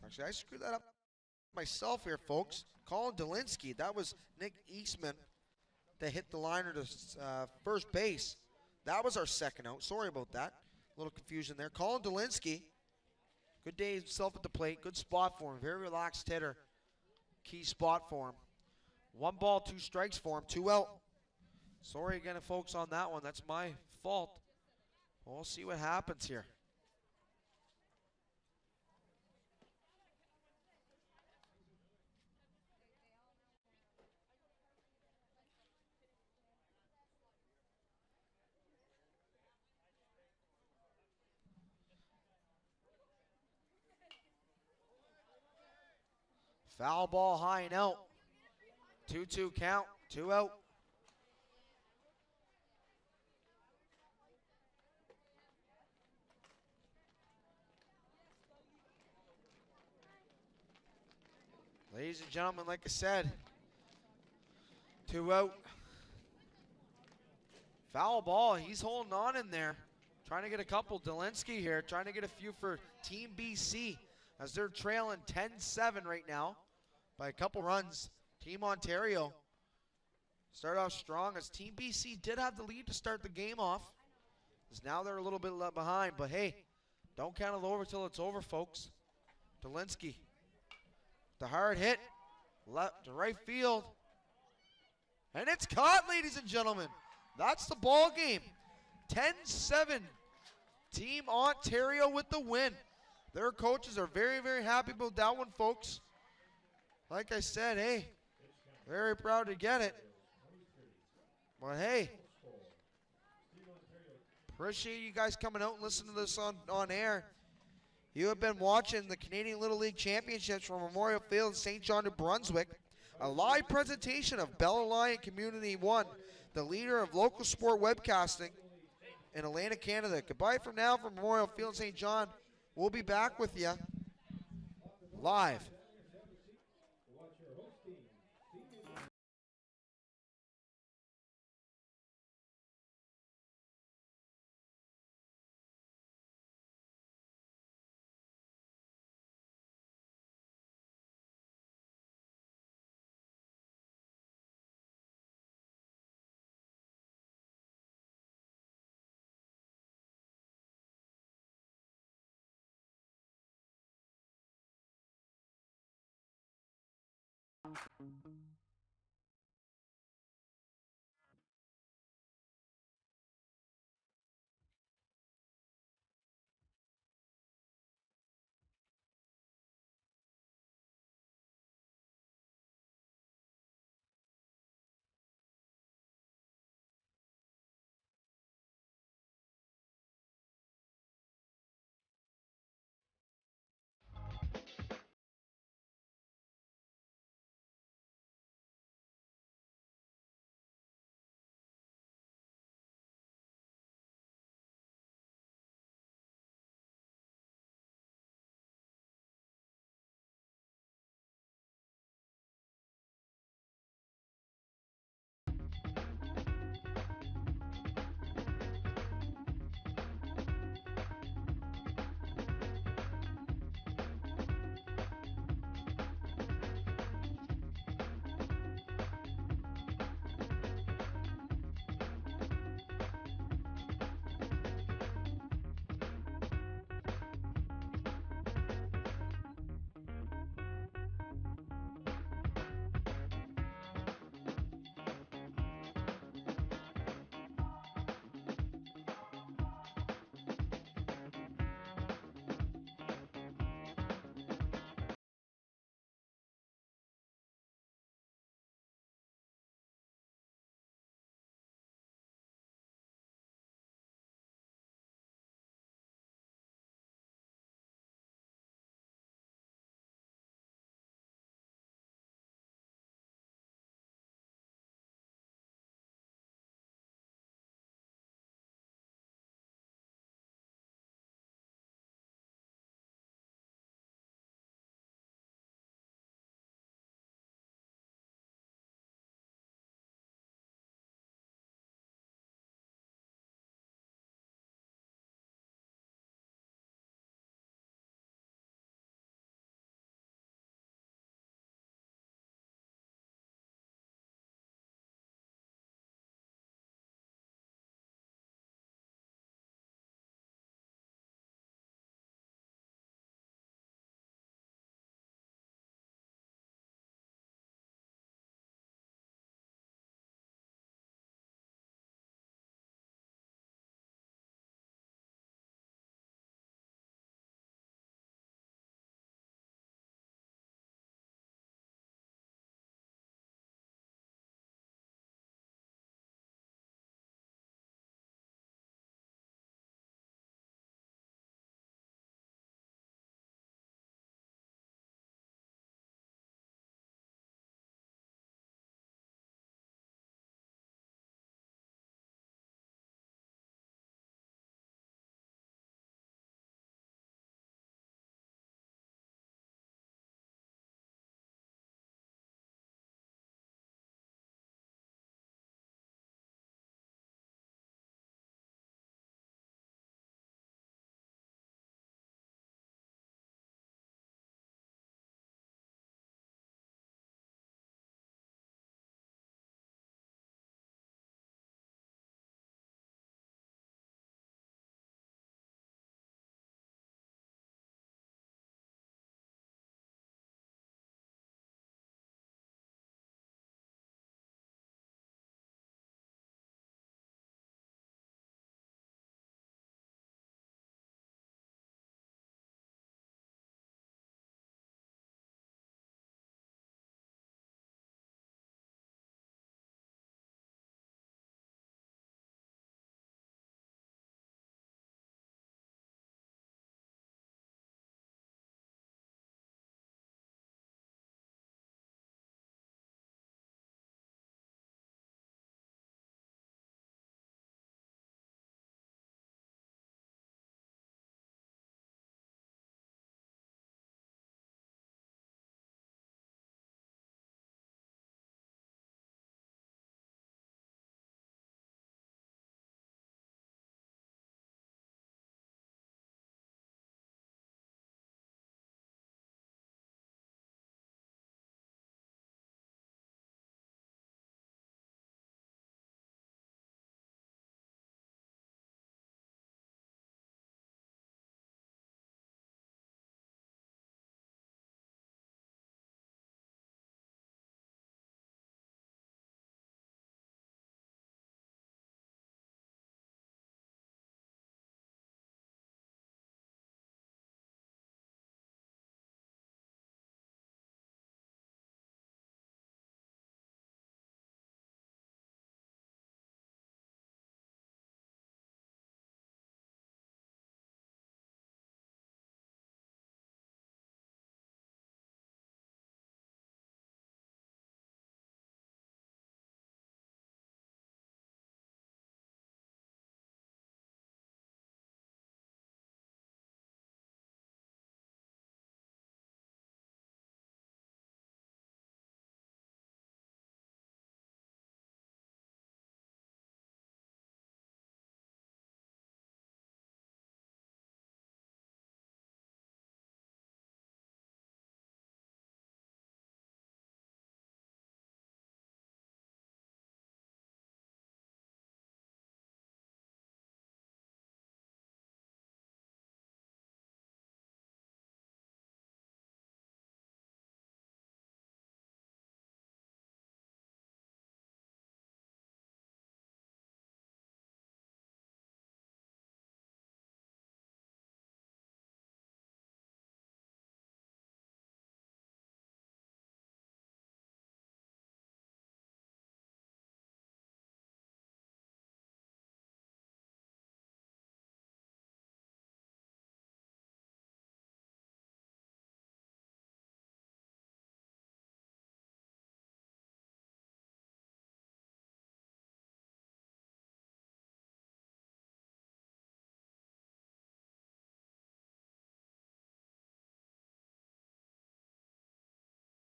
Actually, I screwed that up myself here, folks. Colin Delinsky, that was Nick Eastman that hit the liner to first base. That was our second out. Sorry about that. A little confusion there. Colin Delinsky, good day himself at the plate. Good spot for him. Very relaxed hitter. Key spot for him. 1 ball, 2 strikes for him. 2 out. Sorry again, folks, on that one. That's my fault. We'll see what happens here. Foul ball high and out. 2-2 count. 2 out. Ladies and gentlemen, like I said, 2 out. Foul ball. He's holding on in there. Trying to get a couple. Delinsky here. Trying to get a few for Team BC as they're trailing 10-7 right now by a couple runs. Team Ontario start off strong as Team BC did have the lead to start the game off. As now they're a little bit behind, but hey, don't count it over till it's over, folks. Delinsky, the hard hit, left to right field. And it's caught, ladies and gentlemen. That's the ball game. 10-7. Team Ontario with the win. Their coaches are very, very happy about that one, folks. Like I said, hey, very proud to get it. But hey, appreciate you guys coming out and listening to this on air. You have been watching the Canadian Little League Championships from Memorial Field in St. John, New Brunswick. A live presentation of Bell Alliant Community 1, the leader of local sport webcasting in Atlantic, Canada. Goodbye from now from Memorial Field, St. John. We'll be back with you live.